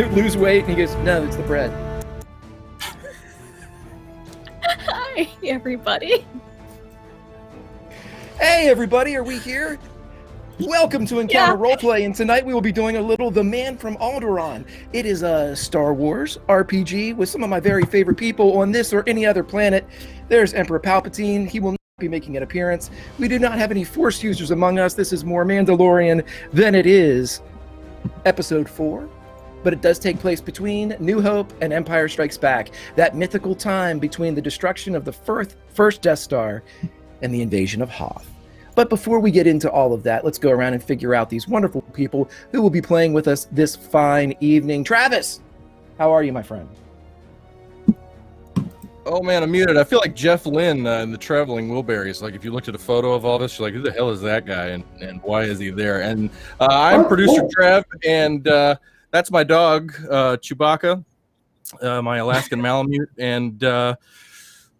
to lose weight, and he goes, no, it's the bread. Hi, everybody. Hey, everybody, are we here? Welcome to Encounter Roleplay, and tonight we will be doing a little The Man from Alderaan. It is a Star Wars RPG with some of my very favorite people on this or any other planet. There's Emperor Palpatine. He will not be making an appearance. We do not have any Force users among us. This is more Mandalorian than it is Episode 4. But it does take place between New Hope and Empire Strikes Back, that mythical time between the destruction of the first Death Star and the invasion of Hoth. But before we get into all of that, let's go around and figure out these wonderful people who will be playing with us this fine evening. Travis, how are you, my friend? Oh man, I'm muted. I feel like Jeff Lynne in the Traveling Wilburys. Like if you looked at a photo of all this, you're like, who the hell is that guy and why is he there? And I'm producer Trev, and that's my dog, Chewbacca, my Alaskan Malamute. And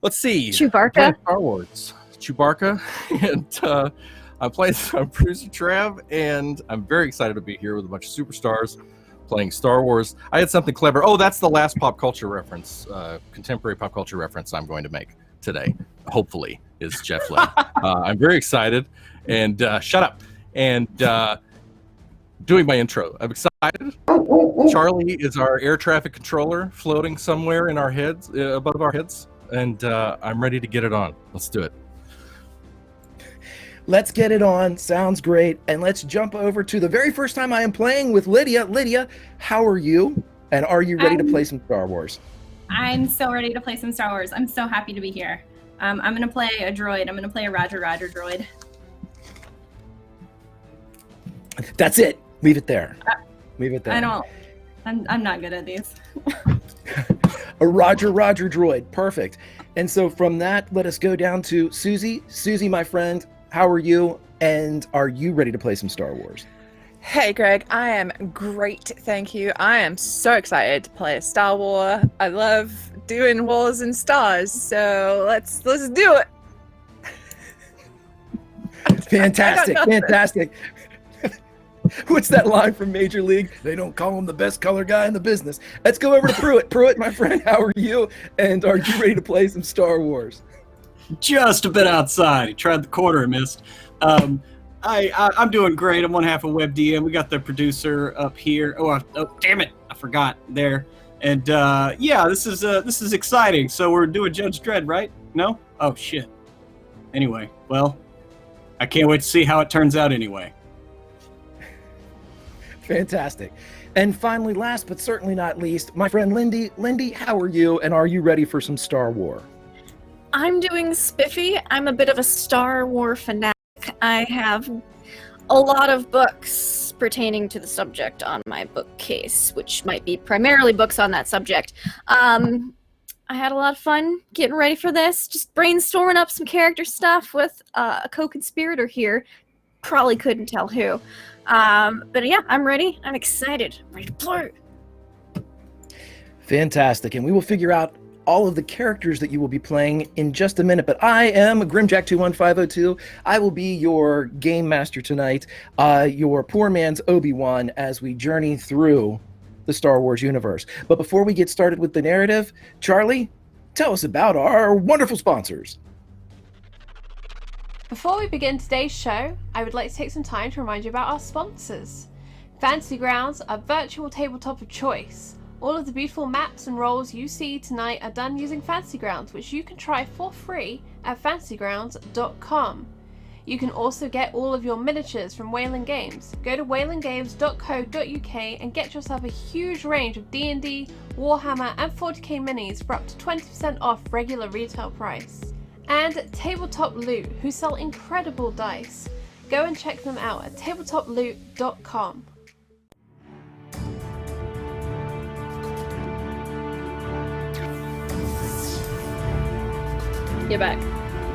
let's see. Chewbacca? Star Wars. Chewbacca. And I'm producer Trev, and I'm very excited to be here with a bunch of superstars playing Star Wars. I had something clever. Oh, that's the last pop culture reference, contemporary pop culture reference I'm going to make today, hopefully, is Jeff Lynne. I'm very excited, and shut up, and doing my intro. I'm excited. Charlie is our air traffic controller floating somewhere in our heads, above our heads, and I'm ready to get it on. Let's do it. Let's get it on. Sounds great. And let's jump over to the very first time I am playing with Lydia. Lydia, how are you? And are you ready to play some Star Wars? I'm so ready to play some Star Wars. I'm so happy to be here. I'm going to play a droid. I'm going to play a Roger droid. That's it. Leave it there. Leave it there. I'm not good at these. A Roger droid. Perfect. And so from that, let us go down to Susie. Susie, my friend, how are you? And are you ready to play some Star Wars? Hey, Greg. I am great, thank you. I am so excited to play a Star Wars. I love doing wars and stars, so let's do it. Fantastic. What's that line from Major League? They don't call him the best color guy in the business. Let's go over to Pruitt. Pruitt, my friend, how are you? And are you ready to play some Star Wars? Just a bit outside. He tried the corner and missed. I'm doing great. I'm one half of WebDM. We got the producer up here. Oh, damn it! I forgot there. And this is exciting. So we're doing Judge Dredd, right? No? Oh shit. Anyway, well, I can't wait to see how it turns out. Anyway. Fantastic. And finally, last but certainly not least, my friend Lindy. Lindy, how are you? And are you ready for some Star Wars? I'm doing spiffy. I'm a bit of a Star Wars fanatic. I have a lot of books pertaining to the subject on my bookcase, which might be primarily books on that subject. I had a lot of fun getting ready for this, just brainstorming up some character stuff with a co-conspirator here. Probably couldn't tell who. But yeah, I'm ready. I'm excited. I'm ready to play. Fantastic. And we will figure out all of the characters that you will be playing in just a minute. But I am Grimjack21502. I will be your game master tonight, your poor man's Obi-Wan, as we journey through the Star Wars universe. But before we get started with the narrative, Charlie, tell us about our wonderful sponsors. Before we begin today's show, I would like to take some time to remind you about our sponsors. Fantasy Grounds, a virtual tabletop of choice. All of the beautiful maps and roles you see tonight are done using Fantasy Grounds, which you can try for free at fantasygrounds.com. You can also get all of your miniatures from Wayland Games. Go to waylandgames.co.uk and get yourself a huge range of D&D, Warhammer and 40k minis for up to 20% off regular retail price. And Tabletop Loot, who sell incredible dice. Go and check them out at tabletoploot.com. Get back.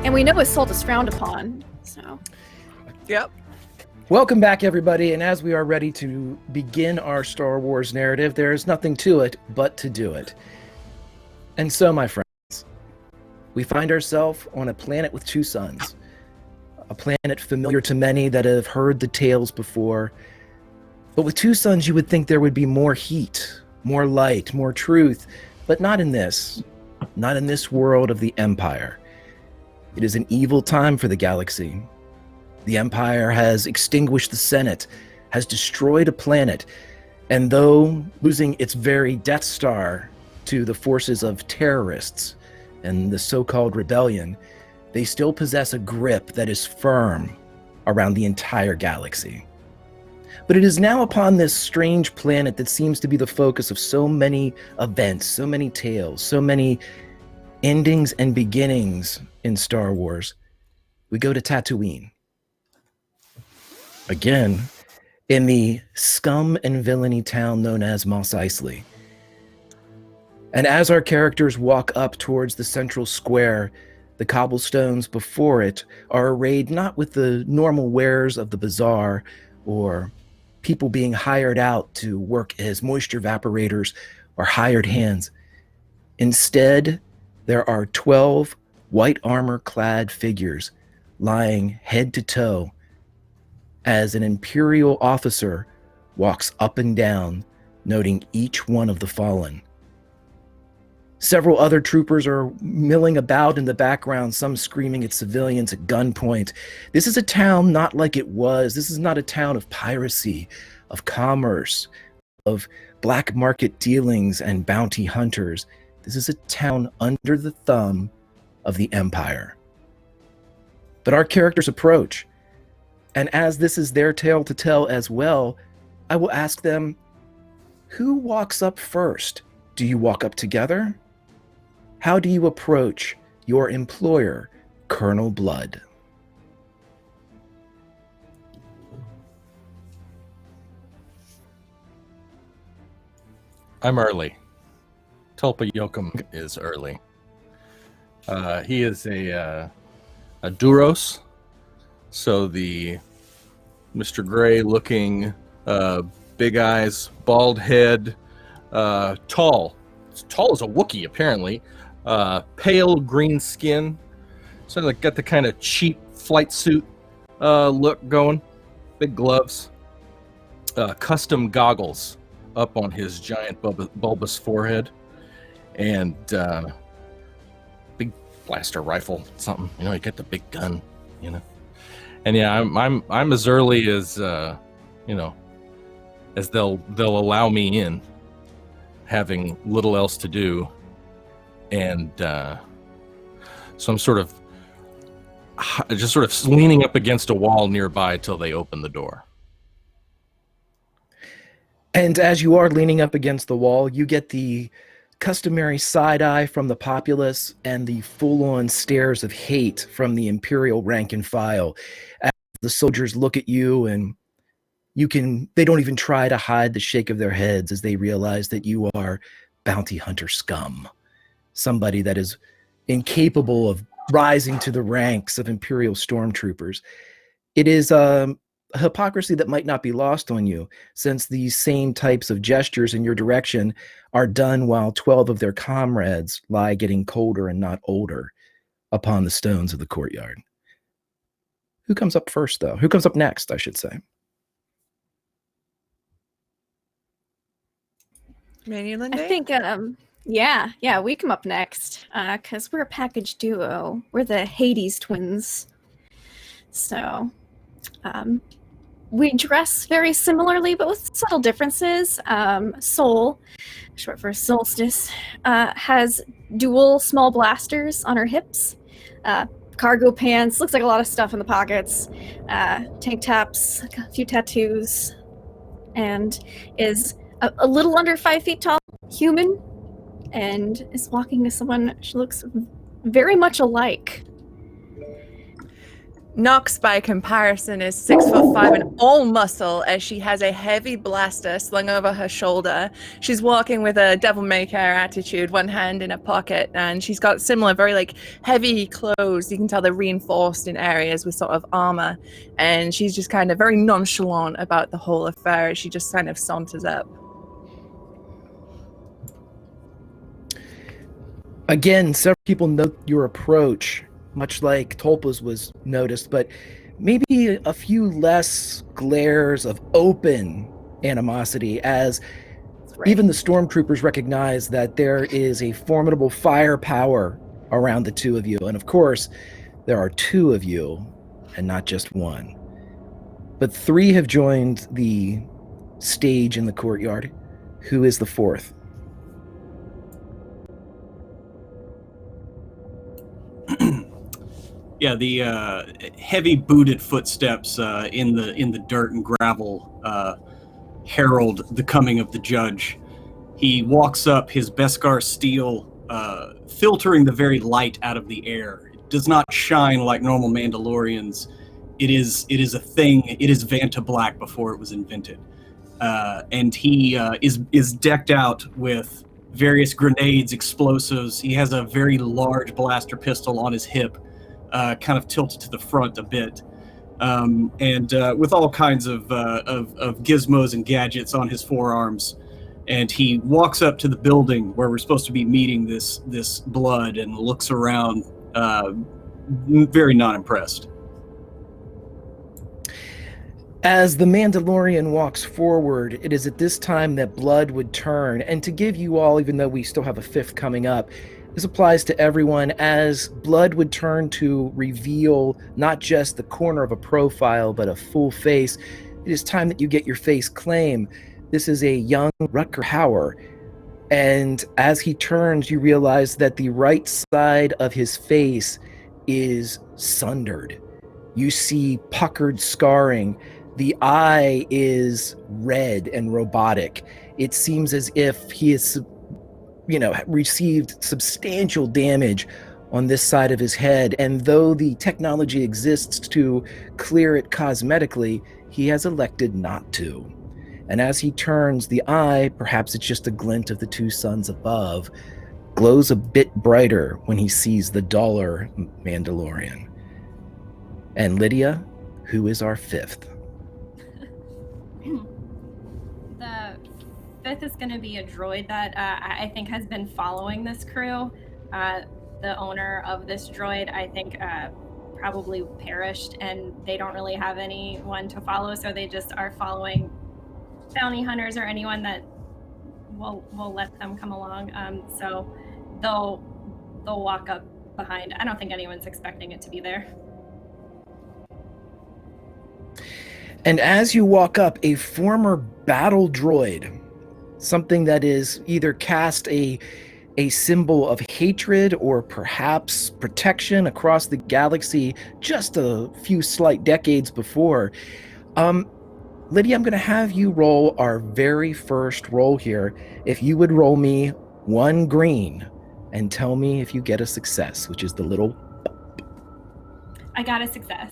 And we know assault is frowned upon, so. Yep. Welcome back, everybody. And as we are ready to begin our Star Wars narrative, there is nothing to it but to do it. And so, my friends, we find ourselves on a planet with two suns. A planet familiar to many that have heard the tales before. But with two suns, you would think there would be more heat, more light, more truth, but not in this. Not in this world of the Empire. It is an evil time for the galaxy. The Empire has extinguished the Senate, has destroyed a planet, and though losing its very Death Star to the forces of terrorists and the so-called rebellion, they still possess a grip that is firm around the entire galaxy. But it is now upon this strange planet that seems to be the focus of so many events, so many tales, so many endings and beginnings in Star Wars. We go to Tatooine. Again, in the scum and villainy town known as Mos Eisley. And as our characters walk up towards the central square, the cobblestones before it are arrayed not with the normal wares of the bazaar or people being hired out to work as moisture evaporators or hired hands. Instead, there are 12 white armor-clad figures lying head to toe as an Imperial officer walks up and down, noting each one of the fallen. Several other troopers are milling about in the background, some screaming at civilians at gunpoint. This is a town not like it was. This is not a town of piracy, of commerce, of black market dealings and bounty hunters. This is a town under the thumb of the Empire. But our characters approach, and as this is their tale to tell as well, I will ask them, who walks up first? Do you walk up together? How do you approach your employer, Colonel Blood? I'm early. Tulpa Yokum is early. He is a Duros, so the Mr. Gray looking, big eyes, bald head, tall. As tall as a Wookiee, apparently. Pale green skin. Sort of like got the kind of cheap flight suit look going. Big gloves. Custom goggles up on his giant bulbous forehead. And big blaster rifle, something. You know, you get the big gun, you know. And yeah, I'm as early as you know, as they'll allow me in, having little else to do. And so I'm just sort of leaning up against a wall nearby till they open the door. And as you are leaning up against the wall, you get the customary side eye from the populace and the full-on stares of hate from the Imperial rank and file. As the soldiers look at you, and they don't even try to hide the shake of their heads as they realize that you are bounty hunter scum. Somebody that is incapable of rising to the ranks of Imperial stormtroopers. It is a hypocrisy that might not be lost on you, since these same types of gestures in your direction are done while 12 of their comrades lie getting colder and not older upon the stones of the courtyard. Who comes up first, though? Who comes up next, I should say? Manny and Lindy? I think, yeah, we come up next, because we're a package duo. We're the Hades twins. So, we dress very similarly, but with subtle differences. Sol, short for Solstice, has dual small blasters on her hips, cargo pants, looks like a lot of stuff in the pockets, tank tops, a few tattoos, and is a little under 5 feet tall, human, and is walking to someone she looks very much alike. Nox, by comparison, is 6'5" and all muscle, as she has a heavy blaster slung over her shoulder. She's walking with a devil may care attitude, one hand in a pocket, and she's got similar, very heavy clothes. You can tell they're reinforced in areas with sort of armor, and she's just kind of very nonchalant about the whole affair as she just kind of saunters up. Again, several people note your approach, much like Tulpa's was noticed, but maybe a few less glares of open animosity, as Even the stormtroopers recognize that there is a formidable firepower around the two of you. And of course, there are two of you and not just one. But three have joined the stage in the courtyard. Who is the fourth? Yeah, the heavy booted footsteps in the dirt and gravel herald the coming of the judge. He walks up, his Beskar steel filtering the very light out of the air. It does not shine like normal Mandalorians. It is a thing. It is Vanta Black before it was invented, and he is decked out with various grenades, explosives. He has a very large blaster pistol on his hip, kind of tilted to the front a bit, and with all kinds of gizmos and gadgets on his forearms. And he walks up to the building where we're supposed to be meeting this blood and looks around, very not impressed. As the Mandalorian walks forward, it is at this time that blood would turn. And to give you all, even though we still have a fifth coming up, this applies to everyone, as blood would turn to reveal not just the corner of a profile, but a full face. It is time that you get your face claim. This is a young Rutger Hauer. And as he turns, you realize that the right side of his face is sundered. You see puckered scarring. The eye is red and robotic. It seems as if he has, received substantial damage on this side of his head. And though the technology exists to clear it cosmetically, he has elected not to. And as he turns, the eye, perhaps it's just a glint of the two suns above, glows a bit brighter when he sees the duller Mandalorian. And Lydia, who is our fifth? The fifth is going to be a droid that I think has been following this crew. The owner of this droid, I think, probably perished, and they don't really have anyone to follow, so they just are following bounty hunters or anyone that will let them come along. So they'll walk up behind. I don't think anyone's expecting it to be there. And as you walk up, a former battle droid, something that is either cast a symbol of hatred or perhaps protection across the galaxy just a few slight decades before. Lydia, I'm going to have you roll our very first roll here. If you would roll me one green and tell me if you get a success, which is the little... I got a success.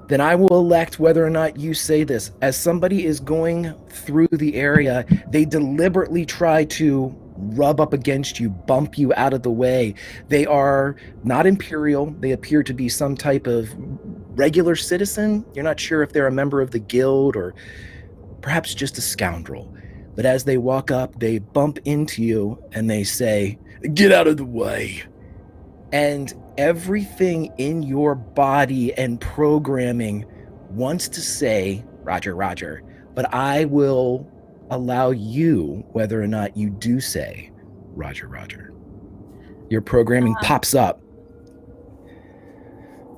Then I will elect whether or not you say this. As somebody is going through the area, they deliberately try to rub up against you, bump you out of the way. They are not Imperial. They appear to be some type of regular citizen. You're not sure if they're a member of the guild or perhaps just a scoundrel. But as they walk up, they bump into you and they say, "Get out of the way." And everything in your body and programming wants to say, "Roger, Roger," but I will allow you whether or not you do say, "Roger, Roger." Your programming pops up.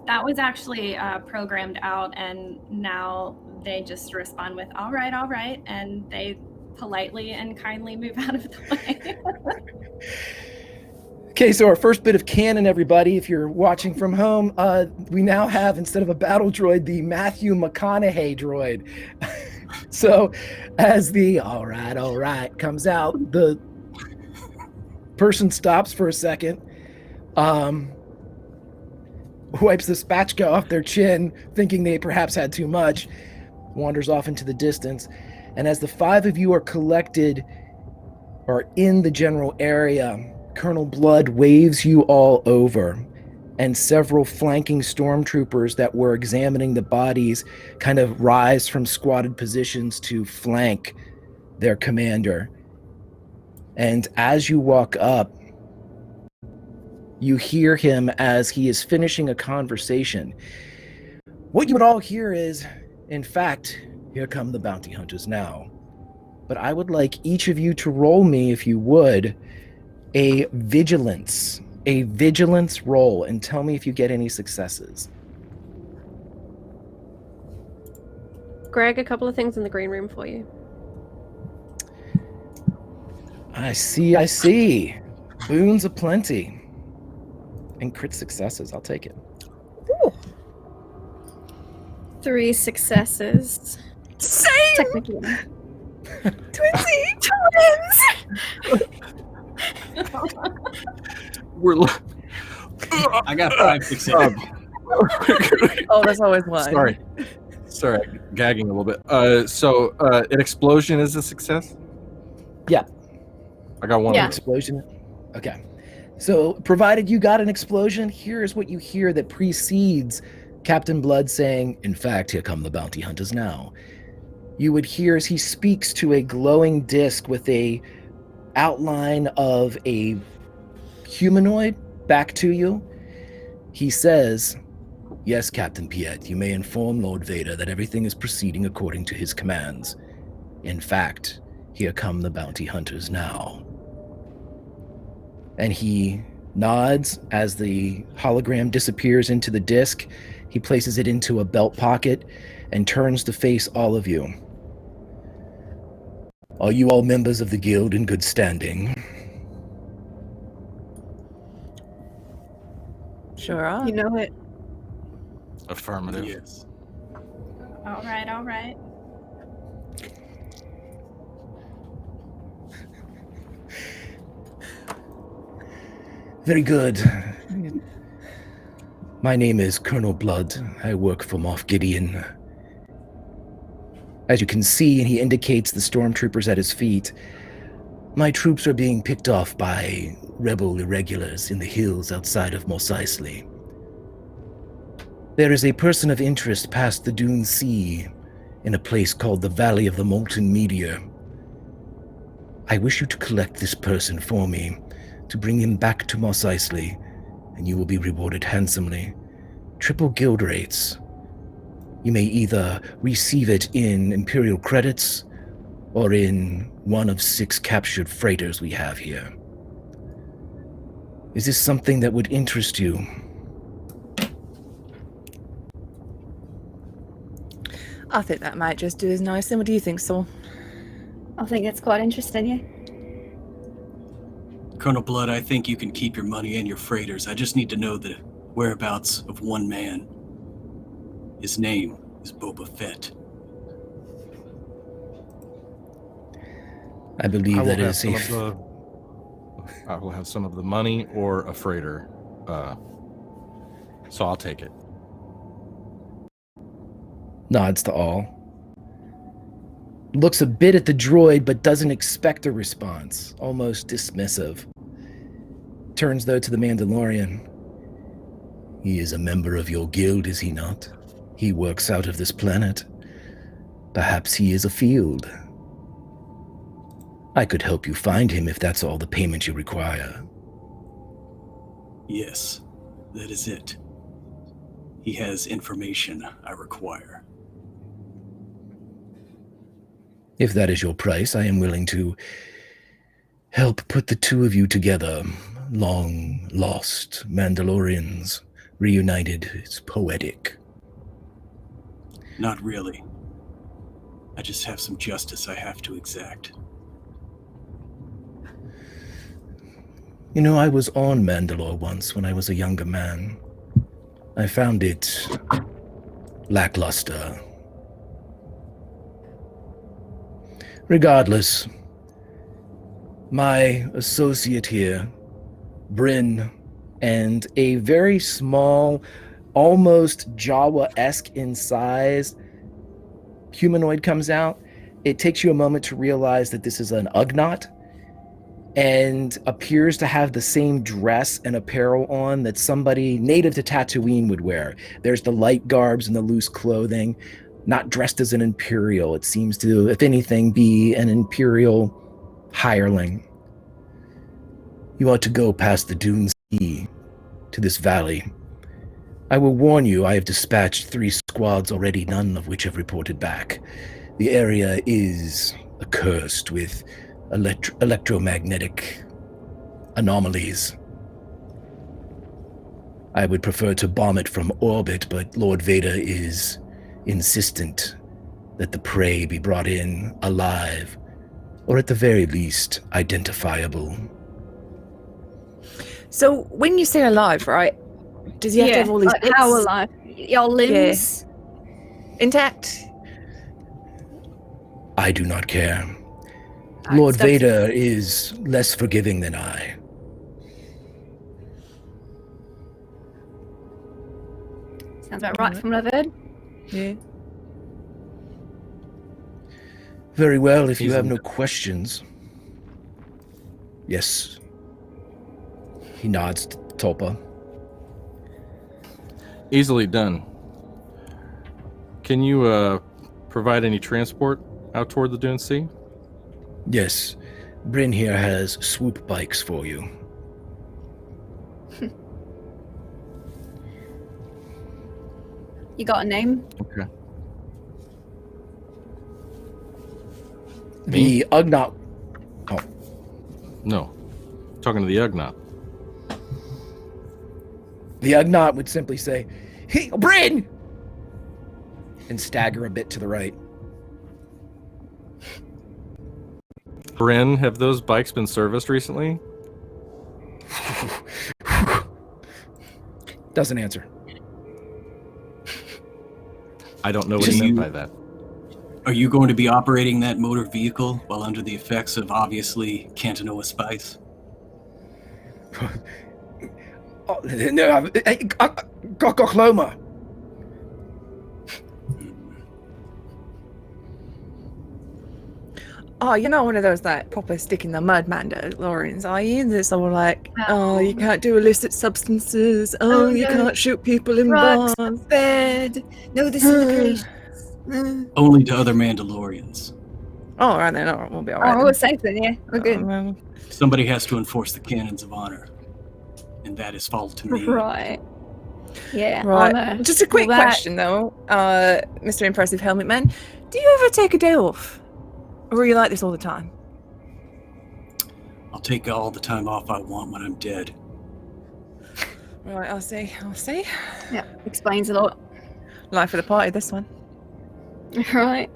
That was actually programmed out, and now they just respond with, all right, and they politely and kindly move out of the way. Okay, so our first bit of canon, everybody, if you're watching from home, we now have, instead of a battle droid, the Matthew McConaughey droid. So as the all right comes out, the person stops for a second, wipes the spatchka off their chin, thinking they perhaps had too much, wanders off into the distance. And as the five of you are collected or in the general area, Colonel Blood waves you all over, and several flanking stormtroopers that were examining the bodies kind of rise from squatted positions to flank their commander. And as you walk up, you hear him as he is finishing a conversation. What you would all hear is, in fact, "Here come the bounty hunters now. but I would like each of you to roll me, if you would, a vigilance roll, and tell me if you get any successes. Greg, a couple of things in the green room for you. I see. Boons aplenty. And crit successes, I'll take it. Ooh. 3 successes. Same! Technically. Twins! I got 5 successes. Oh, there's always one. Sorry, gagging a little bit. So an explosion is a success? Yeah. I got one. Yeah. Explosion. Okay. So, provided you got an explosion, here is what you hear that precedes Captain Blood saying, "In fact, here come the bounty hunters now." You would hear as he speaks to a glowing disc with a outline of a humanoid back to you. He says, "Yes, Captain Piet, you may inform Lord Vader that everything is proceeding according to his commands. In fact, here come the bounty hunters now." And he nods as the hologram disappears into the disc. He places it into a belt pocket and turns to face all of you. "Are you all members of the guild in good standing?" Sure are. You know it. Affirmative. Yes. All right. Very good. My name is Colonel Blood. I work for Moff Gideon. As you can see, and he indicates the stormtroopers at his feet, my troops are being picked off by rebel irregulars in the hills outside of Mos Eisley. There is a person of interest past the Dune Sea in a place called the Valley of the Molten Meteor. I wish you to collect this person for me, to bring him back to Mos Eisley, and you will be rewarded handsomely. Triple guild rates. You may either receive it in Imperial credits or in one of 6 captured freighters we have here. Is this something that would interest you? I think that might just do as nice. Then what do you think, Saul? I think it's quite interesting, yeah. Colonel Blood, I think you can keep your money and your freighters. I just need to know the whereabouts of one man. His name is Boba Fett. I believe that is I will have some of the money or a freighter. So I'll take it. Nods to all. Looks a bit at the droid, but doesn't expect a response. Almost dismissive. Turns, though, to the Mandalorian. "He is a member of your guild, is he not? He works out of this planet. Perhaps he is afield. I could help you find him if that's all the payment you require." Yes, that is it. He has information I require. If that is your price, I am willing to help put the two of you together. Long lost Mandalorians reunited. It's poetic. Not really. I just have some justice I have to exact. You know, I was on Mandalore once when I was a younger man. I found it lackluster. Regardless, my associate here, Bryn, and a very small, almost Jawa-esque in size humanoid comes out. It takes you a moment to realize that this is an Ugnaught, and appears to have the same dress and apparel on that somebody native to Tatooine would wear. There's the light garbs and the loose clothing, not dressed as an Imperial. It seems to, if anything, be an Imperial hireling. You ought to go past the Dune Sea to this valley. I will warn you, I have dispatched 3 squads already, none of which have reported back. The area is accursed with electromagnetic anomalies. I would prefer to bomb it from orbit, but Lord Vader is insistent that the prey be brought in alive, or at the very least, identifiable. So when you say alive, right? Does he have to have all these like bits how alive? Your limbs? intact? I do not care. Alright, Lord steps- Vader is less forgiving than I. Sounds about right from what I've heard. Yeah. Very well, if you He's have in- no questions. Yes. He nods to Tulpa. Easily done. Can you provide any transport out toward the Dune Sea? Yes. Bryn here has swoop bikes for you. You got a name? Okay. The Ugnaught. No. Talking to the Ugnaught. The Ugnaught would simply say, "Hey, Bryn!" and stagger a bit to the right. Bryn, have those bikes been serviced recently? Doesn't answer. I don't know what he meant by that. Are you going to be operating that motor vehicle while under the effects of obviously Cantanoa spice? Oh, no, Gokloma. Oh, you're not one of those like proper stick in the mud Mandalorians, are you? There's all like, oh, you can't do illicit substances. Oh, you no. can't shoot people in Drugs. bars. Bed. No, this is the creation. Only to other Mandalorians. Oh, all right then. All right, we'll be all right. Oh, we're safe then, yeah. We're good. Well, Somebody has to enforce the canons of honor, and that is fall to me. Right. Yeah. right. honor. Just a quick Well, that- question though, Mr. Impressive Helmet Man. Do you ever take a day off, or are you like this all the time? I'll take all the time off I want when I'm dead. Right, I'll see. I'll see. Yeah, explains a lot. Life of the party, this one. Right.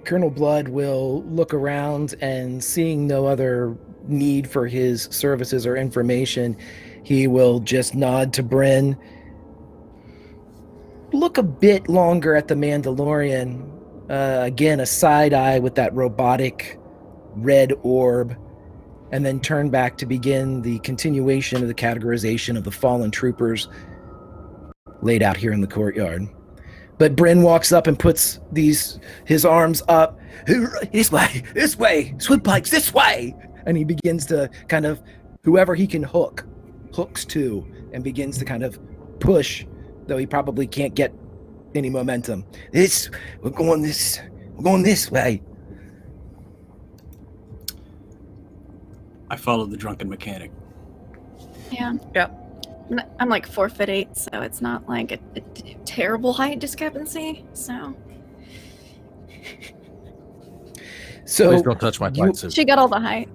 Colonel Blood will look around, and seeing no other need for his services or information, he will just nod to Bryn. Look a bit longer at the Mandalorian. Again, a side eye with that robotic red orb, and then turn back to begin the continuation of the categorization of the fallen troopers laid out here in the courtyard. But Bryn walks up and puts his arms up. This way, swoop bikes, this way! And he begins to kind of, whoever he can hooks to, and begins to kind of push, though he probably can't get any momentum. We're going this way. I follow the drunken mechanic. Yeah. Yep. I'm like 4'8", so it's not like a terrible height discrepancy. So Please don't touch my flight suit. she got all the height.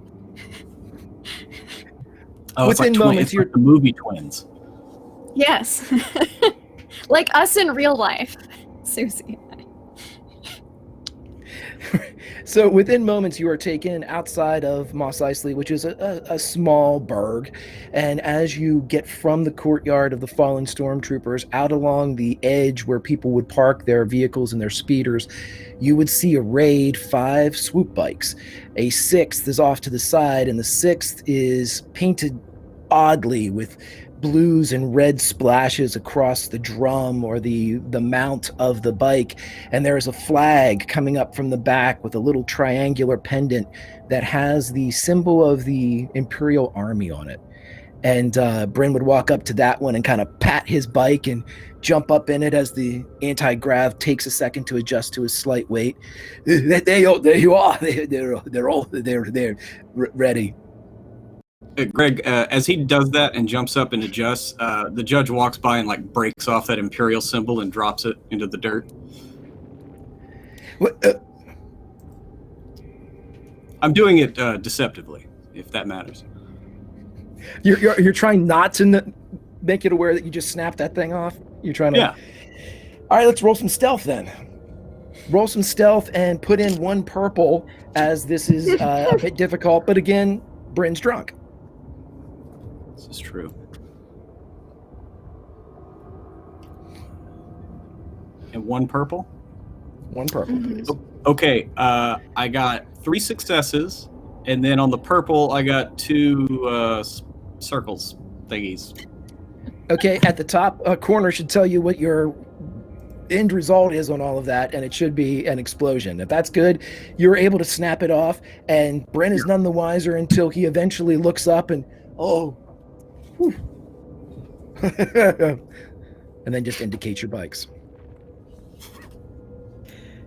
Oh, Within it's moments, like the movie Twins. Yes. Like us in real life, Susie. So within moments, you are taken outside of Mos Eisley, which is a small burg. And as you get from the courtyard of the fallen stormtroopers out along the edge where people would park their vehicles and their speeders, you would see arrayed 5 swoop bikes. A 6th is off to the side, and the 6th is painted oddly with blues and red splashes across the drum or the mount of the bike, and there is a flag coming up from the back with a little triangular pendant that has the symbol of the Imperial Army on it. And Bryn would walk up to that one and kind of pat his bike and jump up in it as the anti-grav takes a second to adjust to his slight weight. There you are. They're ready. Greg, as he does that and jumps up and adjusts, the judge walks by and like breaks off that Imperial symbol and drops it into the dirt. What, I'm doing it deceptively, if that matters. you're trying not to make it aware that you just snapped that thing off? You're trying to... Yeah. All right, let's roll some stealth then. Roll some stealth and put in 1 purple, as this is a bit difficult. But again, Bryn's drunk. This is true. And 1 purple? 1 purple, please. Okay, I got 3 successes, and then on the purple, I got 2 circles thingies. Okay, at the top corner should tell you what your end result is on all of that, and it should be an explosion. If that's good, you're able to snap it off, and Bryn is none the wiser until he eventually looks up and, and then just indicates your bikes.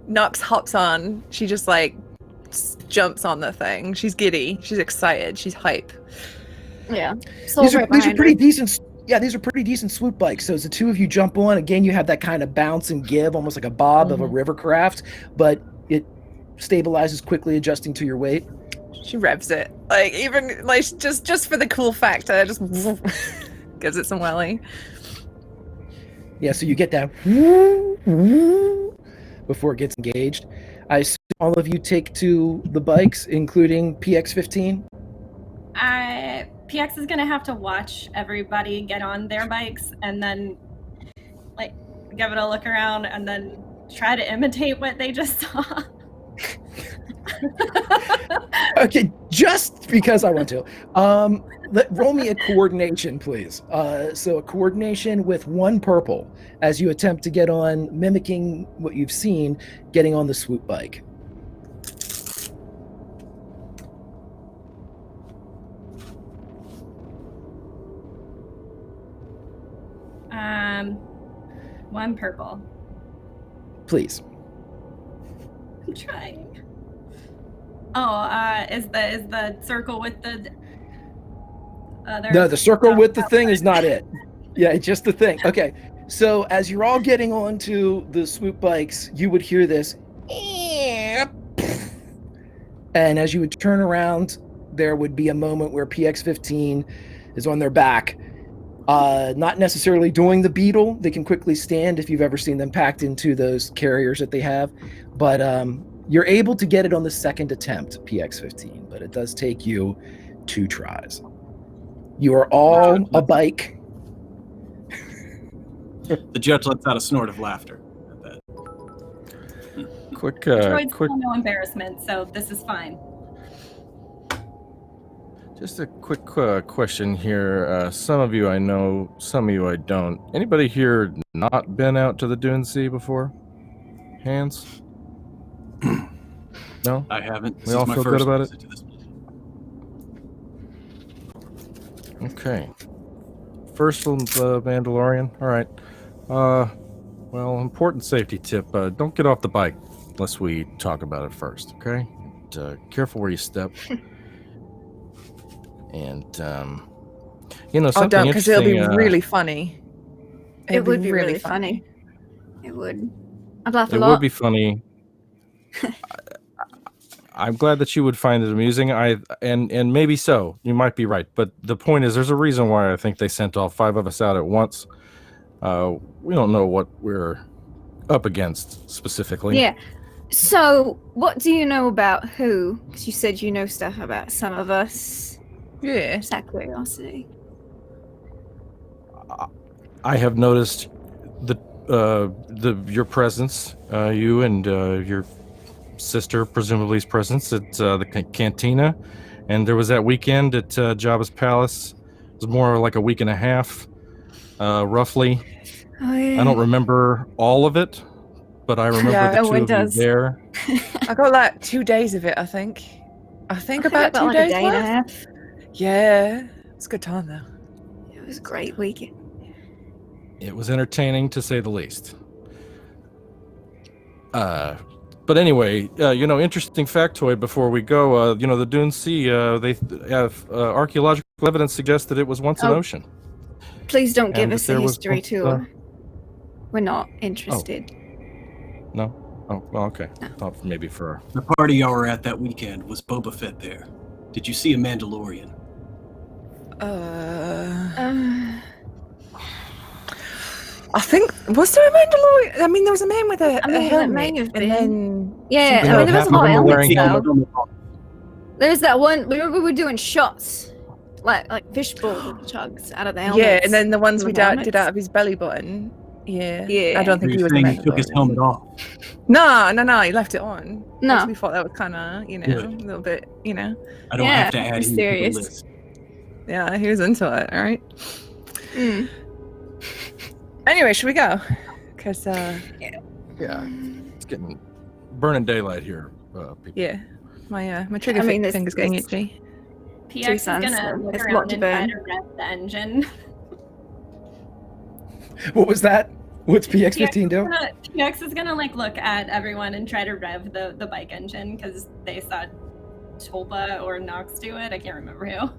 Nox hops on. She just like jumps on the thing. She's giddy. She's excited. She's hype. Yeah. These are pretty decent. Yeah, these are pretty decent swoop bikes. So as the 2 of you jump on, again, you have that kind of bounce and give, almost like a bob of a river craft, but it stabilizes quickly, adjusting to your weight. She revs it. Like, even like just for the cool factor, just gives it some welly. Yeah, so you get that before it gets engaged. I assume all of you take to the bikes, including PX-15. PX is gonna have to watch everybody get on their bikes and then, like, give it a look around and then try to imitate what they just saw. Okay, just because I want to. Roll me a coordination, please. So a coordination with 1 purple as you attempt to get on, mimicking what you've seen, getting on the swoop bike. One purple. Please. I'm trying. Oh, is the circle with the other? No, the circle with the thing is not it. Yeah, it's just the thing. Okay, so as you're all getting onto the swoop bikes, you would hear this, and as you would turn around, there would be a moment where PX-15 is on their back. Not necessarily doing the beetle. They can quickly stand if you've ever seen them packed into those carriers that they have. But you're able to get it on the 2nd attempt, PX-15, but it does take you 2 tries. You are all a bike. The judge lets out a snort of laughter at that. Quick, Droid's quick, still no embarrassment, so this is fine. just a quick question here. Some of you I know, some of you I don't. Anybody here not been out to the Dune Sea before? Hands? No? I haven't. We all feel good about it? visit to this place. Okay. First one's Mandalorian. All right. Well, important safety tip. Don't get off the bike unless we talk about it first, okay? And, careful where you step. And, something don't, because it'll be interesting, really funny. It would be really funny. It would. I'd laugh a It lot. would be funny. I'm glad that you would find it amusing. And maybe so. You might be right. But the point is, there's a reason why I think they sent all 5 of us out at once. We don't know what we're up against specifically. Yeah. So, what do you know about who? Because you said you know stuff about some of us. Yeah. Just out of curiosity. I have noticed your presence, you and your sister presumably's presence at the cantina, and there was that weekend at Jabba's palace. It was more like a week and a half, roughly. Oh, yeah. I don't remember all of it, but I remember Yeah, the no two one of does. you there. I got like 2 days of it, I think. I think about 2 like days a day and a worth. half. Yeah. It's a good time though. It was a great weekend. It was entertaining, to say the least. But anyway, interesting factoid before we go. The Dune Sea, they have archaeological evidence suggests that it was once an Oh. ocean. Please don't give And us there a was history once, tour. We're not interested. No? Oh, well, okay. Thought maybe for... The party y'all were at that weekend, was Boba Fett there? Did you see a Mandalorian? I think, was there a Mandalorian? I mean, there was a man with a that helmet. may have been. And then Yeah, Something I mean, there half was a of lot of them were helmets wearing though. There's that one. We were doing shots, like fishbowl chugs out of the helmets. yeah, and then the ones we With helmets. did out of his belly button. Yeah. Yeah. I don't think You're he was a saying Mandalorian. he took his helmet off. No, he left it on. No. 'Cause we thought that was kind of, Good. a little bit, I don't Yeah, have to add him to the mysterious. list. Yeah, he was into it, all right? Mm. Anyway, should we go? Because, Yeah, it's getting burning daylight here, people. yeah, my trigger I mean, finger's getting this- itchy. PX is cents, gonna so look it's a lot around to and try burn. to rev the engine. What was that? What's PX15 do? PX is gonna like look at everyone and try to rev the bike engine because they saw Tolba or Nox do it. I can't remember who.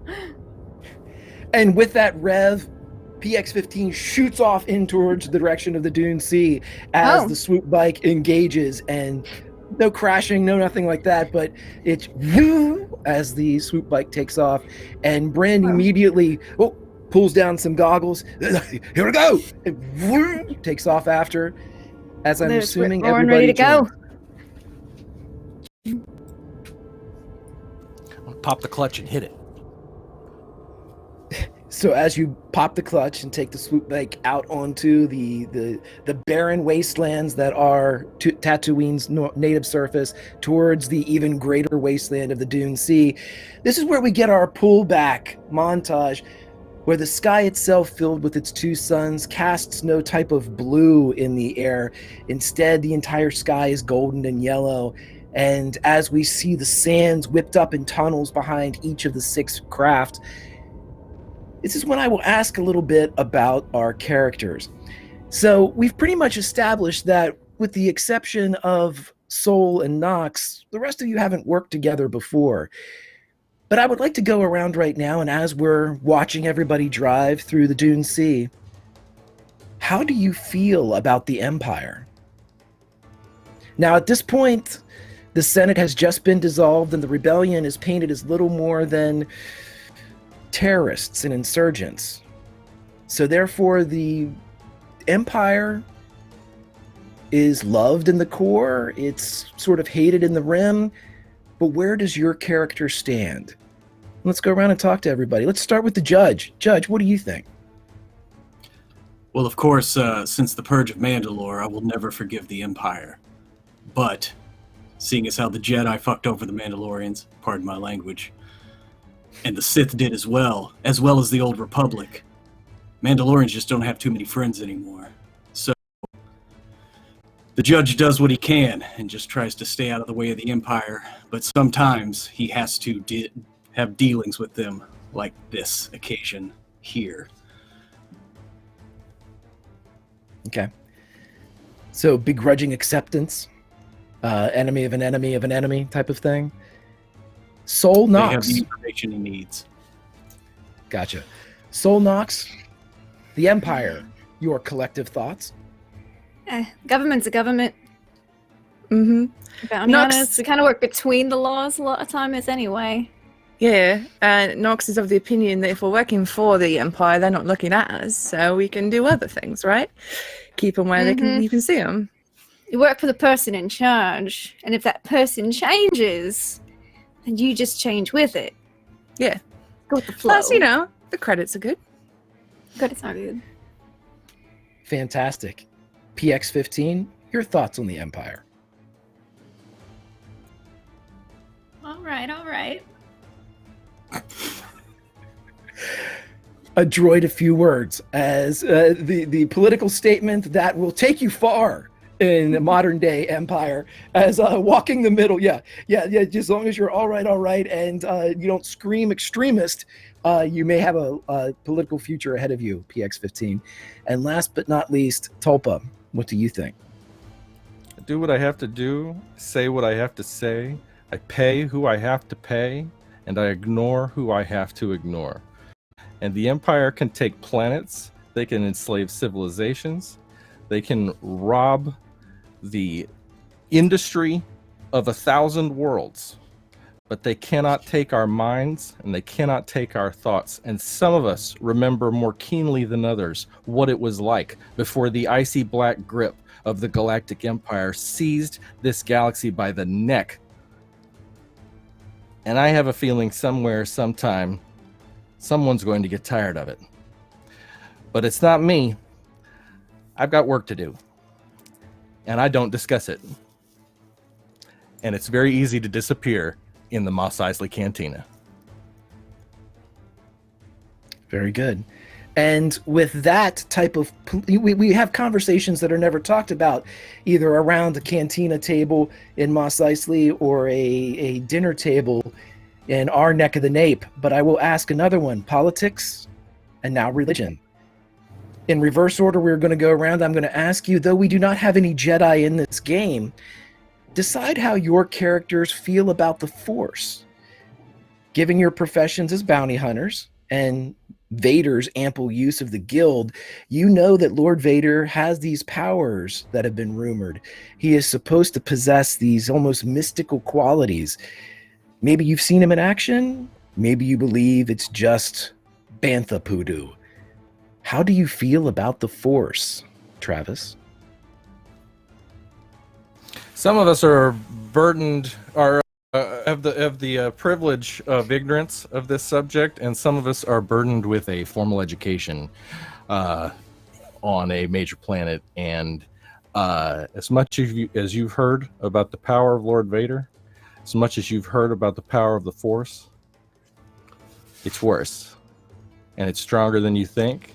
And with that rev, PX15 shoots off in towards the direction of the Dune Sea as Oh. the swoop bike engages, and no crashing, no nothing like that, but it's whoo as the swoop bike takes off, and Brand immediately pulls down some goggles. Here we go! And whoo, takes off after, as I'm There's assuming Whitmore and everybody ready to go. joins. I'll pop the clutch and hit it. So as you pop the clutch and take the swoop bike out onto the barren wastelands that are Tatooine's native surface towards the even greater wasteland of the Dune Sea, this is where we get our pullback montage, where the sky itself, filled with its two suns, casts no type of blue in the air. Instead, the entire sky is golden and yellow. And as we see the sands whipped up in tunnels behind each of the 6 craft, this is when I will ask a little bit about our characters. So we've pretty much established that, with the exception of Sol and Nox, the rest of you haven't worked together before. But I would like to go around right now, and as we're watching everybody drive through the Dune Sea, how do you feel about the Empire? Now, at this point, the Senate has just been dissolved, and the rebellion is painted as little more than terrorists and insurgents. So therefore, the Empire is loved in the core, it's sort of hated in the rim, but where does your character stand? Let's go around and talk to everybody. Let's start with the judge. Judge, what do you think? Well, of course, since the Purge of Mandalore, I will never forgive the Empire. But, seeing as how the Jedi fucked over the Mandalorians, pardon my language, and the Sith did as well as the Old Republic, Mandalorians just don't have too many friends anymore. So, the judge does what he can and just tries to stay out of the way of the Empire, but sometimes he has to have dealings with them, like this occasion here. Okay. So begrudging acceptance, enemy of an enemy of an enemy type of thing. Sol They have Nox. the information he needs. Gotcha. Sol Nox, the Empire, your collective thoughts? Government's a government. Mm-hmm. Bounty Nox- hunters, we kind of work between the laws a lot of time is anyway. Yeah, and Nox is of the opinion that if we're working for the Empire, they're not looking at us, so we can do other things, right? Keep them where you can see them. You work for the person in charge, and if that person changes, then you just change with it. Yeah. Go with the flow. Plus, the credits are good. Good, it's not good. Fantastic. PX15, your thoughts on the Empire? All right. A droid, a few words, as the political statement that will take you far in the modern day Empire, as walking the middle. Yeah. Just as long as you're all right, and you don't scream extremist, you may have a political future ahead of you, PX15. And last but not least, Tulpa, what do you think? I do what I have to do, say what I have to say, I pay who I have to pay, and I ignore who I have to ignore. And the Empire can take planets, they can enslave civilizations, they can rob the industry of 1,000 worlds, but they cannot take our minds and they cannot take our thoughts. And some of us remember more keenly than others what it was like before the icy black grip of the Galactic Empire seized this galaxy by the neck. And I have a feeling somewhere, sometime, someone's going to get tired of it. But it's not me. I've got work to do. And I don't discuss it. And it's very easy to disappear in the Mos Eisley Cantina. Very good. And with that type of, we have conversations that are never talked about, either around a cantina table in Mos Eisley or a dinner table in our neck of the nape. But I will ask another one: politics and now religion. In reverse order, we're going to go around. I'm going to ask you, though we do not have any Jedi in this game, decide how your characters feel about the Force. Given your professions as bounty hunters and Vader's ample use of the guild, you know that Lord Vader has these powers that have been rumored. He is supposed to possess these almost mystical qualities. Maybe you've seen him in action. Maybe you believe it's just bantha poodoo. How do you feel about the Force, Travis? Some of us are burdened, have the privilege of ignorance of this subject, and some of us are burdened with a formal education on a major planet. And as much as you've heard about the power of Lord Vader, as much as you've heard about the power of the Force, it's worse, and it's stronger than you think.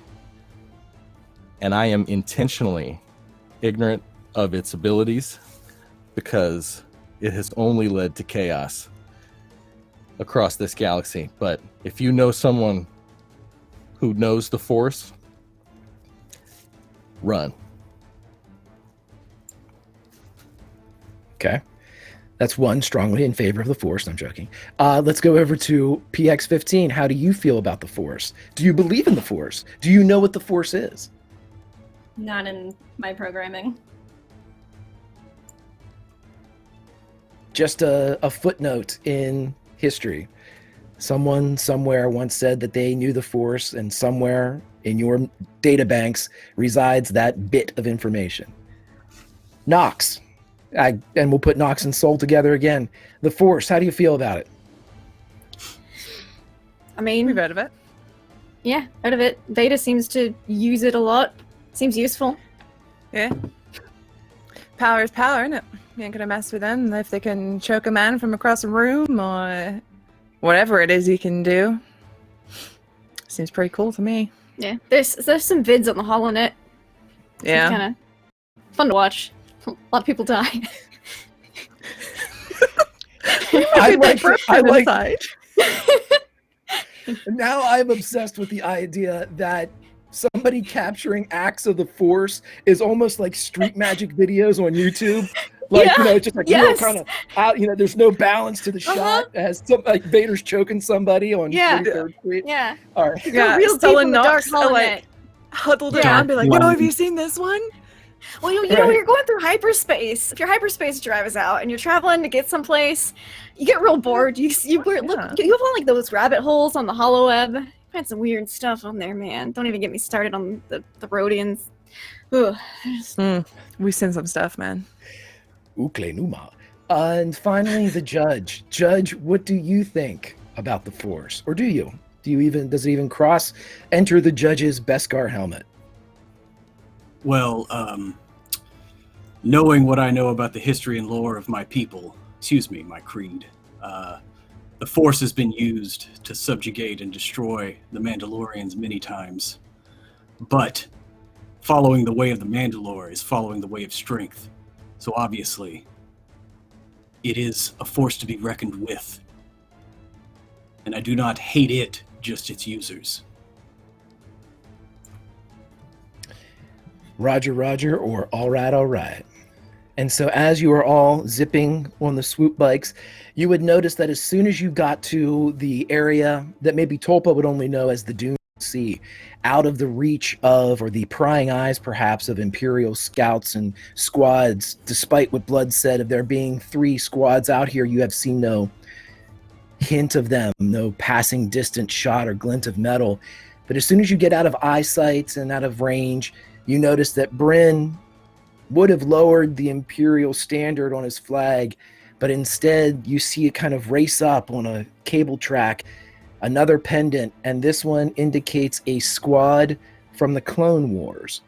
And I am intentionally ignorant of its abilities, because it has only led to chaos across this galaxy. But if you know someone who knows the Force, run. Okay. That's one strongly in favor of the Force. I'm joking. Let's go over to PX15. How do you feel about the Force? Do you believe in the Force? Do you know what the Force is? Not in my programming. Just a footnote in history. Someone somewhere once said that they knew the Force, and somewhere in your databanks resides that bit of information. Nox. And we'll put Nox and Soul together again. The Force, how do you feel about it? I mean, We've heard of it. yeah, out of it. Vader seems to use it a lot. Seems useful. Yeah. Power is power, isn't it? You ain't gonna mess with them if they can choke a man from across a room or whatever it is he can do. Seems pretty cool to me. Yeah, there's some vids on the HoloNet. Yeah. Kind of fun to watch. A lot of people die. I like inside. Now I'm obsessed with the idea that somebody capturing acts of the Force is almost like street magic videos on YouTube. Like, Yeah, you know, just like yes. kind of out, you know, there's no balance to the shot as like Vader's choking somebody on Yeah. 43rd Street. Yeah. All right. Yeah, real deep stolen in the dark knocks are like HoloNet. huddled Yeah. around, be like, "Yo, have you seen this one?" Well, you know, you're going through hyperspace. If your hyperspace drive is out and you're traveling to get someplace, you get real bored. You have all like those rabbit holes on the HoloWeb. Find some weird stuff on there, man. Don't even get me started on the Rhodians. Ugh. We've seen some stuff, man. Ukle Numa. And finally, the judge. Judge, what do you think about the Force? Or do you? Does it even enter the judge's Beskar helmet? Well, knowing what I know about the history and lore of my people, my creed, the Force has been used to subjugate and destroy the Mandalorians many times. But following the way of the Mandalore is following the way of strength. So obviously, it is a force to be reckoned with. And I do not hate it, just its users. Roger, Roger, or all right, all right. And so as you are all zipping on the swoop bikes, you would notice that as soon as you got to the area that maybe Tolpa would only know as the Dune see, out of the reach of, or the prying eyes perhaps, of Imperial scouts and squads. Despite what Blood said of there being 3 squads out here, you have seen no hint of them, no passing distant shot or glint of metal. But as soon as you get out of eyesight and out of range, you notice that Bryn would have lowered the Imperial standard on his flag, but instead you see it kind of race up on a cable track, another pendant, and this one indicates a squad from the Clone Wars.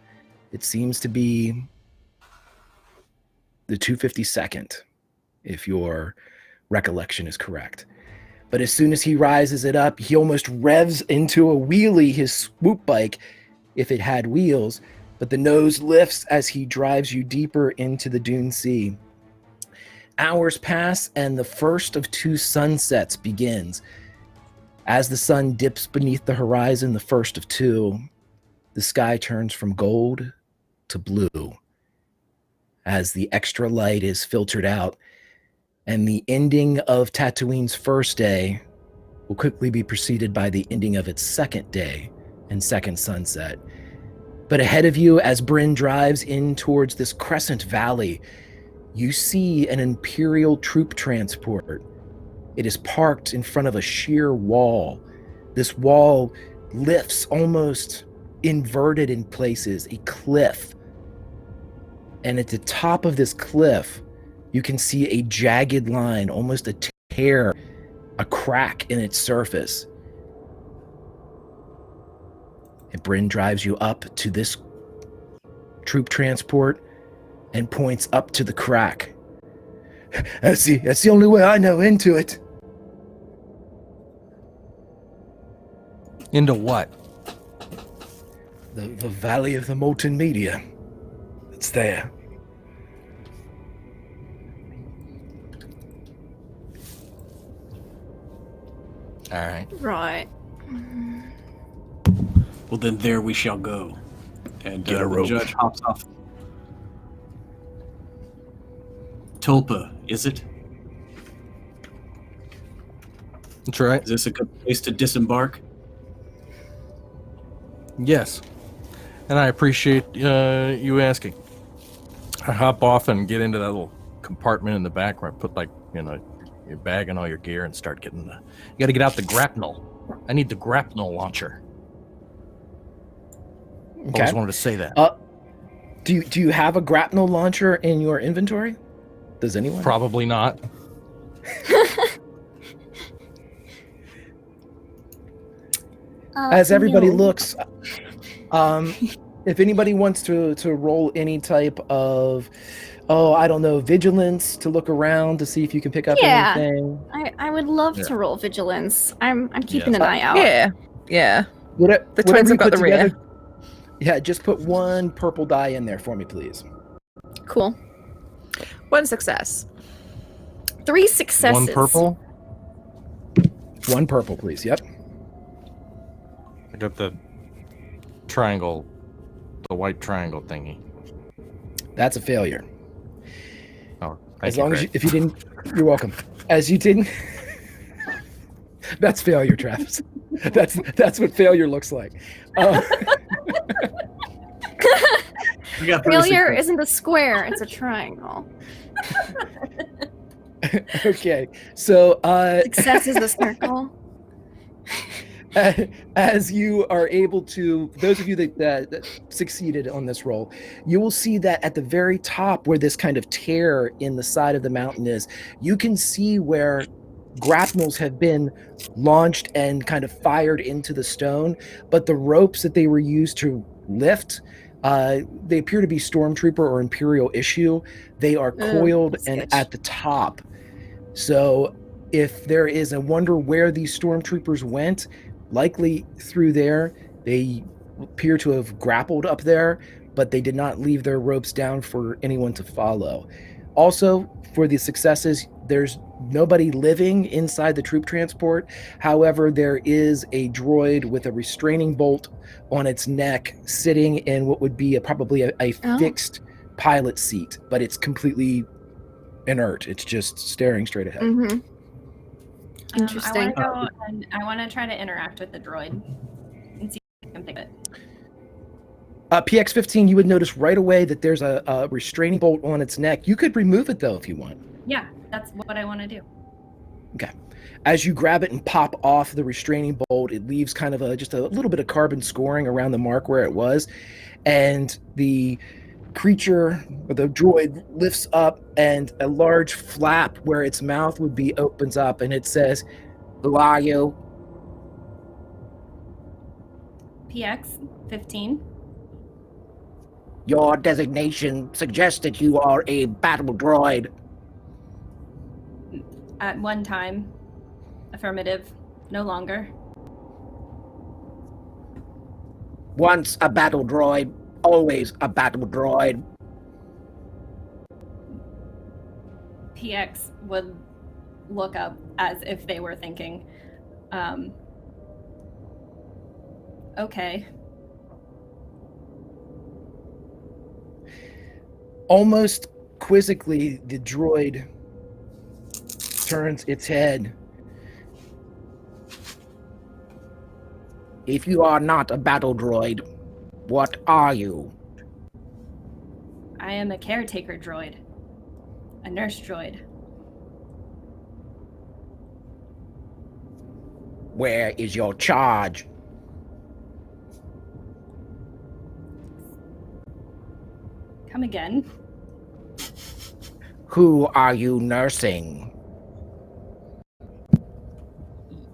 It seems to be the 252nd, if your recollection is correct. But as soon as he rises it up, he almost revs into a wheelie, his swoop bike, if it had wheels, but the nose lifts as he drives you deeper into the Dune Sea. Hours pass, and the first of 2 sunsets begins. As the sun dips beneath the horizon, the first of 2, the sky turns from gold to blue as the extra light is filtered out, and the ending of Tatooine's first day will quickly be preceded by the ending of its second day and second sunset. But ahead of you, as Bryn drives in towards this crescent valley, you see an Imperial troop transport. It is parked in front of a sheer wall. This wall lifts almost inverted in places, a cliff. And at the top of this cliff, you can see a jagged line, almost a tear, a crack in its surface. And Bryn drives you up to this troop transport and points up to the crack. That's the only way I know into it. Into what? The Valley of the Molten Media. It's there. All right. Right. Well, then there we shall go. And Get a the rope. judge hops off. Tulpa, is it? That's right. Is this a good place to disembark? Yes. And I appreciate you asking. I hop off and get into that little compartment in the back where I put, like, your bag and all your gear and start getting you got to get out the grapnel. I need the grapnel launcher. Okay. Always wanted to say that. Do you have a grapnel launcher in your inventory? Does anyone? Probably not. As everybody No. looks, if anybody wants to roll any type of, I don't know, vigilance to look around to see if you can pick up Yeah. anything. I would love Yeah. to roll vigilance. I'm keeping Yes. an eye out. Yeah. The twins have got the rear. Yeah, just put 1 purple die in there for me, please. Cool. 1 success. 3 successes. 1 purple. 1 purple, please. Yep. I got the triangle, the white triangle thingy. That's a failure. Oh, As long as if you didn't, you're welcome. As you didn't, that's failure, Travis. That's what failure looks like. You got 30 Failure seconds. isn't a square, it's a triangle. Okay, so Success is a circle. as you are able to, those of you that succeeded on this roll, you will see that at the very top where this kind of tear in the side of the mountain is, you can see where grapnels have been launched and kind of fired into the stone, but the ropes that they were used to lift, they appear to be Stormtrooper or Imperial issue. They are coiled and sketch. at the top. So if there is a wonder where these Stormtroopers went, likely through there. They appear to have grappled up there, but they did not leave their ropes down for anyone to follow. Also, for the successes, there's nobody living inside the troop transport. However, there is a droid with a restraining bolt on its neck sitting in what would be probably a fixed pilot seat, but it's completely inert. It's just staring straight ahead. Mm-hmm. Interesting. I want to go and I want to try to interact with the droid and see can think of it. PX-15, you would notice right away that there's a restraining bolt on its neck. You could remove it, though, if you want. Yeah, that's what I want to do. Okay. As you grab it and pop off the restraining bolt, it leaves kind of just a little bit of carbon scoring around the mark where it was. And the creature, or the droid, lifts up and a large flap where its mouth would be opens up, and it says, "Who are you?" PX-15. Your designation suggests that you are a battle droid. At one time. Affirmative. No longer. Once a battle droid, always a battle droid. PX would look up as if they were thinking, okay. Almost quizzically, the droid turns its head. If you are not a battle droid, what are you? I am a caretaker droid. A nurse droid. Where is your charge? Come again. Who are you nursing?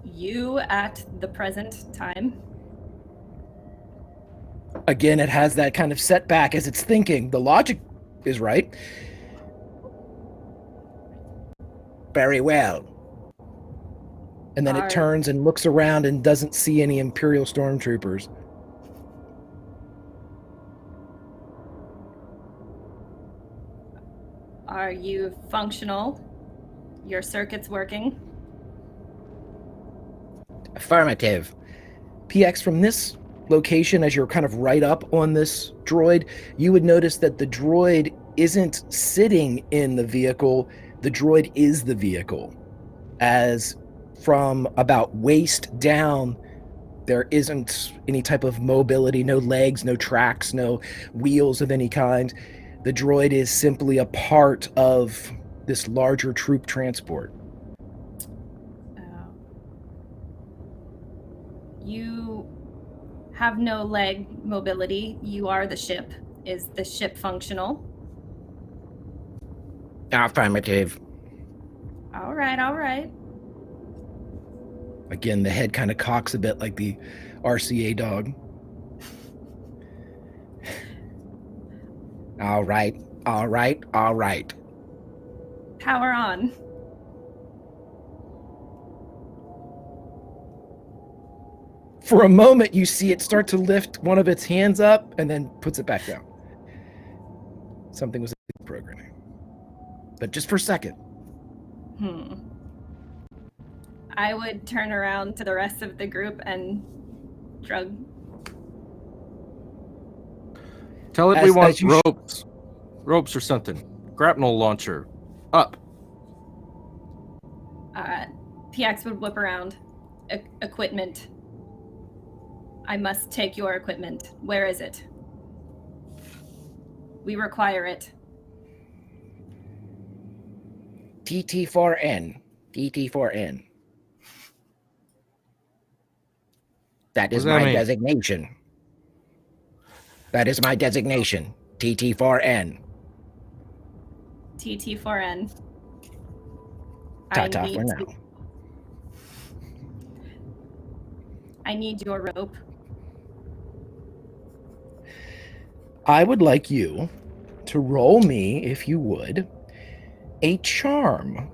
You at the present time. Again, it has that kind of setback as it's thinking. The logic is right. Very well. And then it turns and looks around and doesn't see any Imperial stormtroopers. Are you functional? Your circuits working? Affirmative. PX, from this location, as you're kind of right up on this droid, you would notice that the droid isn't sitting in the vehicle. The droid is the vehicle. As from about waist down, there isn't any type of mobility, no legs, no tracks, no wheels of any kind. The droid is simply a part of this larger troop transport. You have no leg mobility. You are the ship. Is the ship functional? Affirmative. All right. Again, the head kind of cocks a bit like the RCA dog. All right. Power on. For a moment, you see it start to lift one of its hands up and then puts it back down. Something was in programming. But just for a second. I would turn around to the rest of the group and shrug. Tell it we want ropes. Ropes or something. Grapnel launcher. Up. PX would whip around. Equipment. I must take your equipment. Where is it? We require it. TT4N. TT4N. That is my designation. That is my designation. TT4N. TT4N. Ta-ta for now. I need your rope. I would like you to roll me, if you would, a charm.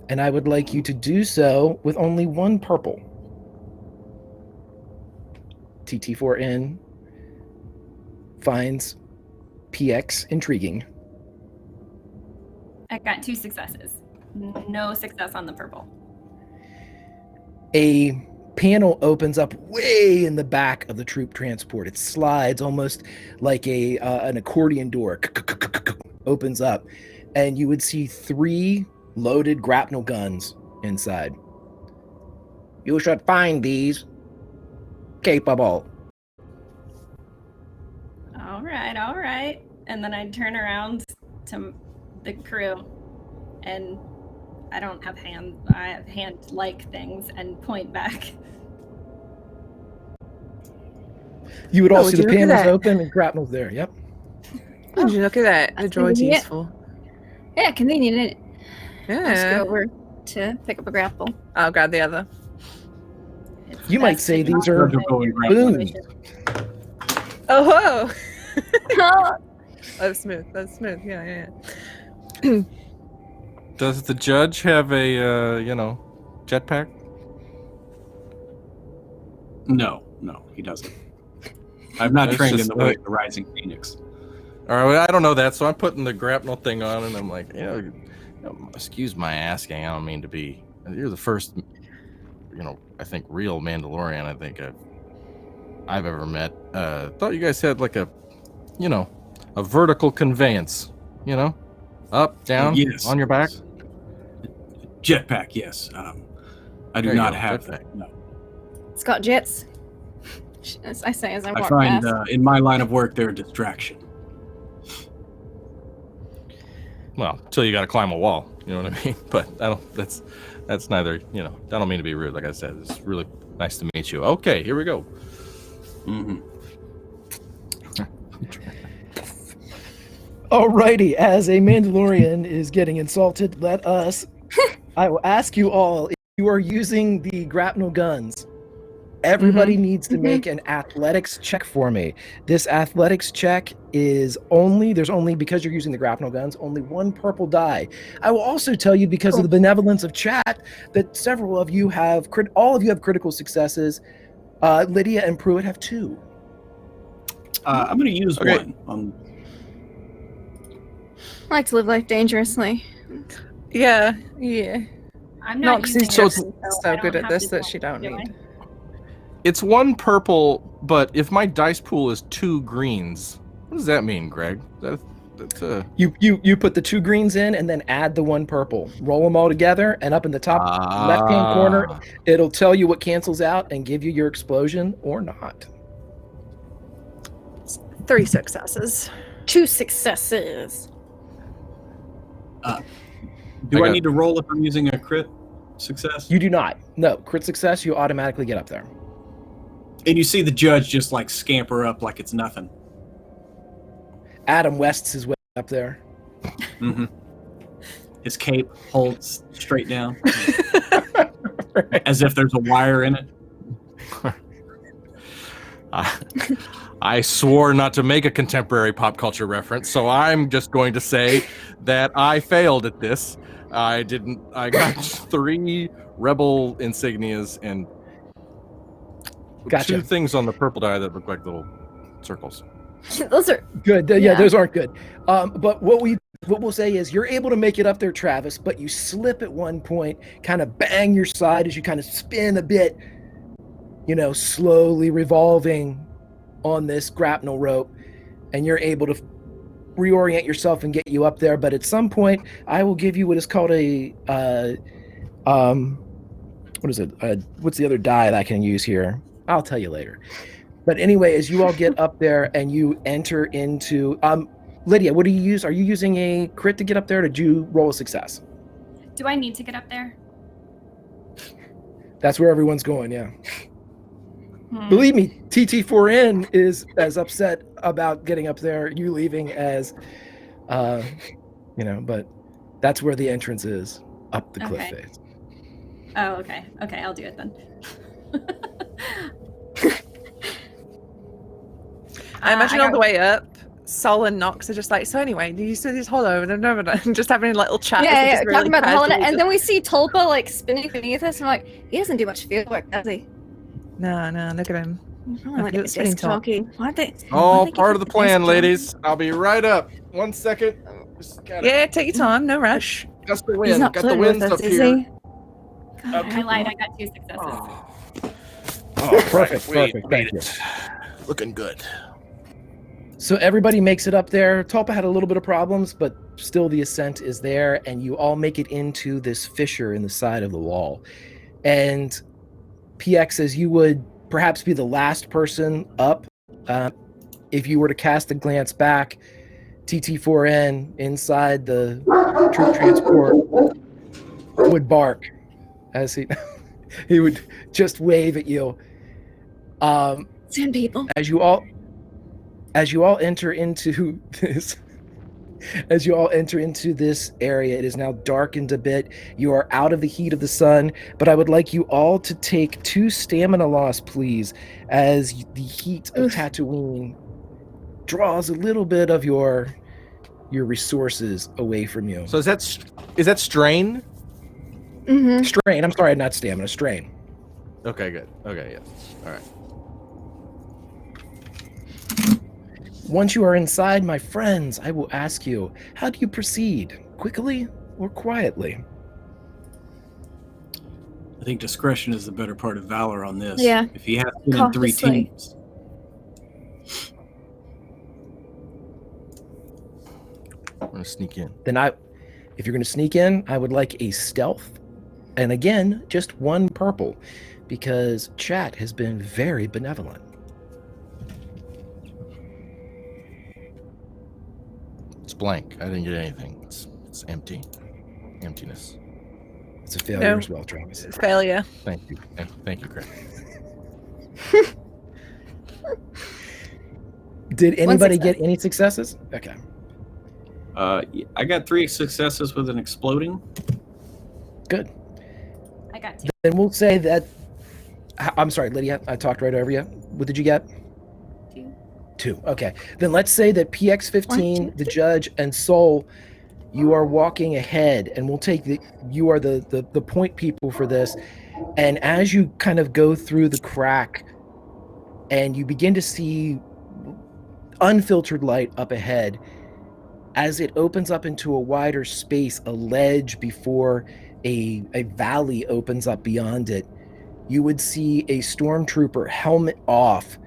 And I would like you to do so with only one purple. TT4N finds PX intriguing. I got 2 successes. No success on the purple. A panel opens up way in the back of the troop transport. It slides almost like an accordion door. Opens up, and you would see 3 loaded grapnel guns inside. You should find these capable right. And then I turn around to the crew, and I don't have I have hand-like things, and point back. You would all would see you the look at panels that? open and grapnel's there. Yep. Would you look at that? The That's droid's convenient. useful. Yeah, convenient. Isn't it? I'll just Yeah. go over to pick up a grapple. I'll grab the other. It's You might best say to these not are put your boons. Oh, whoa. Oh, That's smooth. Yeah. Does the judge have a jetpack? No, he doesn't. I'm not That's trained in just the way of the Rising Phoenix. All right, well, I don't know that, so I'm putting the grapnel thing on, and I'm like, excuse my asking. I don't mean to be. You're the first, I think real Mandalorian I think I've ever met. Thought you guys had like a vertical conveyance. Up, down, Yes. on your back. Jetpack, yes. I do There you not go, have jetpack. that. No. it's got jets. As I say as I I walk find past. in my line of work they're a distraction. Well, until you got to climb a wall, you know what I mean. But I don't. That's neither. I don't mean to be rude. Like I said, it's really nice to meet you. Okay, here we go. Mm-hmm. Alrighty, as a Mandalorian is getting insulted, I will ask you all if you are using the grapnel guns. Everybody needs to make an athletics check for me. This athletics check is there's only, because you're using the grapnel guns, only one purple die. I will also tell you, because of the benevolence of chat, that several of you all of you have critical successes. Lydia and Pruitt have 2. I'm going to use Okay. one. I like to live life dangerously. Yeah. I'm not Nox using is it, just so so I good don't at have this to that tell she don't you, do I? need. It's 1 purple, but if my dice pool is 2 greens, what does that mean, Greg? You put the 2 greens in and then add the 1 purple. Roll them all together, and up in the top left-hand corner, it'll tell you what cancels out and give you your explosion or not. 3 successes. 2 successes. Do I got- need to roll if I'm using a crit success? You do not. No, crit success, you automatically get up there. And you see the judge just like scamper up like it's nothing. Adam West's his way up there. Mm-hmm. His cape holds straight down, as if there's a wire in it. I swore not to make a contemporary pop culture reference, so I'm just going to say that I failed at this. I got 3 rebel insignias and Gotcha. 2 things on the purple die that look like little circles. Those are Good. Yeah. Those aren't good. But what we'll say is you're able to make it up there, Travis, but you slip at one point, kind of bang your side as you kind of spin a bit, slowly revolving on this grapnel rope, and you're able to reorient yourself and get you up there. But at some point, I will give you what is called a what is it? What's the other die that I can use here? I'll tell you later. But anyway, as you all get up there and you enter into Lydia, what do you use? Are you using a crit to get up there, or did you roll a success? Do I need to get up there? That's where everyone's going, yeah. Hmm. Believe me, TT4N is as upset about getting up there, you leaving, as, but that's where the entrance is, up the cliff Okay. face. Oh, okay. Okay, I'll do it then. I imagine I on the got- way up, Sol and Nox are just like, so anyway, do you see this hollow? And just having a little chat. as they yeah, just really talking about the holonet, casually and just- then we see Tulpa like spinning beneath us, and I'm like, he doesn't do much field work, does he? No, look at him. He's probably like Look a at spinning disc top. jockey. Why'd they All give part him of the a plan, disc ladies. I'll be right up. 1 second. Just gotta Yeah, take your time, no rush. gust the jockey? wind. He's not Got the flirting winds with us, up is here. he? God, I lied. I got 2 successes. Perfect, perfect, thank you. Looking good. So everybody makes it up there. Tulpa had a little bit of problems, but still the ascent is there, and you all make it into this fissure in the side of the wall. And PX says you would perhaps be the last person up. if you were to cast a glance back, TT4N inside the troop transport would bark as he would just wave at you. Sand people. As you all enter into this. As you all enter into this area, it is now darkened a bit. You are out of the heat of the sun, but I would like you all to take 2 stamina loss, please, as the heat of Tatooine draws a little bit of your resources away from you. So is that strain? Mm-hmm. Strain. I'm sorry, not stamina. Strain. Okay, good. Okay, yes. All right. Once you are inside, my friends, I will ask you, how do you proceed? Quickly or quietly? I think discretion is the better part of valor on this. Yeah. If you have to in 3 Cautiously. teams. I'm gonna sneak in. Then if you're going to sneak in, I would like a stealth. And again, just 1 purple, because chat has been very benevolent. It's blank. I didn't get anything. It's empty. Emptiness. It's a failure No. as well, Travis. Failure. Thank you. Thank you, Craig. Did anybody success. get any successes? Okay. I got 3 successes with an exploding. Good. I got 2. Then we'll say that. I'm sorry, Lydia. I talked right over you. What did you get? 2. 2. Okay. Then let's say that PX15, 1, 2, the judge, and Soul, you are walking ahead, and we'll take you are the point people for this. And as you kind of go through the crack, and you begin to see unfiltered light up ahead, as it opens up into a wider space, a ledge before a valley opens up beyond it, you would see a stormtrooper, helmet off,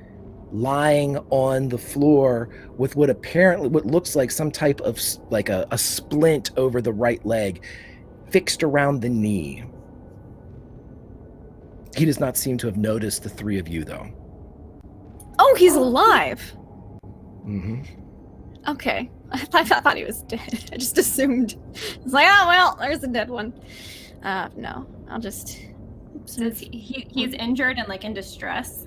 lying on the floor with what looks like some type of like a splint over the right leg, fixed around the knee. He does not seem to have noticed the 3 of you, though. Oh, he's alive. Mm-hmm. Okay. I thought he was dead. I just assumed. I was like, oh, well, there's a dead one. No. I'll just... So he's injured and like in distress.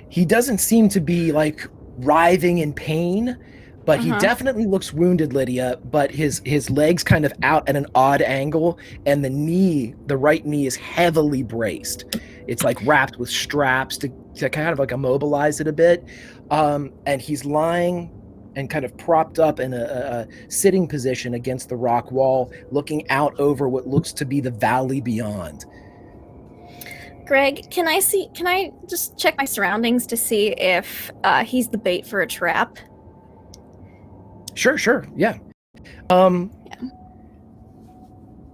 He doesn't seem to be like writhing in pain, but he definitely looks wounded, Lydia, but his legs kind of out at an odd angle, and the right knee is heavily braced. It's like wrapped with straps to kind of like immobilize it a bit. And he's lying and kind of propped up in a sitting position against the rock wall, looking out over what looks to be the valley beyond. Greg, can I just check my surroundings to see if he's the bait for a trap? Sure, yeah.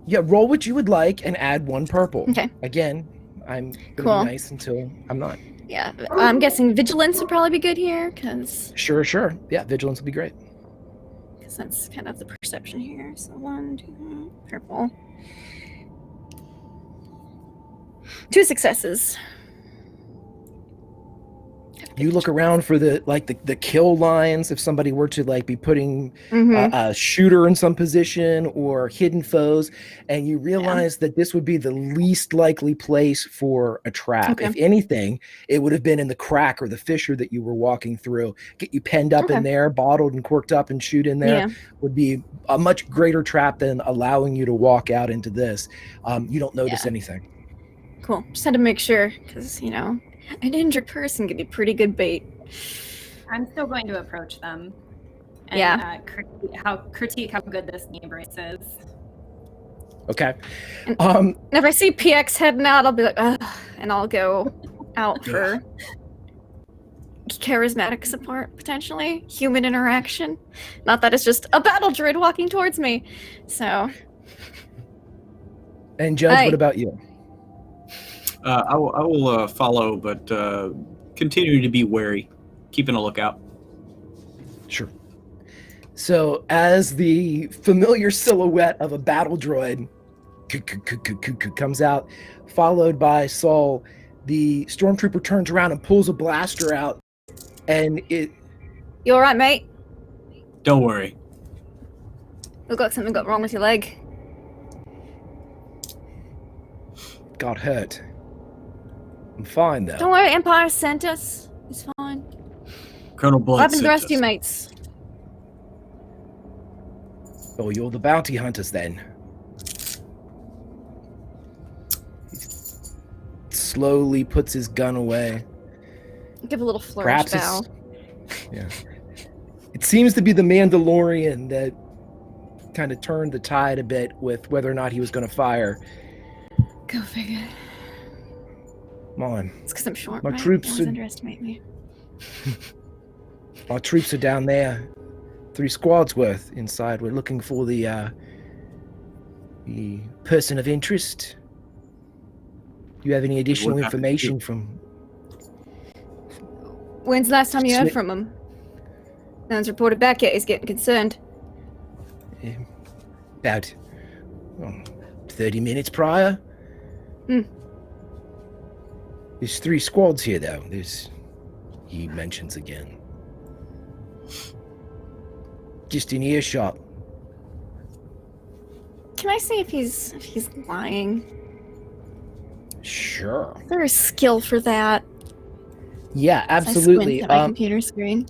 Yeah, roll what you would like and add 1 purple. Okay. Again, I'm gonna Cool. be nice until I'm not. Yeah, I'm guessing vigilance would probably be good here, because Sure. Yeah, vigilance would be great. that's kind of the perception here. So 1, 2, purple. 2 successes. You look around for the kill lines if somebody were to like be putting a shooter in some position or hidden foes, and you realize that this would be the least likely place for a trap. Okay. If anything, it would have been in the crack or the fissure that you were walking through. Get you penned up in there, bottled and corked up, and shoot in there would be a much greater trap than allowing you to walk out into this. You don't notice anything. Cool. Just had to make sure, because, an injured person could be pretty good bait. I'm still going to approach them. And, critique how good this knee brace is. Okay. And if I see PX heading out, I'll be like, ugh, and I'll go out for charismatic support, potentially. Human interaction. Not that it's just a battle droid walking towards me. So. And Judge, what about you? I will follow, but continue to be wary, keeping a lookout. Sure. So as the familiar silhouette of a battle droid comes out, followed by Saul, the stormtrooper turns around and pulls a blaster out And it You alright, mate? Don't worry. Look like something got wrong with your leg. got hurt. I'm fine though. Don't worry, Empire sent us. It's fine. Colonel Blood What happened to the sent rest of your us. mates? Oh, you're the bounty hunters then. He slowly puts his gun away. Give a little flourish Perhaps bow. yeah. It seems to be the Mandalorian that kind of turned the tide a bit with whether or not he was going to fire. Go figure. Come on. It's because I'm short, My right? troops Always are- underestimate me. Our troops are down there. 3 squads worth inside. We're looking for the person of interest. Do you have any additional What happened to information from... When's the last time you heard Smith- from him? No one's reported back yet. He's getting concerned. About 30 minutes prior? Hmm. There's 3 squads here, though. He mentions again. Just in earshot. Can I see if he's lying? Sure. Is there a skill for that? Yeah, As I absolutely. squint at my computer screen.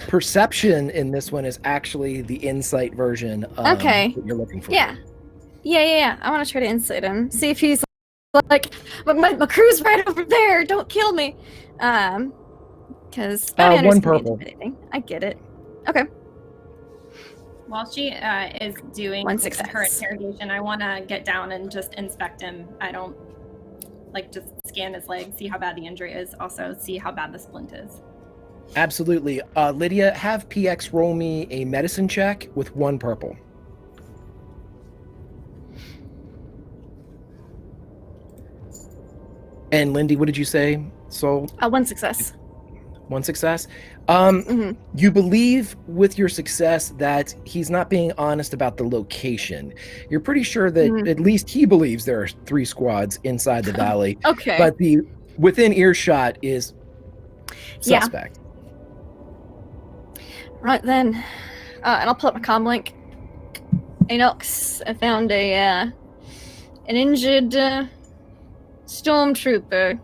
Perception in this one is actually the insight version Okay. that you're looking for. Yeah. Yeah. I want to try to insight him. See if he's like, my crew's right over there. Don't kill me. Because one purple. I get it. Okay. While she is doing One her success. interrogation, I want to get down and just inspect him. I don't just scan his leg, see how bad the injury is, also see how bad the splint is. Absolutely. Lydia, have PX roll me a medicine check with 1 purple. And Lindy, what did you say? So 1 success. 1 success. Mhm. You believe with your success that he's not being honest about the location. You're pretty sure that Mhm. at least he believes there are 3 squads inside the valley, Okay. but the within earshot is Yeah. suspect. Right then. And I'll pull up my comm link. Hey Nox, I found an injured stormtrooper.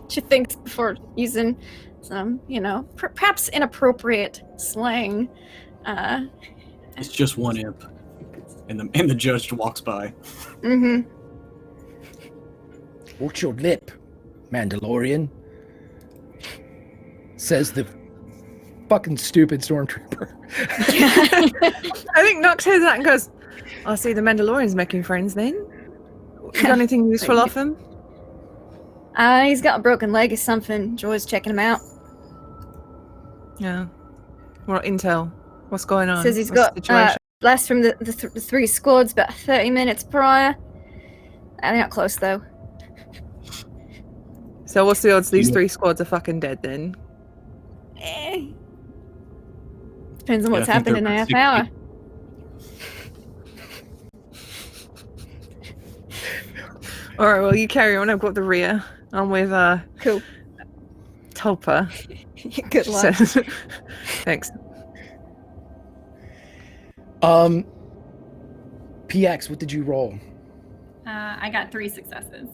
What you think before using some, perhaps inappropriate slang? It's just one imp, and the judge walks by. Mm-hmm. Watch your lip, Mandalorian. Says the fucking stupid stormtrooper. I think Nox hears that and goes, I see the Mandalorian's making friends then. You got anything useful off him? He's got a broken leg or something. Joy's checking him out. Yeah. What intel? What's going on? Says he's What's got the situation? blast from the 3 squads about 30 minutes prior. They're not close though. So what's the odds these Yeah. 3 squads are fucking dead then? Depends on what's I think happened in a they're half about hour. Alright, well you carry on. I've got the rear. I'm with Cool. Tulpa. Good luck. So- Thanks. PX, what did you roll? I got 3 successes.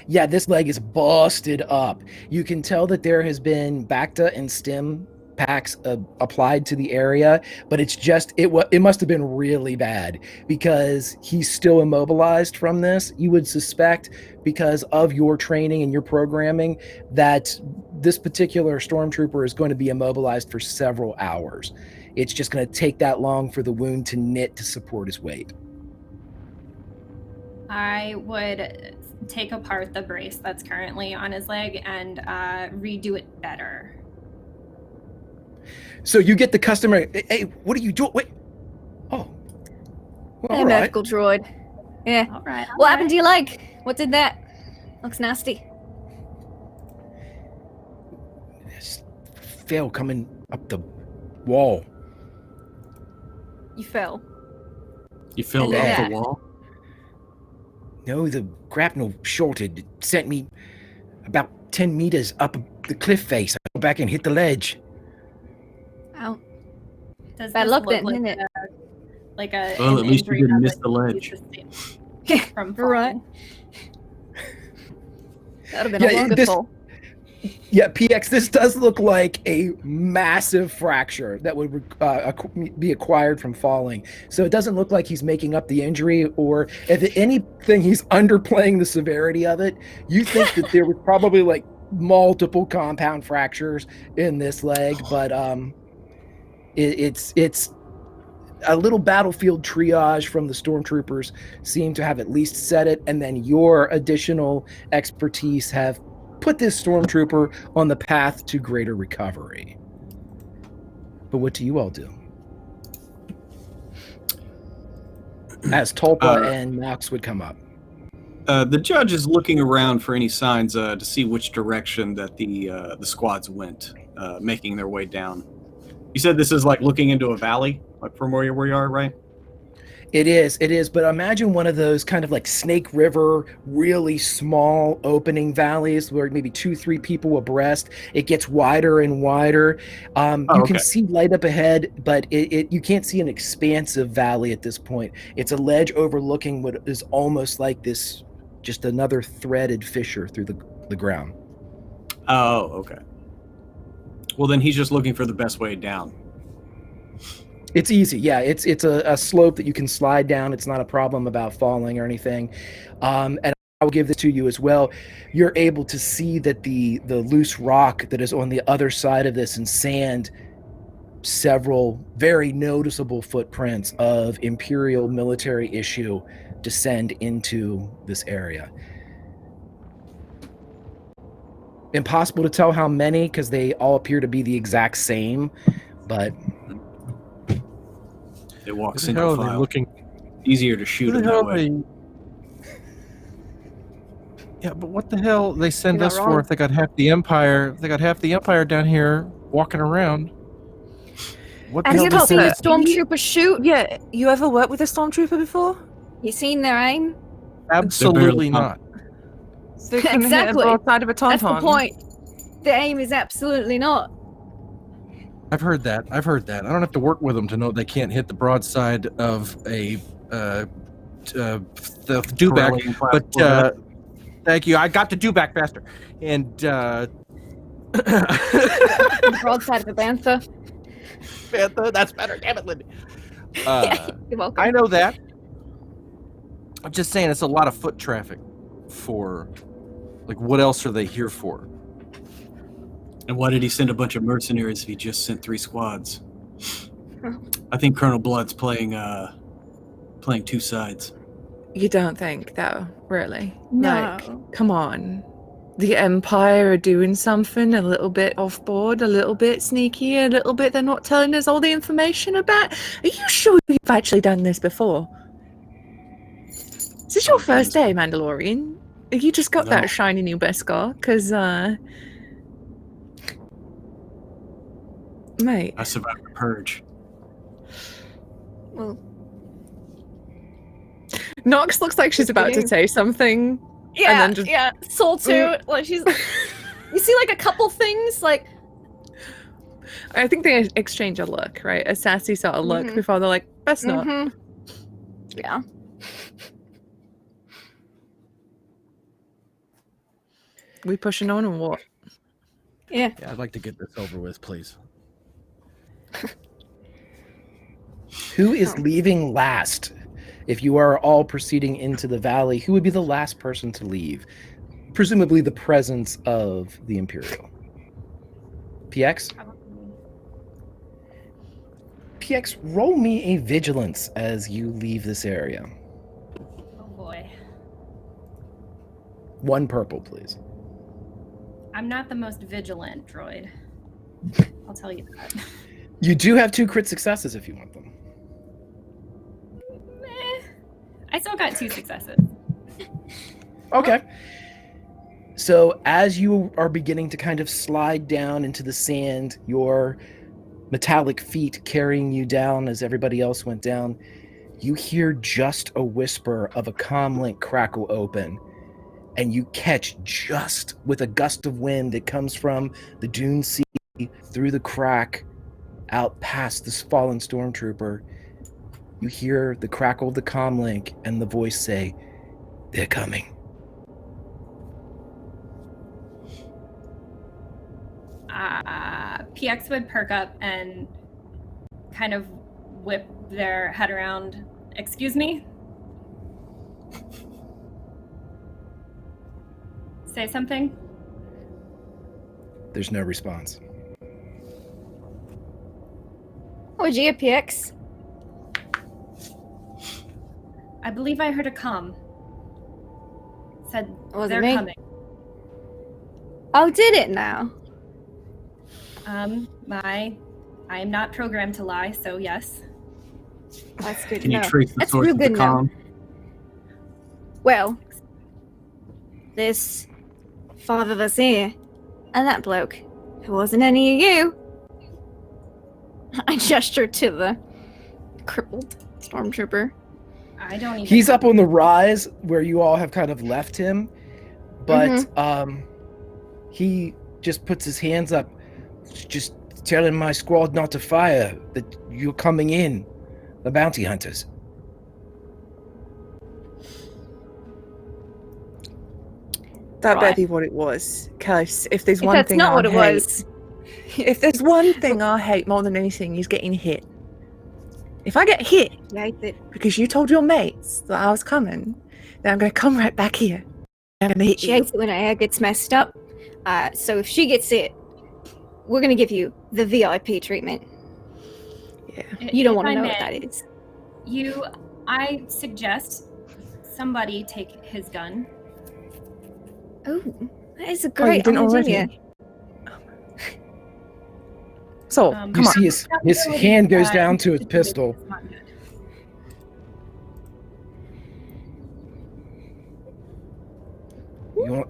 Yeah, this leg is busted up. You can tell that there has been Bacta and stim packs applied to the area, but it's just it must have been really bad because he's still immobilized from this. You would suspect, because of your training and your programming, that this particular stormtrooper is going to be immobilized for several hours. It's just going to take that long for the wound to knit to support his weight. I would take apart the brace that's currently on his leg and redo it better. So you get the customer, hey, what are you doing? Wait. Oh. Well, Hey, all right. medical droid. Yeah. All right. What happened to your leg? What did that? Looks nasty. Just fell coming up the wall. You fell. You fell And off that. the wall. No, the grapnel shorted. It sent me about 10 meters up the cliff face. I go back and hit the ledge. Wow. Does Bad this luck look then, like isn't it? Well, an at least you injury didn't that miss would the ledge. sustain from falling? Right. That would have been Yeah, a longer this- fall. Yeah, PX, this does look like a massive fracture that would be acquired from falling. So it doesn't look like he's making up the injury, or if anything, he's underplaying the severity of it. You think that there was probably like multiple compound fractures in this leg, but it's a little battlefield triage from the stormtroopers seem to have at least said it, and then your additional expertise have put this stormtrooper on the path to greater recovery. But what do you all do? As Tulpa and Nox would come up. The judge is looking around for any signs to see which direction that the squads went, making their way down. You said this is like looking into a valley, like from where we are, right? It is, but imagine one of those kind of like Snake River, really small opening valleys where maybe 2-3 people abreast. It gets wider and wider. You can see light up ahead, but you can't see an expansive valley at this point. It's a ledge overlooking what is almost like this, just another threaded fissure through the ground. Oh, okay. Well, then he's just looking for the best way down. It's easy, yeah. It's a slope that you can slide down. It's not a problem about falling or anything. And I will give this to you as well. You're able to see that the loose rock that is on the other side of this in sand, several very noticeable footprints of Imperial military issue descend into this area. Impossible to tell how many because they all appear to be the exact same, but It walks Who the into hell a are they file. looking? Easier to shoot Who it the hell that are way. they? Yeah, but what the hell they send You're us not for wrong. if they got half the empire? If they got half the empire down here walking around. What the Have hell you does ever seen that? a stormtrooper shoot? Yeah, you ever worked with a stormtrooper before? You seen their aim? Absolutely not. So you couldn't hit a Exactly. broadside of a tauntaun. That's the point. The aim is absolutely not. I've heard that. I don't have to work with them to know they can't hit the broadside of a the dewback. Corellian But platform. thank you. I got the dewback faster. And The broadside of a bantha. that's better. Damn it, Lindy. You're welcome. I know that. I'm just saying it's a lot of foot traffic for, like, what else are they here for? And why did he send a bunch of mercenaries if he just sent 3 squads? I think Colonel Blood's playing two sides. You don't think, though, really? No. Like, come on. The Empire are doing something a little bit off board, a little bit sneaky, a little bit they're not telling us all the information about. Are you sure you've actually done this before? Is this your first day, Mandalorian? Have you just got No. that shiny new Beskar? Because, mate. I survived the purge. Well, Nox looks like she's about to say something. yeah, then just- yeah. Soul too. Like she's. You see, like a couple things, like I think they exchange a look, right? A sassy sort of look Mhm. before they're like, that's not. mhm. Yeah. We pushing on and what? Yeah. Yeah, I'd like to get this over with, please. who is leaving last? If you are all proceeding into the valley, who would be the last person to leave? Presumably the presence of the Imperial. PX? PX, roll me a vigilance as you leave this area. Oh boy. 1 purple, please. I'm not the most vigilant droid. I'll tell you that. You do have 2 crit successes if you want them. I still got 2 successes. Okay. So as you are beginning to kind of slide down into the sand, your metallic feet carrying you down as everybody else went down, you hear just a whisper of a comm link crackle open. and you catch just with a gust of wind that comes from the dune sea through the crack out past this fallen stormtrooper. You hear the crackle of the comlink and the voice say, "They're coming." PX would perk up and kind of whip their head around. Excuse me? Say something? There's no response. Oh, gee, PX. I believe I heard a comm. Said Was it they're me? coming. Oh, did it now? I am not programmed to lie, so yes. That's good Can to you know. trace the That's source real of the good to know. comm? Well, this father that's here, and that bloke, it wasn't any of you. I gestured to the crippled stormtrooper. I don't even. He's up on the rise where you all have kind of left him, but he just puts his hands up, just telling my squad not to fire, that you're coming in, the bounty hunters. That better Right. be what it was. Because if there's If one that's thing not I what it hate, was, if there's one thing I hate more than anything, is getting hit. If I get hit you hate it. because you told your mates that I was coming, then I'm going to come right back here. I'm going to hit She you. hates it when her hair gets messed up. So if she gets it, we're gonna give you the VIP treatment. You don't want to know what that is. I suggest somebody take his gun. Oh, that is a Oh, you great didn't idea. already? So, Um, come You on. see his hand goes down to his pistol. It's not good.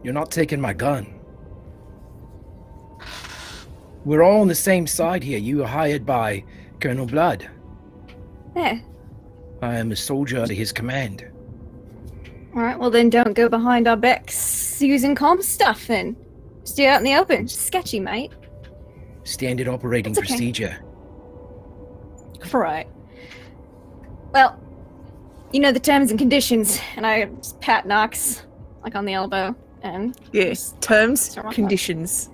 You're not taking my gun. We're all on the same side here. You were hired by Colonel Blood. Yeah. I am a soldier under his command. All right. Well, then don't go behind our backs using comp stuff. Then stay out in the open. Sketchy, mate. Standard operating It's okay. procedure. Right. Well, you know the terms and conditions, and I just pat Knox like on the elbow, and Yes, terms, Start walking. conditions.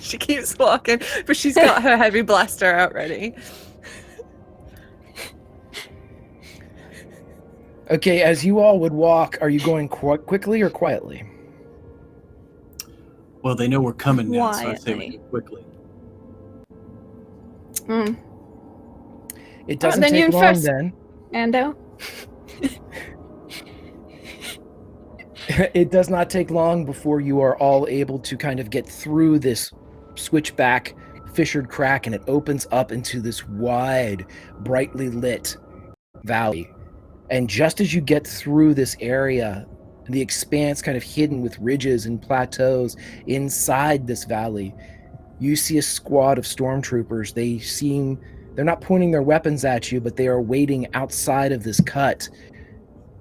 She keeps walking, but she's got her heavy blaster out ready. Okay, as you all would walk, are you going quickly or quietly? Well, they know we're coming now, so I'd say we Quietly. go quickly. It doesn't then you take long first. then. Ando. It does not take long before you are all able to kind of get through this switchback fissured crack, and it opens up into this wide, brightly lit valley. And just as you get through this area, the expanse kind of hidden with ridges and plateaus inside this valley, you see a squad of stormtroopers. They're not pointing their weapons at you, but they are waiting outside of this cut.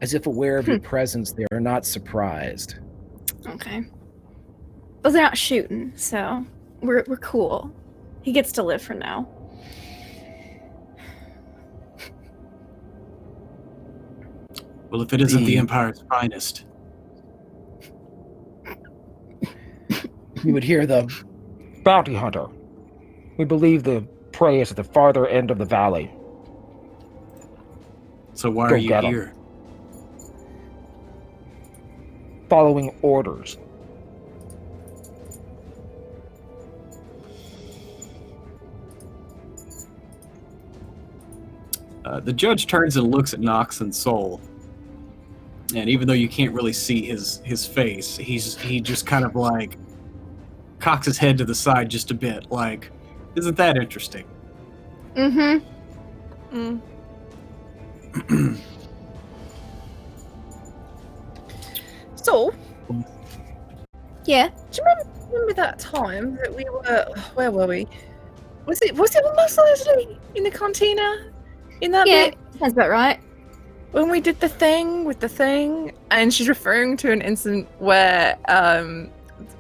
As if aware of your presence, they are not surprised. Okay. But they're not shooting, so we're cool. He gets to live for now. Well, if it isn't the Empire's finest. You would hear the bounty hunter. We believe the prey is at the farther end of the valley. So why Go are you get 'em. here? Following orders. The judge turns and looks at Nox and Soul. And even though you can't really see his face, he just kind of like cocks his head to the side just a bit, like, isn't that interesting? Mm-hmm. So, Yeah. do you remember that time that we were? Where were we? Was it with Muscle in the cantina? In that Yeah. bit? Sounds about right. when we did the thing with the thing, and she's referring to an incident where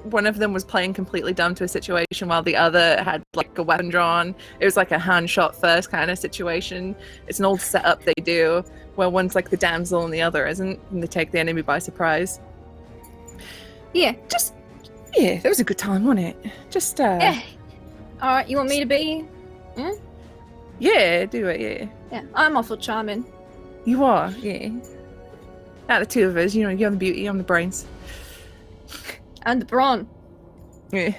one of them was playing completely dumb to a situation while the other had like a weapon drawn. It was like a hand shot first kind of situation. It's an old setup they do where one's like the damsel and the other isn't, and they take the enemy by surprise. Yeah. Yeah, that was a good time, wasn't it? Just Yeah. All right, you want me to be? yeah, do it, yeah. Yeah, I'm awful charming. You are, yeah. Out of the two of us, you're the beauty, I'm the brains. And the brawn. Yeah.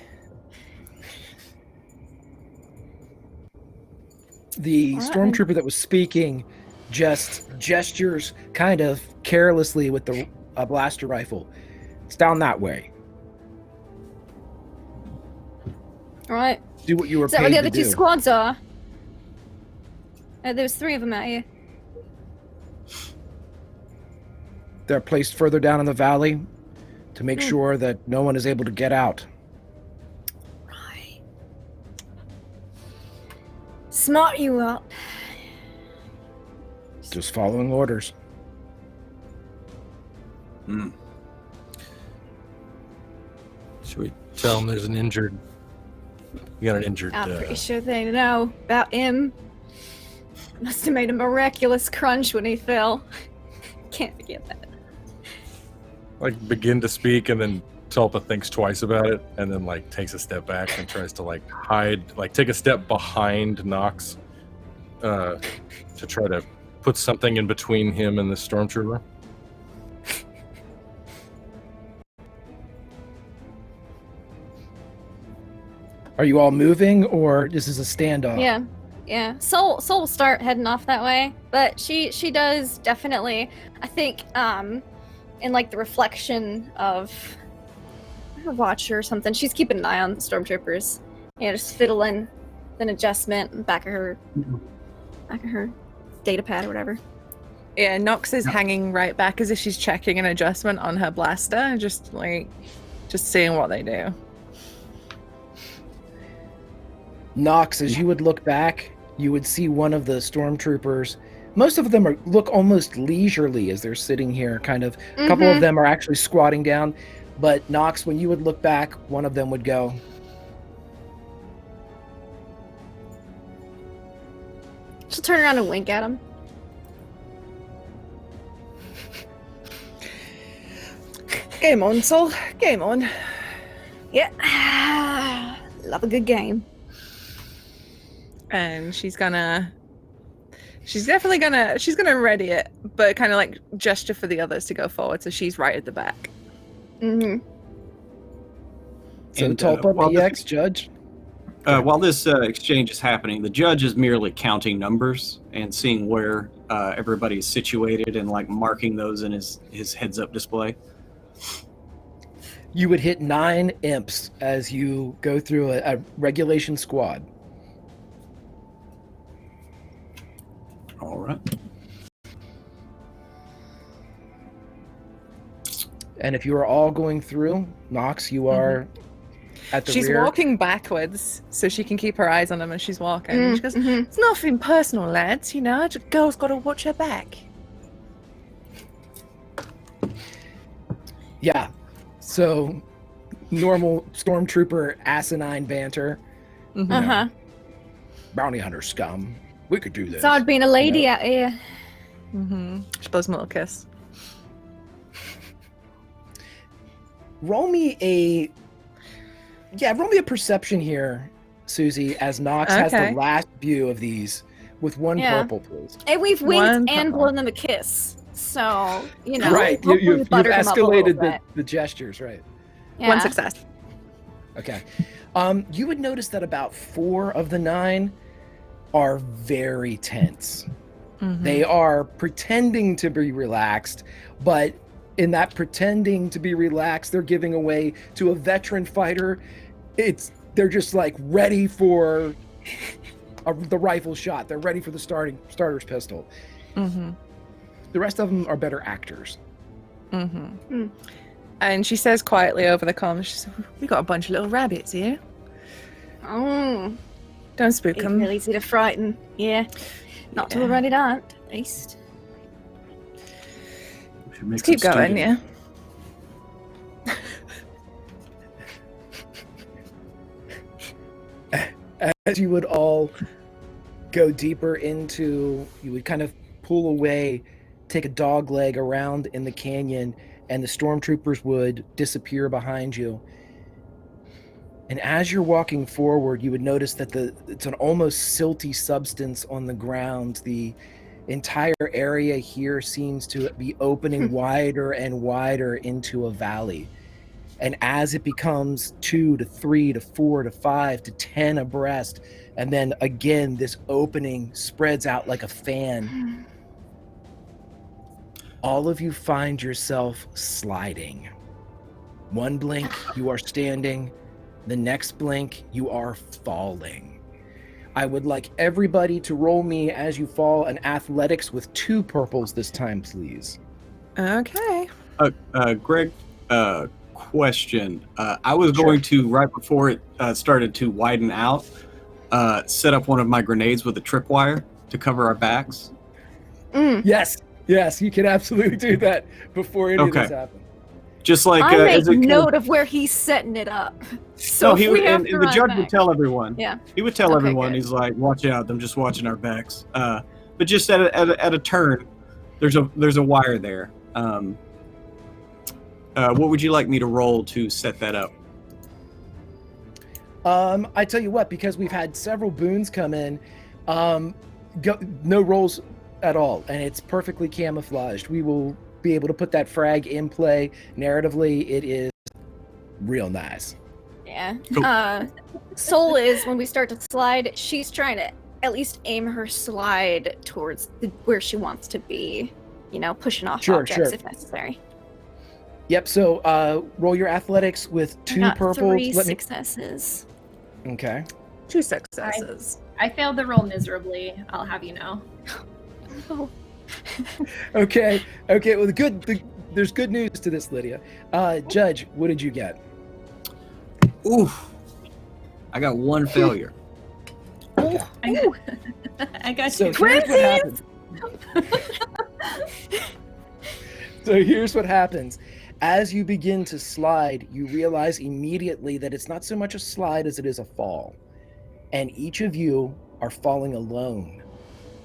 The All right. stormtrooper that was speaking just gestures kind of carelessly with the blaster rifle. It's down that way. All right. Do what you were Is that paid where the to other two do. squads are? There's 3 of them out here. They're placed further down in the valley to make sure that no one is able to get out. Right. Smart you up. Just following orders. Should we tell them there's an injured? We got an injured. I'm pretty sure they know about him. Must have made a miraculous crunch when he fell. Can't forget that. Like begin to speak, and then Tulpa thinks twice about it, and then like takes a step back and tries to like hide, like take a step behind Nox, to try to put something in between him and the stormtrooper. Are you all moving, or this is a standoff? Yeah. Soul will start heading off that way, but she does definitely. I think in like the reflection of her watch or something, she's keeping an eye on the stormtroopers. Just fiddling an adjustment back of her data pad or whatever. Yeah, Nox is hanging right back as if she's checking an adjustment on her blaster, just seeing what they do. Nox, as you would look back, you would see one of the stormtroopers. Most of them look almost leisurely as they're sitting here, kind of. A couple of them are actually squatting down. But Nox, when you would look back, one of them would go. She'll turn around and wink at him. Game on, Sol. Game on. Yeah. Love a good game. And she's gonna ready it, but kind of like gesture for the others to go forward, so she's right at the back. Mm-hmm. So And, Tulpa, while PX, Judge? While this exchange is happening, the judge is merely counting numbers and seeing where everybody's situated and like marking those in his heads-up display. You would hit 9 imps as you go through a regulation squad. All right. And if you are all going through, Nox, you are at the She's rear. walking backwards so she can keep her eyes on them as she's walking. She goes, it's nothing personal, lads, just a girl's got to watch her back. Yeah. So, normal stormtrooper asinine banter. Uh-huh. Bounty hunter scum. We could do this. It's hard being a lady out here. She blows him a little kiss. Roll me a perception here, Susie, as Nox has the last view of these with 1 purple, please. And we've winked and purple. blown them a kiss. So, Right, hopefully we you've buttered them up a little escalated bit. the gestures, right? Yeah. 1 success. Okay. You would notice that about 4 of the 9 are very tense. They are pretending to be relaxed, but in that pretending to be relaxed, they're giving away to a veteran fighter. They're just like ready for the rifle shot. They're ready for the starter's pistol. The rest of them are better actors. And she says quietly over the comm, she says, we got a bunch of little rabbits here. Oh, Don't spook it's them. real easy to frighten. Yeah. Not till we're ready to hunt, at least. Let's keep going, yeah. As you would all go deeper into, you would kind of pull away, take a dog leg around in the canyon, and the stormtroopers would disappear behind you. And as you're walking forward, you would notice that it's an almost silty substance on the ground. The entire area here seems to be opening wider and wider into a valley. And as it becomes 2 to 3 to 4 to 5 to 10 abreast, and then again, this opening spreads out like a fan, all of you find yourself sliding. One blink, you are standing. The next blink, you are falling. I would like everybody to roll me as you fall an athletics with 2 purples this time, please. Okay. Greg, question. I was going to, right before it started to widen out, set up one of my grenades with a tripwire to cover our backs. Yes, you can absolutely do that before any of this happens. Just like I make note of where he's setting it up. So he we have and to the run judge back. would tell everyone. Yeah. He would tell Okay, everyone. good. He's like, "Watch out! I'm just watching our backs." But just at a turn, there's a wire there. What would you like me to roll to set that up? I tell you what, because we've had several boons come in, no rolls at all, and it's perfectly camouflaged. We will be able to put that frag in play narratively. It is real nice. Yeah. Cool. Soul is, when we start to slide, she's trying to at least aim her slide towards where she wants to be, pushing off objects if necessary. Yep, so roll your athletics with 2 purples. 3 successes. Okay. 2 successes. I failed the roll miserably, I'll have you know. Oh. Okay, well, there's good news to this, Lydia. Judge, what did you get? Oof. I got 1 failure. Okay. I got So you. here's what happens. Here's what happens. As you begin to slide, you realize immediately that it's not so much a slide as it is a fall. And each of you are falling alone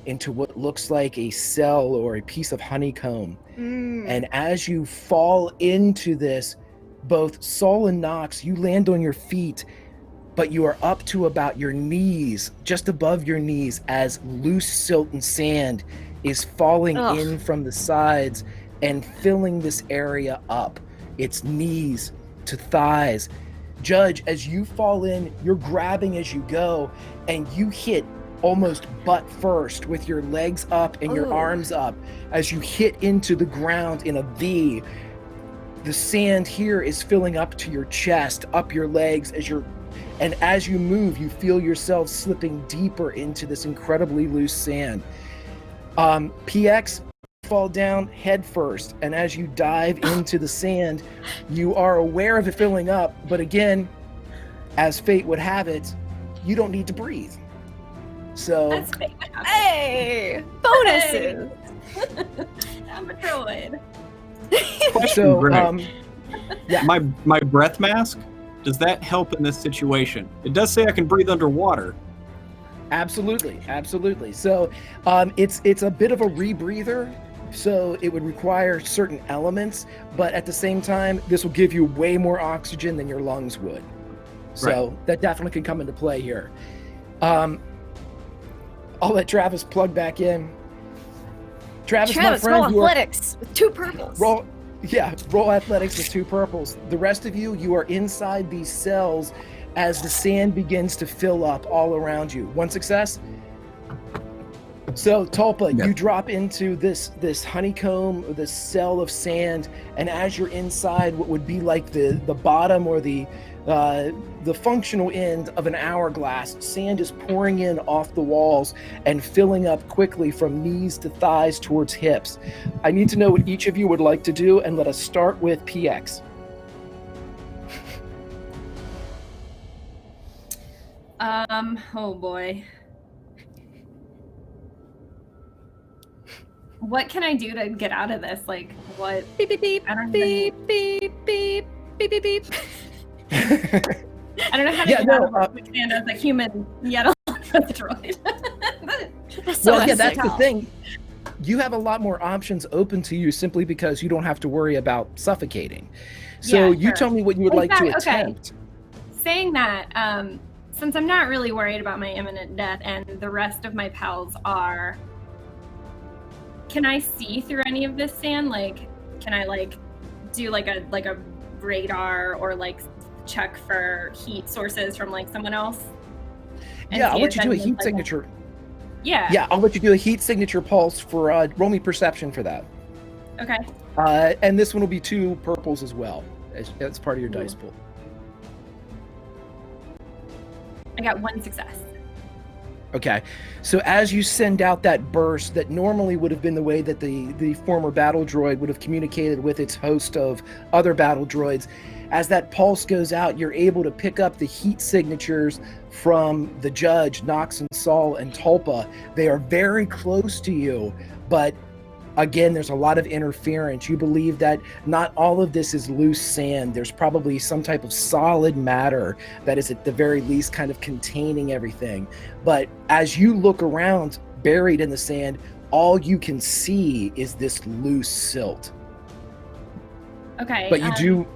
into what looks like a cell or a piece of honeycomb. And as you fall into this, both Saul and Nox, you land on your feet, but you are up to about your knees, just above your knees, as loose silt and sand is falling in from the sides and filling this area up. It's knees to thighs. Judge, as you fall in, you're grabbing as you go, and you hit almost butt first with your legs up and your arms up. As you hit into the ground in a V, the sand here is filling up to your chest, up your legs, and as you move, you feel yourself slipping deeper into this incredibly loose sand. PX, fall down head first, and as you dive into the sand, you are aware of it filling up, but again, as fate would have it, you don't need to breathe. So, Hey! Bonuses! I'm a droid. so Greg. yeah. My breath mask, does that help in this situation? It does say I can breathe underwater. Absolutely. So it's a bit of a rebreather, so it would require certain elements, but at the same time, this will give you way more oxygen than your lungs would. So that definitely can come into play here. I'll let Travis plug back in. Travis, my friend, roll athletics with 2 purples. Roll athletics with 2 purples. The rest of you are inside these cells as the sand begins to fill up all around you. 1 success. So Tulpa, you drop into this honeycomb, this cell of sand, and as you're inside what would be like the bottom or the functional end of an hourglass, sand is pouring in off the walls and filling up quickly from knees to thighs towards hips. I need to know what each of you would like to do, and let us start with PX. Oh boy. what can I do to get out of this? Like, what? Beep beep beep I don't beep beep beep beep beep beep. I don't know how to get out of quicksand as a human, yet a droid. That's the thing. You have a lot more options open to you simply because you don't have to worry about suffocating. So you tell me what you would like to attempt. Saying that, since I'm not really worried about my imminent death and the rest of my pals are, can I see through any of this sand? Like, can I do like a radar or like check for heat sources from like someone else? Yeah, I'll let you do a heat signature. Yeah, I'll let you do a heat signature pulse for roll me perception for that. Okay. And this one will be 2 purples as well as part of your dice pool. I got 1 success. Okay, so as you send out that burst that normally would have been the way that the former battle droid would have communicated with its host of other battle droids, as that pulse goes out, you're able to pick up the heat signatures from the judge, Nox and Saul and Tulpa. They are very close to you, but again, there's a lot of interference. You believe that not all of this is loose sand. There's probably some type of solid matter that is at the very least kind of containing everything. But as you look around, buried in the sand, all you can see is this loose silt. Okay. But you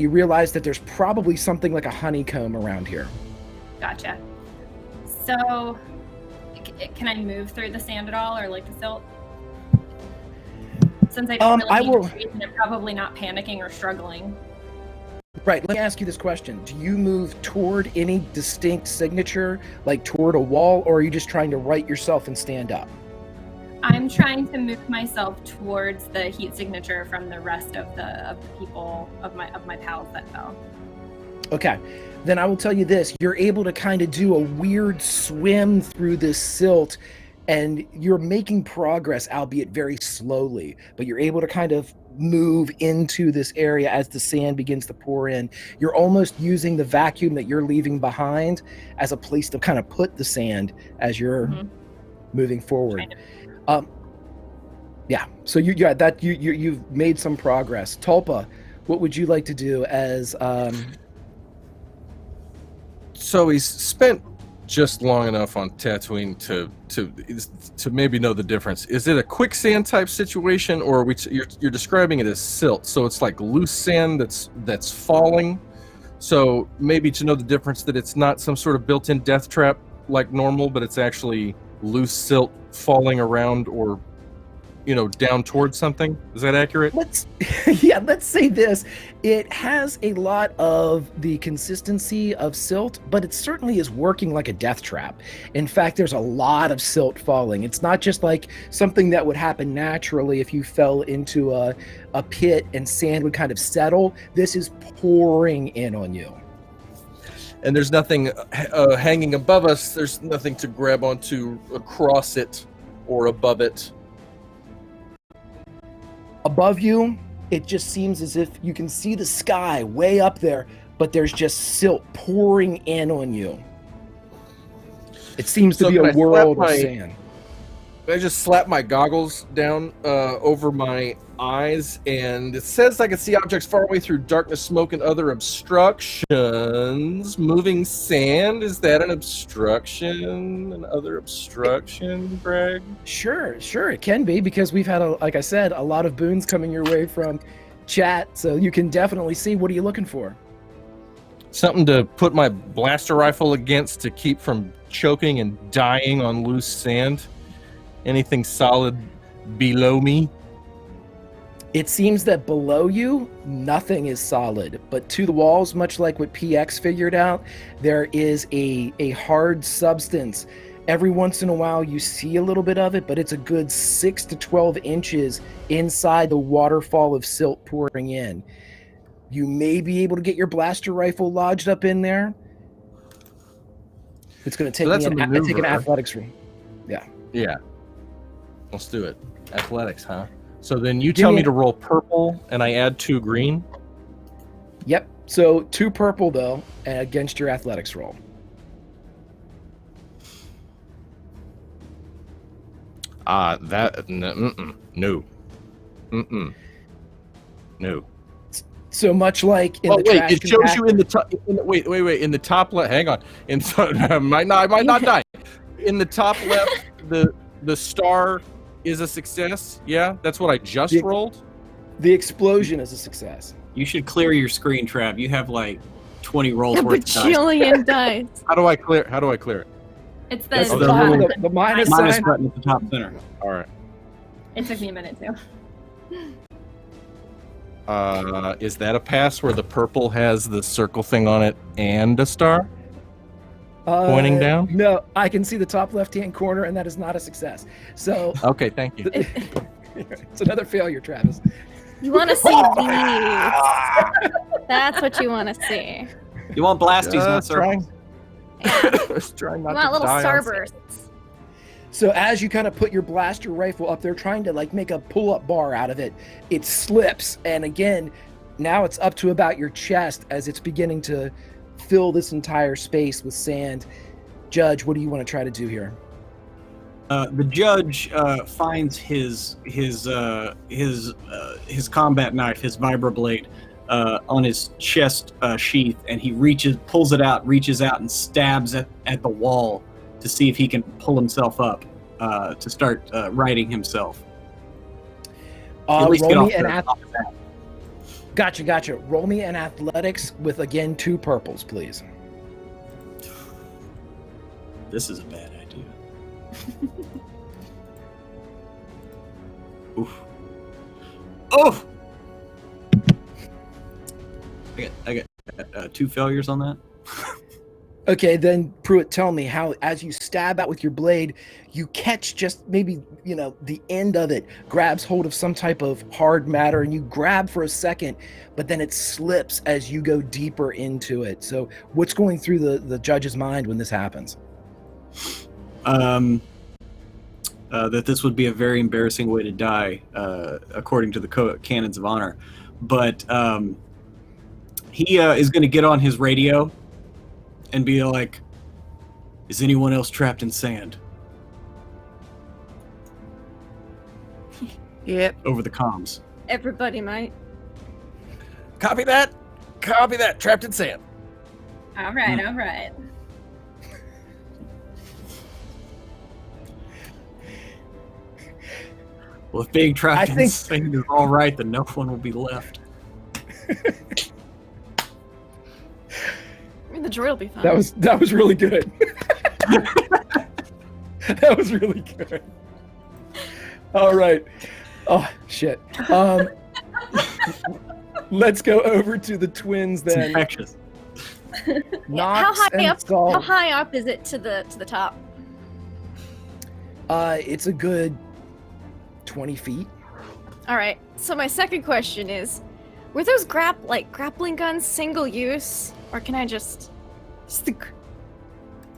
realize that there's probably something like a honeycomb around here. Gotcha. So, can I move through the sand at all, or like the silt? Since I don't really need to breathe, and I'm probably not panicking or struggling. Right, let me ask you this question. Do you move toward any distinct signature, like toward a wall, or are you just trying to right yourself and stand up? I'm trying to move myself towards the heat signature from the rest of the people of my pals that fell. Okay, then I will tell you this. You're able to kind of do a weird swim through this silt, and you're making progress, albeit very slowly, but you're able to kind of move into this area as the sand begins to pour in. You're almost using the vacuum that you're leaving behind as a place to kind of put the sand as you're moving forward. So you've made some progress. Tulpa, what would you like to do as So he's spent just long enough on Tatooine to maybe know the difference. Is it a quicksand type situation, or are you're describing it as silt? So it's like loose sand that's falling. So maybe to know the difference, that it's not some sort of built-in death trap like normal, but it's actually loose silt falling around or down towards something. Is that accurate? Let's say this. It has a lot of the consistency of silt, but it certainly is working like a death trap. In fact, there's a lot of silt falling. It's not just like something that would happen naturally if you fell into a pit and sand would kind of settle. This is pouring in on you. And there's nothing hanging above us. There's nothing to grab onto across it or above it. Above you, it just seems as if you can see the sky way up there, but there's just silt pouring in on you. It seems to be a world of sand. I just slap my goggles down over my eyes, and it says I can see objects far away through darkness, smoke, and other obstructions. Moving sand, is that an obstruction? Another obstruction, Greg? Sure, it can be, because we've had, like I said, a lot of boons coming your way from chat, so you can definitely see. What are you looking for? Something to put my blaster rifle against to keep from choking and dying on loose sand. Anything solid below me? It seems that below you, nothing is solid, but to the walls, much like what PX figured out, there is a hard substance. Every once in a while, you see a little bit of it, but it's a good 6 to 12 inches inside the waterfall of silt pouring in. You may be able to get your blaster rifle lodged up in there. It's going to take take an athletics room. Yeah. Let's do it. Athletics, huh? So then you tell me to roll purple, and I add 2 green? Yep. So 2 purple, though, against your athletics roll. No. No. So much like in Oh the wait, trash it shows compactor. you in the top. Wait. In the top left. Hang on. I might not die. In the top left, the star is a success. Yeah, that's what I just rolled. The explosion is a success. You should clear your screen, Trav. You have like 20 rolls A worth of dice. bajillion dice. How do I clear it? It's That's the, the, the little- the minus Minus sign. button at the top center. All right. It took me a minute too. Is that a pass where the purple has the circle thing on it and a star pointing down? No, I can see the top left-hand corner, and that is not a success. So Okay, thank you. it's another failure, Travis. You want to see these? That's what you want to see. You want blasties, not trying, circles. trying You not want to little die on starbursts. So as you kind of put your blaster rifle up there, trying to like make a pull-up bar out of it, it slips, and again, now it's up to about your chest as it's beginning to fill this entire space with sand. Judge, what do you want to try to do here? The judge finds his combat knife, his vibroblade, on his chest sheath, and he pulls it out, reaches out, and stabs at the wall to see if he can pull himself up to start righting himself. At least get Roll off me an the bat. Gotcha. Roll me an athletics with, again, 2 purples, please. This is a bad idea. Oof. Oof! I got 2 failures on that. Okay, then Pruitt, tell me how, as you stab out with your blade, you catch just maybe, the end of it grabs hold of some type of hard matter, and you grab for a second, but then it slips as you go deeper into it. So what's going through the judge's mind when this happens? That this would be a very embarrassing way to die, according to the canons of honor. But he is going to get on his radio and be like, "Is anyone else trapped in sand?" Yep. Over the comms. Everybody might. Copy that. Trapped in sand. All right. Well, if being trapped I in think- sand is all right, then no one will be left. I mean, the droid will be fine. That was really good. That was really good. All right. Oh shit. Let's go over to the twins It's then. infectious. Nox How and Saul. high up is it to the top? It's a good 20 feet. All right. So my second question is, were those grappling guns single use, or can I just?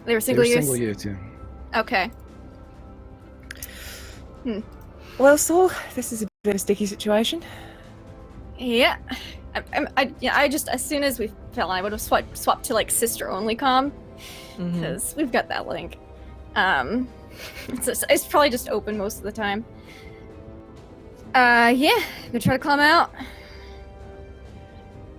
They were single use. Single use, yeah. Okay. Well, Saul, this is a bit of a sticky situation. Yeah. I just, as soon as we fell, I would have swapped to like sister only comm because we've got that link. It's probably just open most of the time. Yeah, gonna try to climb out.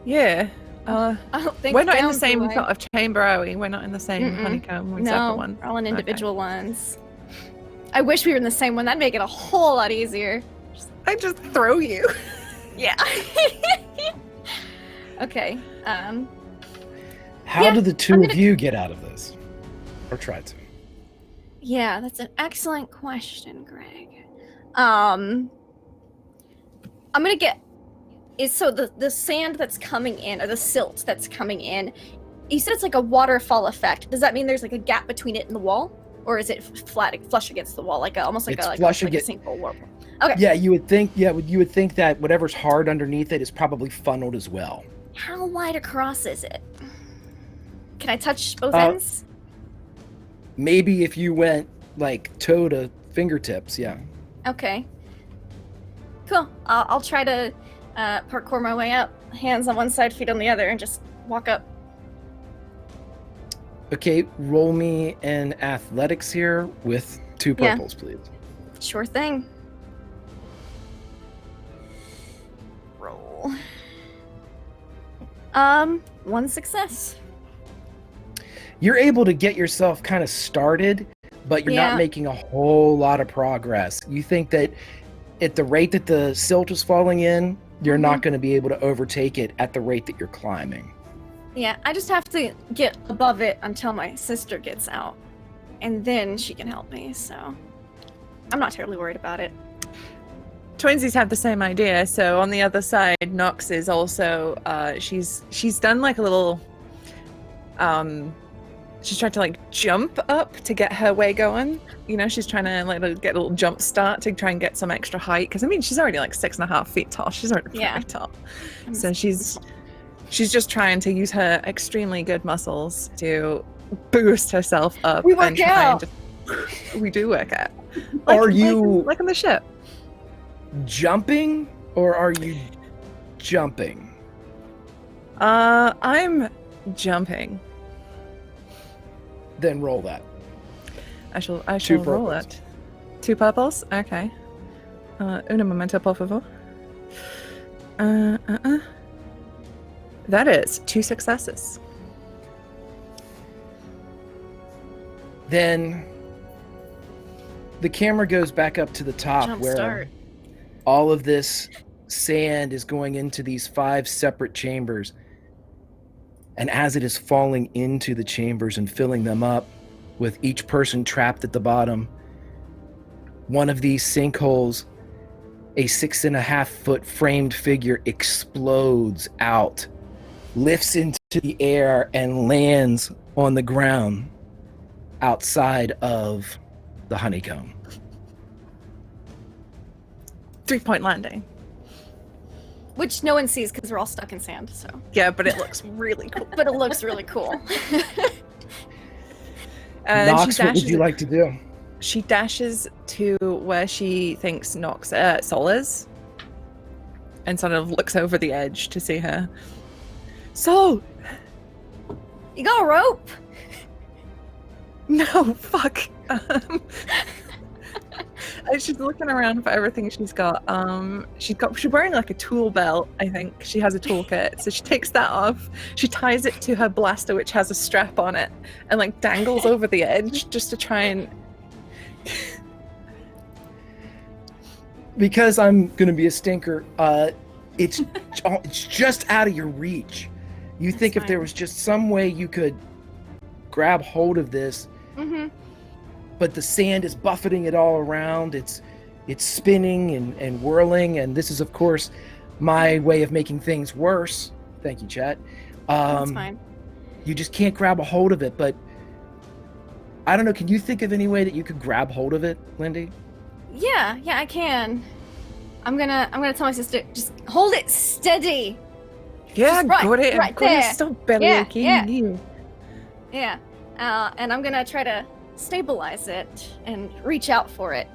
Yeah. I don't think We're not in the down's same way. sort of chamber, are we? We're not in the same honeycomb. We're in separate No, ones. we're all in Okay. individual ones. I wish we were in the same one. That'd make it a whole lot easier. I just throw you. Yeah. Okay. How Yeah, do the 2 I'm of gonna- you get out of this? Or try to? Yeah, that's an excellent question, Greg. I'm gonna get so the sand that's coming in, or the silt that's coming in, you said it's like a waterfall effect. Does that mean there's like a gap between it and the wall, or is it flush against the wall, almost like It's a flush like a against- single whirlpool? Okay. Yeah, you would think. Yeah, you would think that whatever's hard underneath it is probably funneled as well. How wide across is it? Can I touch both Uh, ends? Maybe if you went like toe to fingertips, yeah. Okay. Cool. I'll try to parkour my way up, hands on one side, feet on the other, and just walk up. Okay, roll me an athletics here with 2 Yeah. purples, please. Sure thing. Roll. 1 success. You're able to get yourself kind of started, but you're not making a whole lot of progress. You think that at the rate that the silt is falling in, you're not going to be able to overtake it at the rate that you're climbing. Yeah, I just have to get above it until my sister gets out, and then she can help me, so I'm not terribly worried about it. Twinsies have the same idea. So on the other side, Nox is also she's done like a little she's trying to like jump up to get her way going. You know, she's trying to like get a little jump start to try and get some extra height. Because I mean, she's already like 6.5 feet tall. She's already very tall. So she's just trying to use her extremely good muscles to boost herself up. We work out. We do work out. Are you like on the ship? Jumping or are you jumping? I'm jumping. Then roll that. I shall Two roll purples. it. 2 purples? Okay. Un momento, por favor. That is 2 successes. Then the camera goes back up to the top Jump where start. all of this sand is going into these 5 separate chambers. And as it is falling into the chambers and filling them up, with each person trapped at the bottom, one of these sinkholes, a 6.5-foot framed figure explodes out, lifts into the air, and lands on the ground outside of the honeycomb. 3-point landing. Which no one sees because we're all stuck in sand, so. Yeah, but it looks really cool. But it looks really cool. Nox, what would you like to do? She dashes to where she thinks Sol is, and sort of looks over the edge to see her. Sol! You got a rope? No, fuck. She's looking around for everything she's got. She's wearing like a tool belt, I think. She has a toolkit. So she takes that off. She ties it to her blaster, which has a strap on it, and like dangles over the edge just to try and... Because I'm going to be a stinker, it's just out of your reach. You think if there was just some way you could grab hold of this, but the sand is buffeting it all around. It's spinning and whirling, and this is, of course, my way of making things worse. Thank you, chat. That's fine. You just can't grab a hold of it, but I don't know. Can you think of any way that you could grab hold of it, Lindy? Yeah, I can. I'm gonna tell my sister, just hold it steady. Yeah, Just got it. right Got it. there. Stop bellyaching you. Yeah. And I'm gonna try to stabilize it and reach out for it.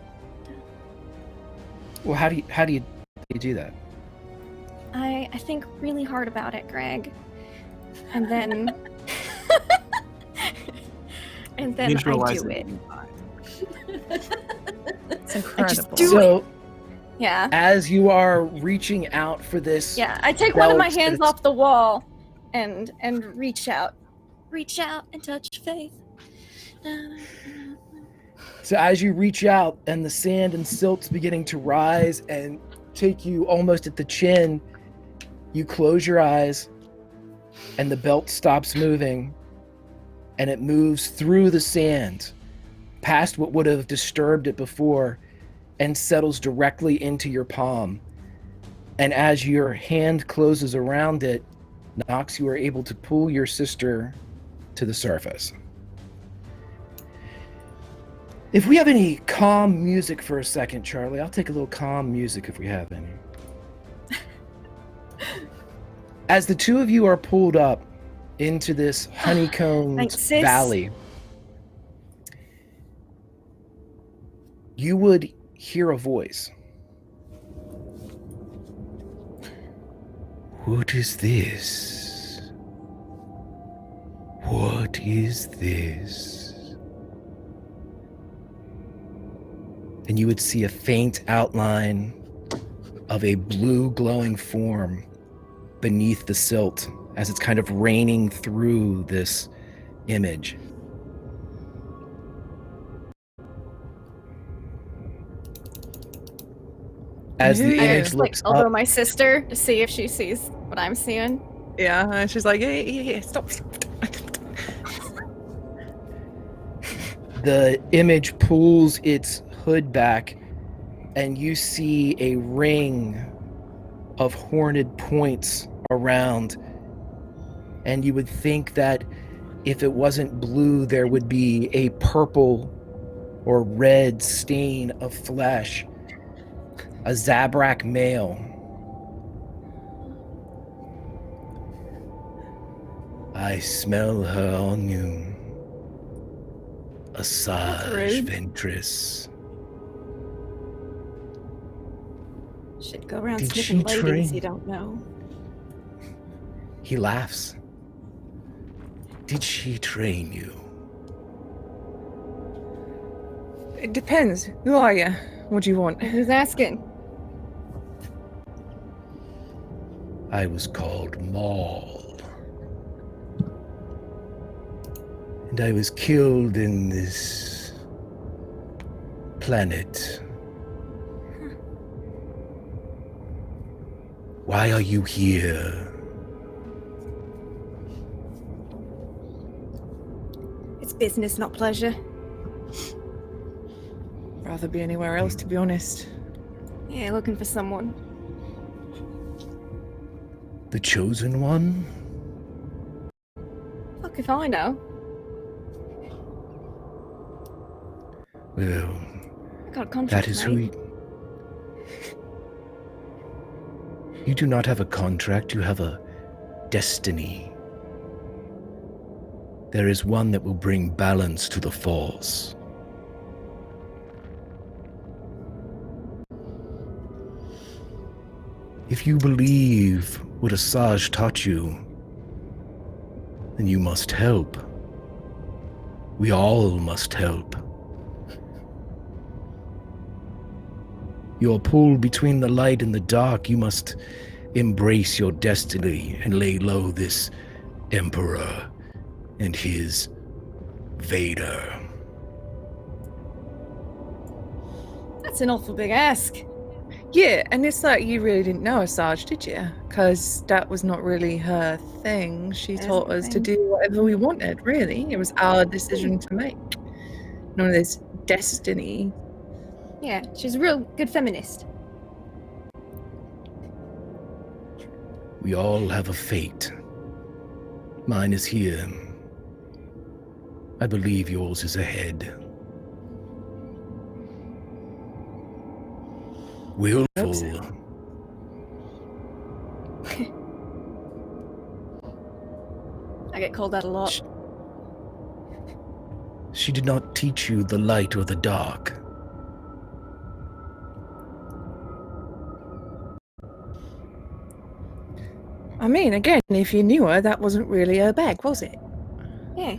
Well, how do you do that? I think really hard about it, Greg. And then and then I Visualize do it it. in mind. It's I incredible. just do So, Yeah. as you are reaching out for this, Yeah. I take one of my belt hands that's- off the wall and reach out. Reach out and touch faith. So as you reach out and the sand and silt's beginning to rise and take you almost at the chin, you close your eyes and the belt stops moving and it moves through the sand past what would have disturbed it before and settles directly into your palm. And as your hand closes around it, Nox, you are able to pull your sister to the surface. If we have any calm music for a second, Charlie, I'll take a little calm music if we have any. As the two of you are pulled up into this honeycombed Thanks, sis. valley, you would hear a voice. What is this? What is this? and you would see a faint outline of a blue glowing form beneath the silt as it's kind of raining through this image. As the image looks I'll go up, my sister to see if she sees what I'm seeing. Yeah, and she's like, yeah, stop. the image pulls its hood back, and you see a ring of horned points around. And you would think that if it wasn't blue, there would be a purple or red stain of flesh. A Zabrak male. I smell her on you. Asajj Ventress. Should go around Did sniffing she ladies train? you don't know. He laughs. Did she train you? It depends. Who are you? What do you want? Who's asking? I was called Maul. And I was killed in this planet. Why are you here? It's business, not pleasure. Rather be anywhere else, to be honest. Yeah, looking for someone. The chosen one? Fuck if I know. Well, I got a contract. that is mate. who you do not have a contract, you have a destiny. There is one that will bring balance to the Force. If you believe what Asajj taught you, then you must help. We all must help. You are pulled between the light and the dark. You must embrace your destiny and lay low this Emperor and his Vader. That's an awful big ask. Yeah, and it's like you really didn't know Asajj, did you? Because that was not really her thing. She That taught isn't us her to thing. do whatever we wanted, really. It was our decision to make. None of this destiny. Yeah, she's a real good feminist. We all have a fate. Mine is here. I believe yours is ahead. Willful. so. I get called that a lot. She did not teach you the light or the dark. I mean, again, if you knew her, that wasn't really her bag, was it? Yeah.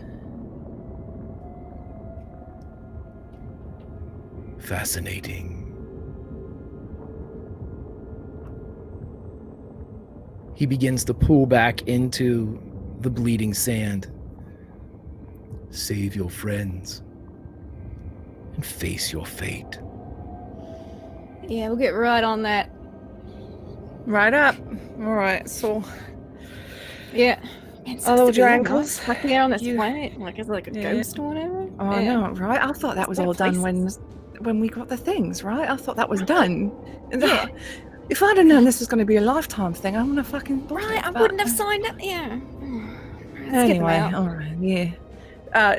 Fascinating. He begins to pull back into the bleeding sand. Save your friends and face your fate. Yeah, we'll get right on that. Right up. All right, so Yeah. Man, I'll hold your ankles. ankles. Fucking on this You- planet, like it's like a Yeah. ghost or whatever. Oh, I Yeah. know, right? I thought that was There are all done when we got the things, right? I thought that was done. Yeah. If I'd have known this was going to be a lifetime thing, I wouldn't have fucking bothered, Right, I but- wouldn't have signed up. Yeah. Let's get them Anyway, out. all right, yeah.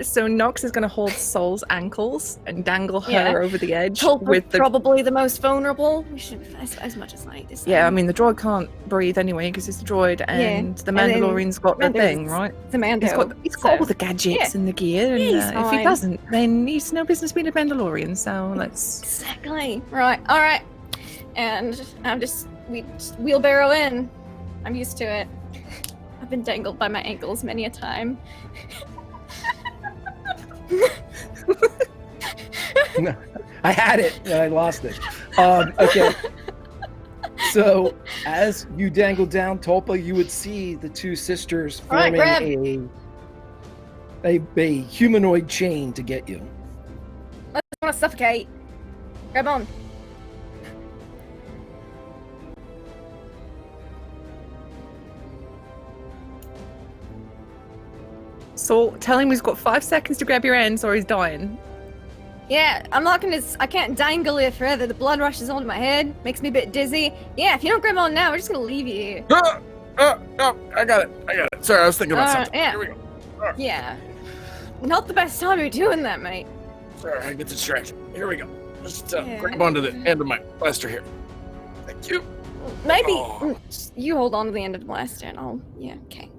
So Nox is going to hold Sol's ankles and dangle her Yeah. over the edge Tulpa's with the. probably the most vulnerable. We should, as much as like this. Yeah, I mean the droid can't breathe anyway because it's a droid, and the and then Mandalorian's got the Mando's thing, right? it's a Mando. He's got all the gadgets and the gear, and He's if he fine. doesn't, then he's no business being a Mandalorian. So let's. Exactly. Right. All right. And we just wheelbarrow in. I'm used to it. I've been dangled by my ankles many a time. I had it and I lost it. Okay. So as you dangle down Tulpa, you would see the two sisters All right, forming a humanoid chain to get you. I just want to suffocate. Grab on. So tell him he's got 5 seconds to grab your ends or he's dying. Yeah, I'm not gonna. I can't dangle it further. The blood rushes onto my head, makes me a bit dizzy. Yeah, if you don't grab on now, we're just gonna leave you here. No, I got it. Sorry, I was thinking about something. Yeah. Here we go. Yeah. Not the best time to be doing that, mate. Sorry, I get distracted. Here we go. Just Yeah. grab onto the end of my blaster here. Thank you. Maybe Oh. you hold on to the end of the blaster and I'll. Yeah, okay.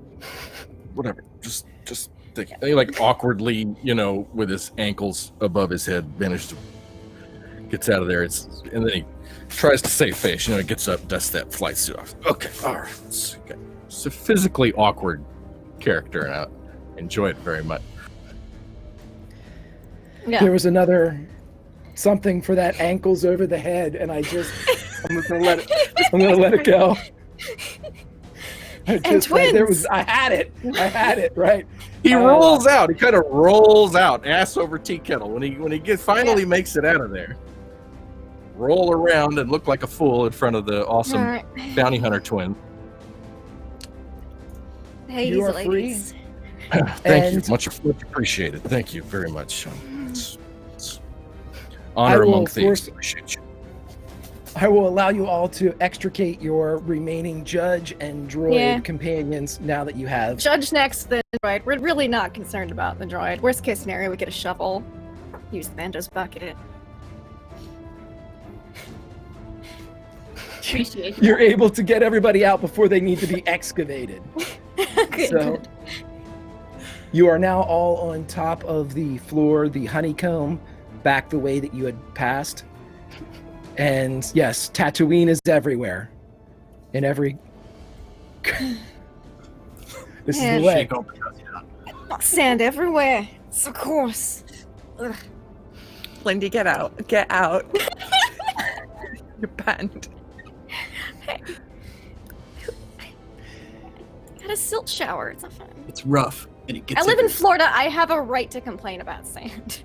Whatever. Just think. He like awkwardly, with his ankles above his head, gets out of there. And then he tries to save face. He gets up, dusts that flight suit off. Okay, all right. It's a physically awkward character, and I enjoy it very much. Yeah. There was another something for that ankles over the head, and I'm gonna let it go. twins. I had it, right? He rolls out. He kind of rolls out, ass over tea kettle. When he finally makes it out of there, roll around and look like a fool in front of the awesome Alright. bounty hunter twin. Hey, You are ladies. Thank And- you, much appreciated. Thank you very much. It's I honor will, among of thieves. course- Appreciate you. I will allow you all to extricate your remaining judge and droid Yeah. companions now that you have. Judge next the droid. We're really not concerned about the droid. Worst case scenario, we get a shovel. Use Bando's bucket. Appreciate You're able to get everybody out before they need to be excavated. Okay, So good. you are now all on top of the floor, the honeycomb, back the way that you had passed. And yes, Tatooine is everywhere. In every. This is Yeah. the way. Shake open, Sand everywhere. It's of course. Ugh. Lindy, get out. Get out. You're banned. Had a silt shower. It's not fun. It's rough, and it gets. I live in everywhere. Florida. I have a right to complain about sand.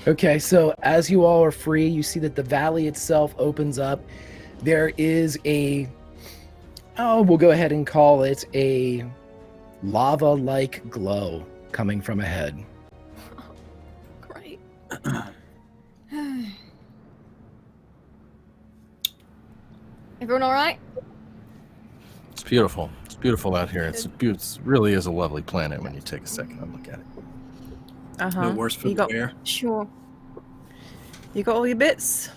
Okay, so as you all are free, you see that the valley itself opens up. There is we'll go ahead and call it a lava-like glow coming from ahead. Great. Everyone all right? It's beautiful. It's beautiful out here. It really is a lovely planet when you take a second and look at it. Uh-huh. No worse for You the got- wear. Sure. You got all your bits?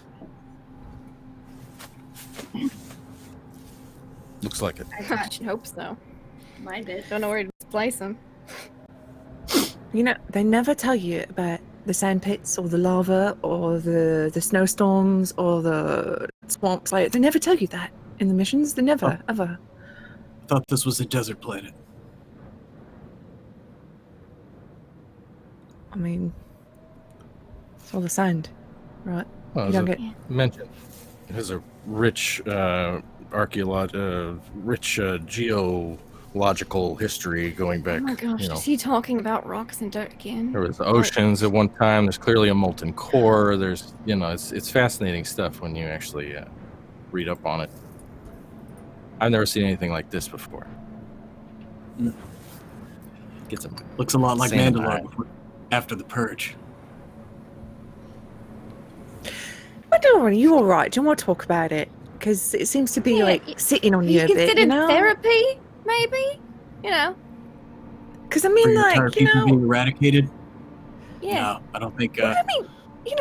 Looks like it. I should hope so. my bit. Don't know where to place them. They never tell you about the sand pits or the lava or the snowstorms or the swamps. Like, they never tell you that in the missions. They never, ever. I thought this was a desert planet. I mean, it's all the sand, right? Well, You don't as get... I mentioned, it has a rich geological history going back. Oh my gosh, is he talking about rocks and dirt again? There was oceans at one time. There's clearly a molten core. There's, it's fascinating stuff when you actually read up on it. I've never seen anything like this before. Get some. Looks a lot like Sand Mandalorian after the purge. Madolorian, you all right? Do you want to talk about it? Because it seems to be Yeah, like sitting on He you a bit, considered you know? therapy, maybe? Because I For mean, your entire like, you people know, being eradicated? Yeah. No, I don't think. I mean,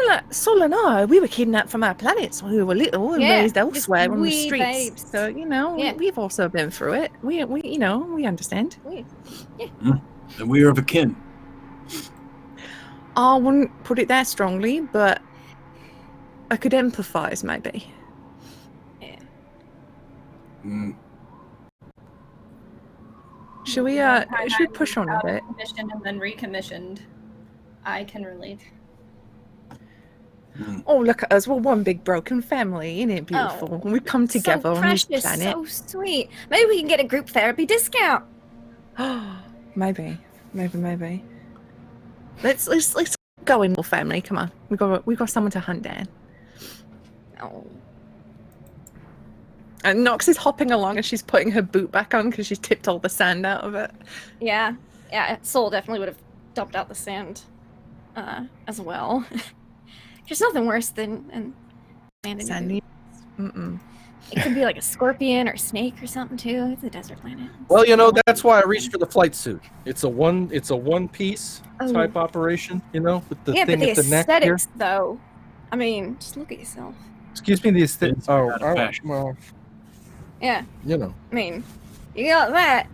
like Sol and I, we were kidnapped from our planets when we were little and Yeah, raised just elsewhere on the wee streets. babes. So Yeah. we've also been through it. We understand. And we are of a kin. I wouldn't put it that strongly, but I could empathise, maybe. Mm. Should we push on a bit? Commissioned and then recommissioned. I can relate. Oh, look at us. We're one big broken family. Isn't it beautiful? We come together so on this precious, planet. so sweet. Maybe we can get a group therapy discount. Maybe. Let's go in, little family. Come on. We got someone to hunt down. Oh. And Nox is hopping along as she's putting her boot back on because she's tipped all the sand out of it. Yeah. Soul definitely would have dumped out the sand as well. There's nothing worse than sand in your Sandy. boot. It could be like a scorpion or snake or something too. It's a desert planet. Well, that's why I reached for the flight suit. It's a one piece type operation, with the thing but the at the neck here. aesthetics, though. I mean, just look at yourself. Excuse me, the aesthetics. Oh, fashion. well, Yeah. I mean, you got that,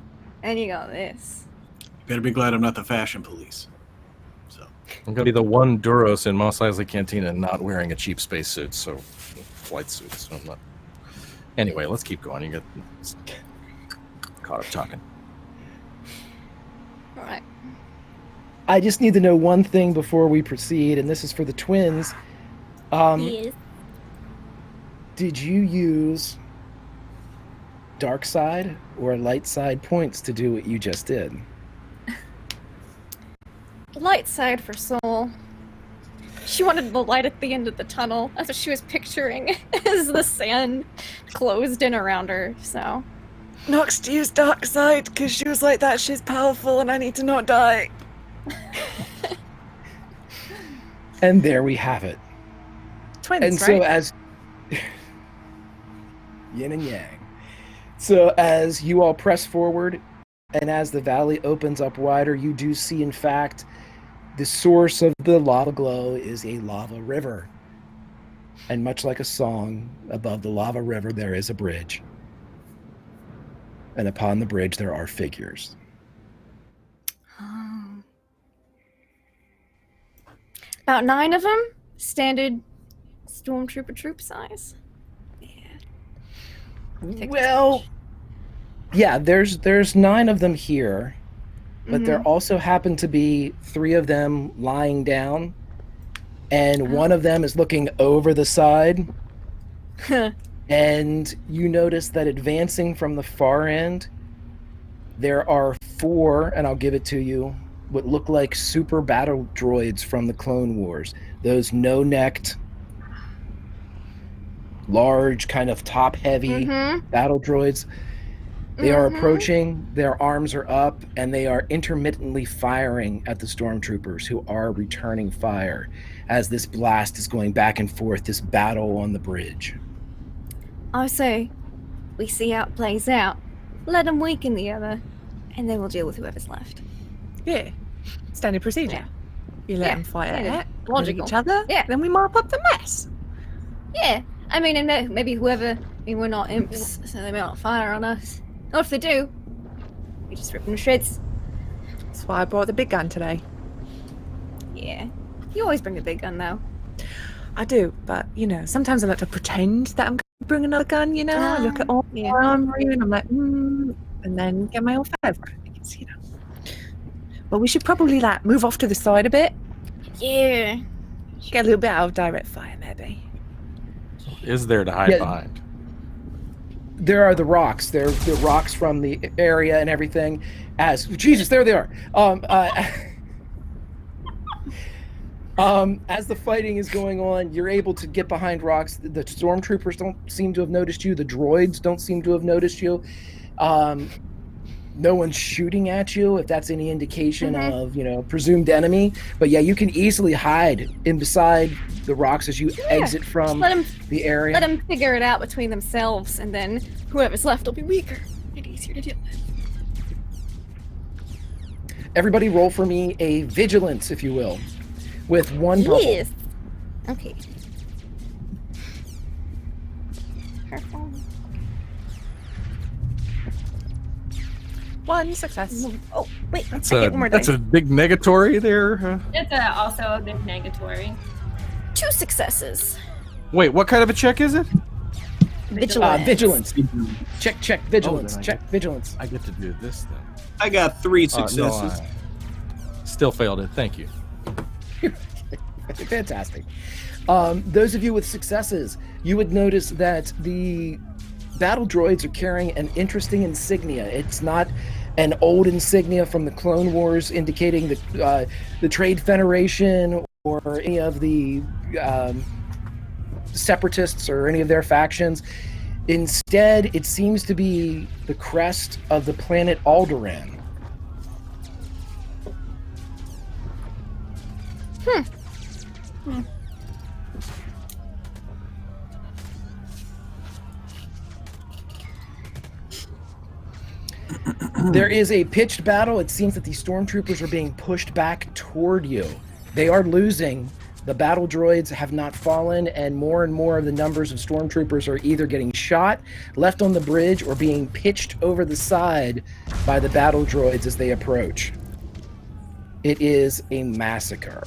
and you got this. Better be glad I'm not the fashion police. So I'm gonna be the one Duros in Mos Eisley Cantina not wearing a cheap spacesuit, so flight suit. So I'm not. Anyway, let's keep going. You get caught up talking. All right. I just need to know one thing before we proceed, and this is for the twins. Yes. Did you use dark side or light side points to do what you just did? Light side for Soul. She wanted the light at the end of the tunnel. That's what she was picturing as the sand closed in around her, so. Nox used dark side because she was like, that shit's powerful and I need to not die. And there we have it. Twins, And right? so as yin and yang. So as you all press forward and as the valley opens up wider, you do see, in fact, the source of the lava glow is a lava river. And much like a song, above the lava river there is a bridge. And upon the bridge there are figures. About 9 of them, standard stormtrooper troop size. Yeah. Well, yeah, there's 9 of them here, but there also happen to be 3 of them lying down, and one of them is looking over the side. And you notice that advancing from the far end, there are 4, and I'll give it to you, what look like super battle droids from the Clone Wars. Those no-necked, large, kind of top-heavy battle droids. They are approaching, their arms are up, and they are intermittently firing at the stormtroopers who are returning fire as this blast is going back and forth, this battle on the bridge. I say, we see how it plays out. Let them weaken the other, and then we'll deal with whoever's left. Yeah. Standard procedure. Yeah. You let Yeah. them fight it Yeah. out, Logical. each other, Yeah. then we mop up the mess. Yeah, I mean, and maybe whoever, we're not imps, so they may not fire on us. Or if they do, we just rip them to shreds. That's why I brought the big gun today. Yeah. You always bring the big gun, though. I do, but, sometimes I like to pretend that I'm going to bring another gun, I look at all Yeah. my armory and I'm like, and then get my own favourite. It's, But we should probably, move off to the side a bit. Yeah. Get a little bit out of direct fire, maybe. Is there to hide Yeah. behind? There are the rocks. There are the rocks from the area and everything. Jesus, there they are. As the fighting is going on, you're able to get behind rocks. The stormtroopers don't seem to have noticed you. The droids don't seem to have noticed you. No one's shooting at you, if that's any indication of, presumed enemy. But yeah, you can easily hide in beside the rocks as you exit from the area. Let them figure it out between themselves, and then whoever's left will be weaker and easier to deal with. Everybody roll for me a vigilance, if you will, with 1 bubble. Yes. Okay. Careful. 1 success. Oh, wait. That's I get one more a dice. big negatory there. It's also a big negatory. 2 successes. Wait, what kind of a check is it? Vigilance. Vigilance. Check vigilance. then I Check get- vigilance. I get to do this then. I got 3 No, successes. I still failed it. Thank you. Fantastic. Those of you with successes, you would notice that the battle droids are carrying an interesting insignia. It's not an old insignia from the Clone Wars indicating the Trade Federation or any of the separatists or any of their factions. Instead, it seems to be the crest of the planet Alderaan. There is a pitched battle. It seems that the stormtroopers are being pushed back toward you. They are losing. The battle droids have not fallen, and more of the numbers of stormtroopers are either getting shot, left on the bridge, or being pitched over the side by the battle droids as they approach. It is a massacre.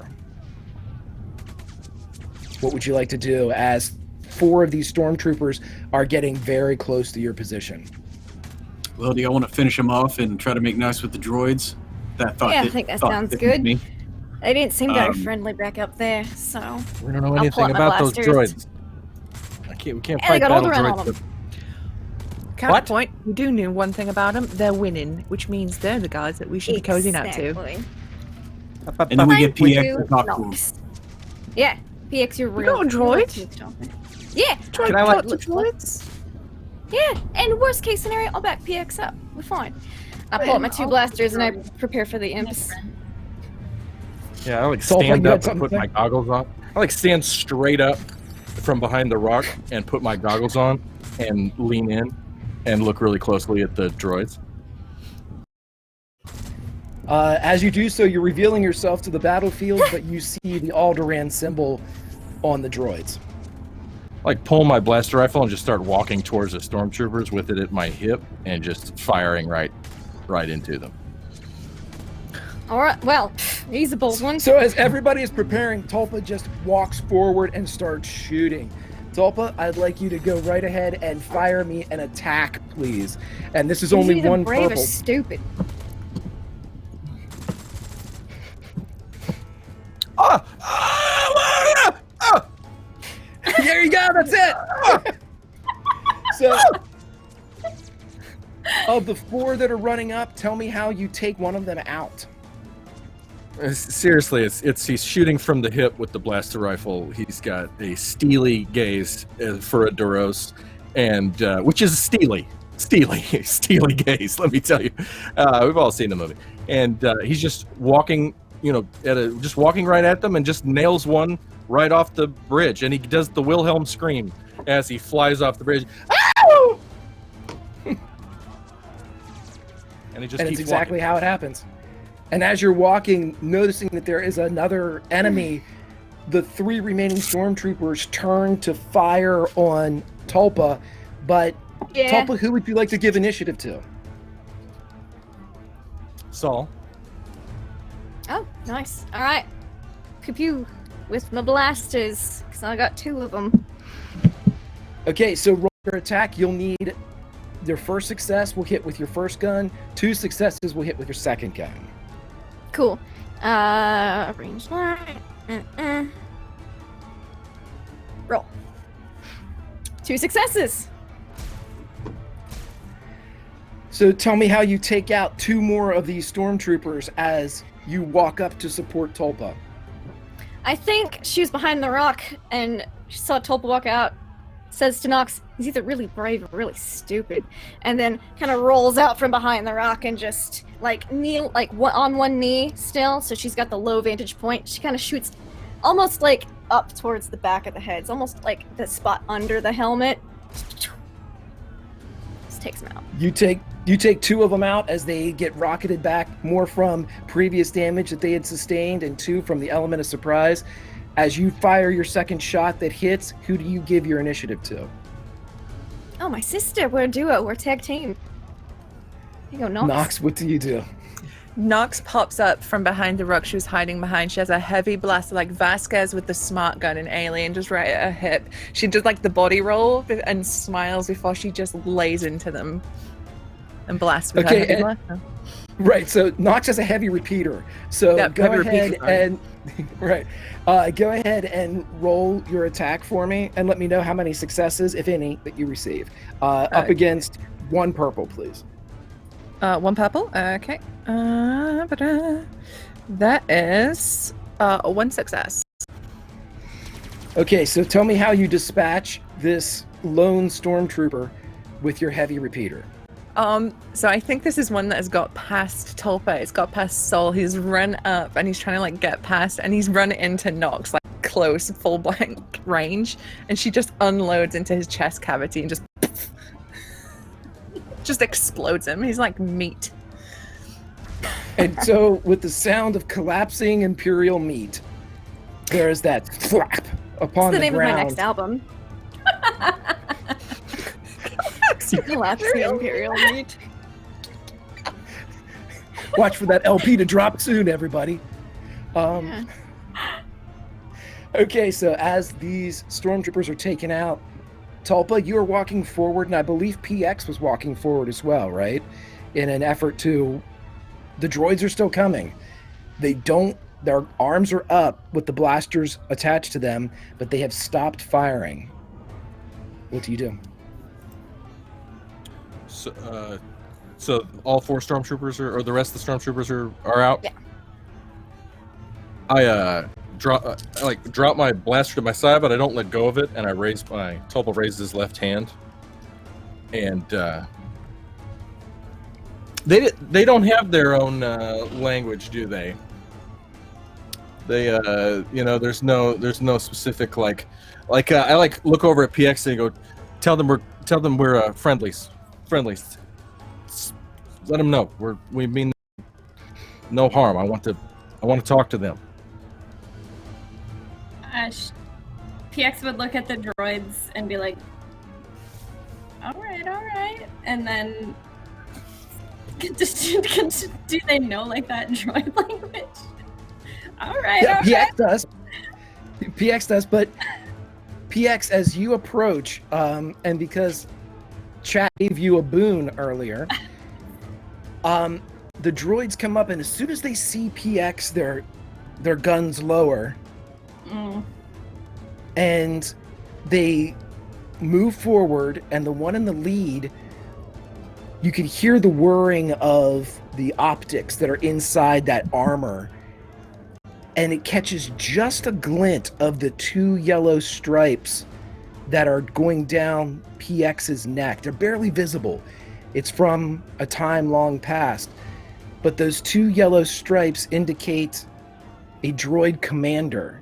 What would you like to do as 4 of these stormtroopers are getting very close to your position? Well, do y'all want to finish them off and try to make nice with the droids? I think that sounds good. They didn't seem very friendly back up there, so We don't know anything about those droids. We can't fight got battle Alderaan on droids. them. Counterpoint, we do know one thing about them. They're winning, which means they're the guys that we should be cozying up to. Exactly. And then we get Thank PX you, to talk to them. Nox. Yeah, PX, you're You real. got a droid? Yeah, Can I, like, droids? yeah. And worst case scenario, I'll back PX up. We're fine. I pull out my 2 blasters and I prepare for the imps. Yeah, I like Sulfur, stand you had up and something put to my say? goggles on. I like stand straight up from behind the rock and put my goggles on and lean in and look really closely at the droids. As you do so, you're revealing yourself to the battlefield, but you see the Alderaan symbol on the droids. Like pull my blaster rifle and just start walking towards the stormtroopers with it at my hip and just firing right into them. All right. Well, he's a bold one. So as everybody is preparing, Tulpa just walks forward and starts shooting. Tulpa, I'd like you to go right ahead and fire me an attack, please. And this is only either one brave or purple. stupid. There you go, that's it! So, of the 4 that are running up, tell me how you take one of them out. Seriously, it's he's shooting from the hip with the blaster rifle. He's got a steely gaze for a Duros, and which is steely gaze. Let me tell you, we've all seen the movie, and he's just walking, just walking right at them, and just nails one right off the bridge, and he does the Wilhelm scream as he flies off the bridge. Ow! And he just And keeps it's exactly walking. how it happens. And as you're walking, noticing that there is another enemy, the 3 remaining stormtroopers turn to fire on Tulpa. But Yeah. Tulpa, who would you like to give initiative to? Saul. Oh, nice. All right. Pew with my blasters, because I got 2 of them. Okay, so roll your attack. You'll need your first success will hit with your first gun. 2 successes will hit with your second gun. Cool. Range line. Roll. 2 successes. So tell me how you take out 2 more of these stormtroopers as you walk up to support Tulpa. I think she was behind the rock and she saw Tulpa walk out, says to Nox, he's either really brave or really stupid, and then kind of rolls out from behind the rock and just kneel, on one knee still, so she's got the low vantage point. She kind of shoots almost up towards the back of the head. It's almost like the spot under the helmet. Just takes him out. You take 2 of them out as they get rocketed back, more from previous damage that they had sustained and 2 from the element of surprise. As you fire your second shot that hits, who do you give your initiative to? Oh, my sister. We're a duo. We're a tag team. Here you go, Nox. Nox, what do you do? Nox pops up from behind the rock she was hiding behind. She has a heavy blaster like Vasquez with the smart gun in Alien, just right at her hip. She does the body roll and smiles before she just lays into them and blasts with her Okay, heavy blaster. Right, so Nox has a heavy repeater. So Yep, go heavy ahead repeater, sorry. and go ahead and roll your attack for me, and let me know how many successes, if any, that you receive. Up Okay. against 1 purple, please. 1 purple. Okay. That is 1 success. Okay, so tell me how you dispatch this lone stormtrooper with your heavy repeater. So I think this is one that has got past Tolpa. It's got past Sol. He's run up and he's trying to like get past, and he's run into Nox like close, full blank range, and she just unloads into his chest cavity and just explodes him. He's like meat. And so, with the sound of collapsing Imperial meat, there's that flap upon That's the name ground. of my next album. Collapsing Imperial meat. Watch for that LP to drop soon, everybody. Yeah. Okay, so as these stormtroopers are taken out, Tulpa, you are walking forward, and I believe PX was walking forward as well, right? In an effort to... The droids are still coming. Their arms are up with the blasters attached to them, but they have stopped firing. What do you do? So all 4 stormtroopers or the rest of the stormtroopers are out. Yeah. I drop my blaster to my side, but I don't let go of it, and I raise my Tulpa raises his left hand, and they don't have their own language, do they? They there's no specific like I like look over at PX and go, tell them we're friendlies. Let them know we mean no harm. I want to talk to them. PX would look at the droids and be like, all right, and then do they know like that droid language? All right. PX does. PX does, but PX, as you approach, and because chat gave you a boon earlier, the droids come up, and as soon as they see PX, their guns lower, and they move forward, and the one in the lead, you can hear the whirring of the optics that are inside that armor, and it catches just a glint of the 2 yellow stripes that are going down PX's neck. They're barely visible. It's from a time long past. But those 2 yellow stripes indicate a droid commander.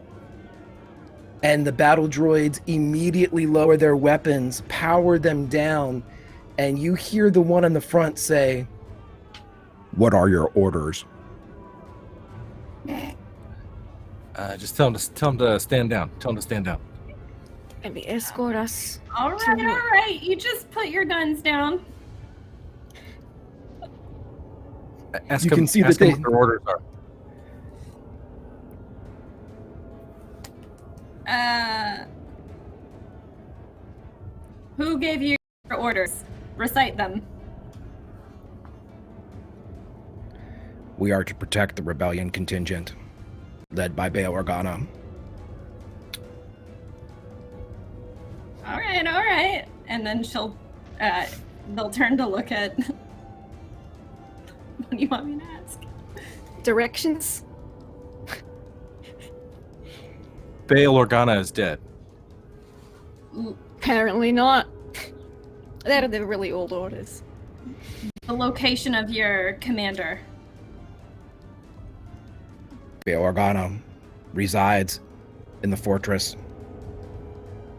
And the battle droids immediately lower their weapons, power them down, and you hear the one in the front say, "What are your orders?" Just tell them to stand down. Tell them to stand down. Maybe escort us. All right. You just put your guns down. Ask You them, can see ask that them what their orders are. Who gave you your orders? Recite them. We are to protect the rebellion contingent, led by Bail Organa. All right. And then they'll turn to look at. What do you want me to ask? Directions? Bail Organa is dead. Apparently not. That are the really old orders. The location of your commander. Bail Organa resides in the fortress.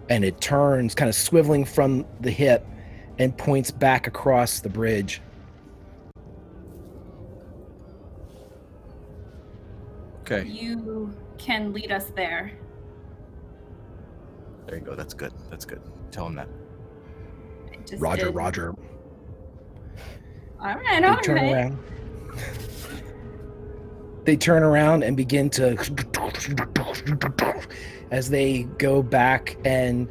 And it turns, kind of swiveling from the hip, and points back across the bridge. Okay. You can lead us there. There you go. That's good. Tell them that. I just Roger, did. Roger. All right. They turn around. They turn around and begin to, as they go back and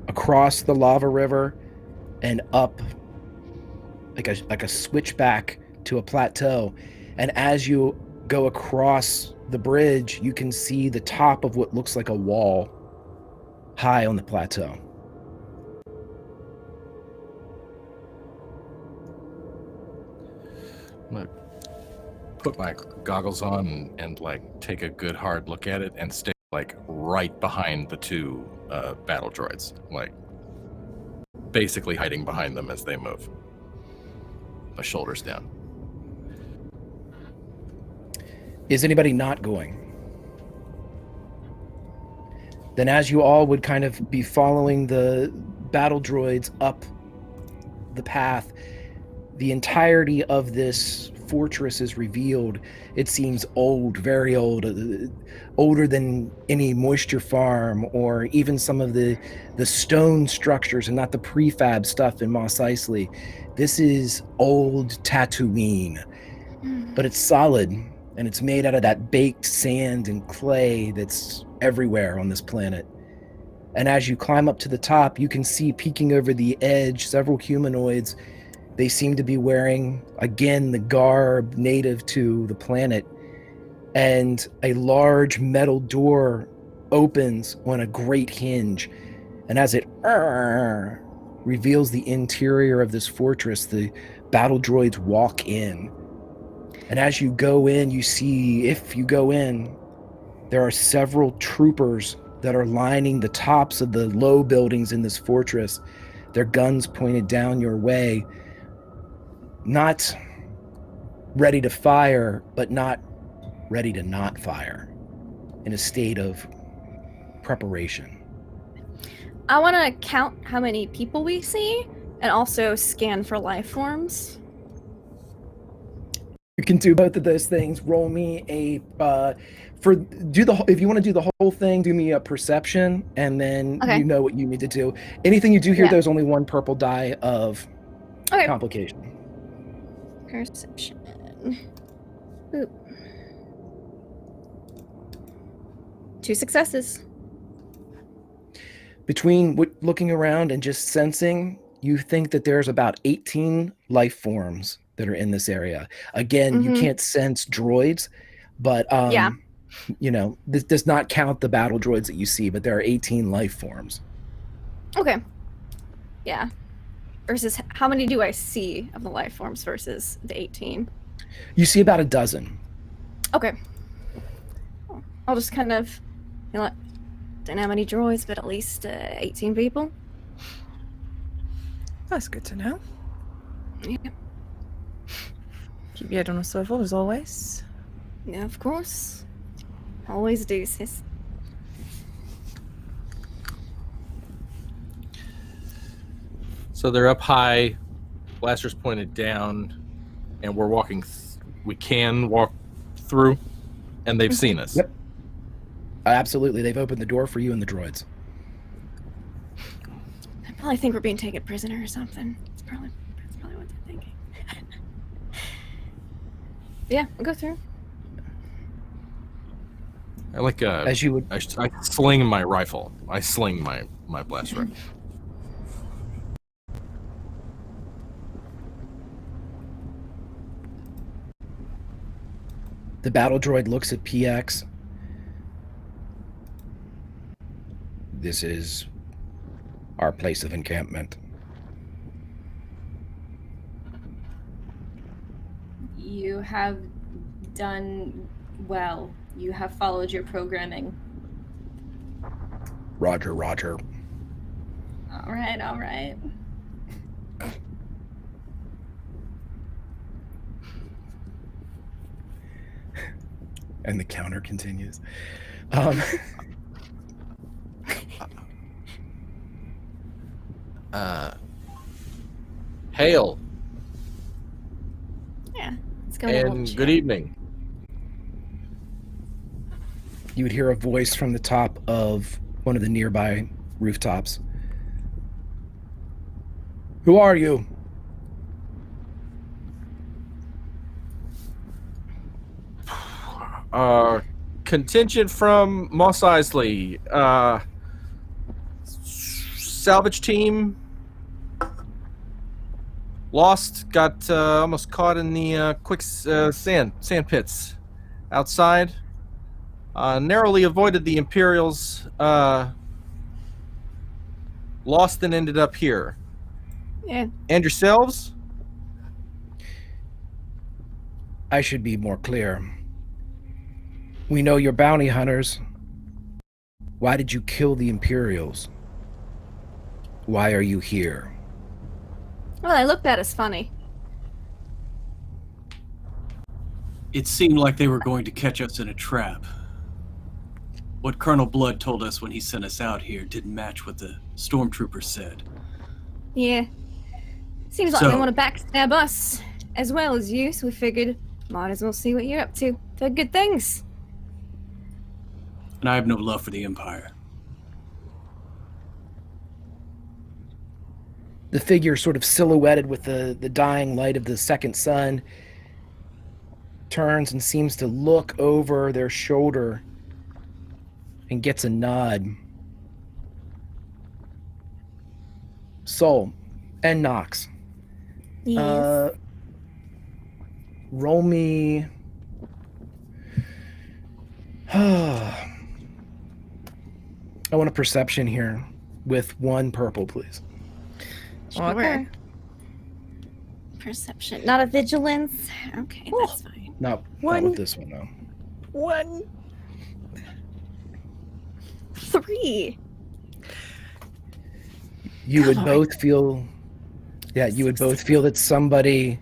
across the lava river and up like a switchback to a plateau. And as you go across the bridge, you can see the top of what looks like a wall high on the plateau. I'm gonna put my goggles on and like take a good hard look at it and stay like right behind the two battle droids, like basically hiding behind them as they move. My shoulders down. Is anybody not going? Then as you all would kind of be following the battle droids up the path, the entirety of this fortress is revealed. It seems old, very old, older than any moisture farm or even some of the stone structures and not the prefab stuff in Mos Eisley. This is old Tatooine, but it's solid and it's made out of that baked sand and clay that's everywhere on this planet. And as you climb up to the top, you can see peeking over the edge several humanoids. They seem to be wearing, again, the garb native to the planet. And a large metal door opens on a great hinge. And as it reveals the interior of this fortress, the battle droids walk in. And as you go in, you see, if you go in, there are several troopers that are lining the tops of the low buildings in this fortress, their guns pointed down your way, not ready to fire, but not ready to not fire, in a state of preparation. I want to count how many people we see and also scan for life forms. You can do both of those things. Roll me a if you want to do the whole thing, do me a perception, and then you know what you need to do. Anything you do here, there's only one purple die of complication. Perception. Ooh. 2 successes. Between looking around and just sensing, you think that there's about 18 life forms that are in this area. Again, you can't sense droids, but you know, this does not count the battle droids that you see, but there are 18 life forms. Okay. Yeah. Versus how many do I see of the life forms versus the 18? You see about a dozen. Okay. I'll just kind of, you know, don't know how many droids, but at least 18 people. That's good to know. Yeah. Keep your head on a swivel, as always. Yeah, of course. Always do, sis. So they're up high, blasters pointed down, and we're walking. We can walk through, and they've seen us. Yep. Absolutely, they've opened the door for you and the droids. I probably think we're being taken prisoner or something. That's probably what they're thinking. Yeah, we'll go through. I like as you would. I sling my rifle. I sling my blaster. The battle droid looks at PX. This is our place of encampment. You have done well. You have followed your programming. Roger, roger. All right. And the counter continues. Hail. Yeah, let's go. And good evening. You would hear a voice from the top of one of the nearby rooftops. Who are you? Contingent from Mos Eisley. Salvage team. Lost, got almost caught in the sand pits outside. Narrowly avoided the Imperials. Lost and ended up here. Yeah. And yourselves? I should be more clear. We know you're bounty hunters. Why did you kill the Imperials? Why are you here? Well, I looked at as funny. It seemed like they were going to catch us in a trap. What Colonel Blood told us when he sent us out here didn't match what the stormtroopers said. Yeah. Seems like So- they want to backstab us as well as you, so we figured might as well see what you're up to. For good things. And I have no love for the Empire. The figure sort of silhouetted with the dying light of the second sun turns and seems to look over their shoulder and gets a nod. Soul and Nox. Yes. Roll me. I want a perception here with 1 purple, please. Okay. Perception. Not a vigilance? Okay, that's fine. Not One. with this one, though. 1. 3. You would God. both feel... Yeah, you would both feel that somebody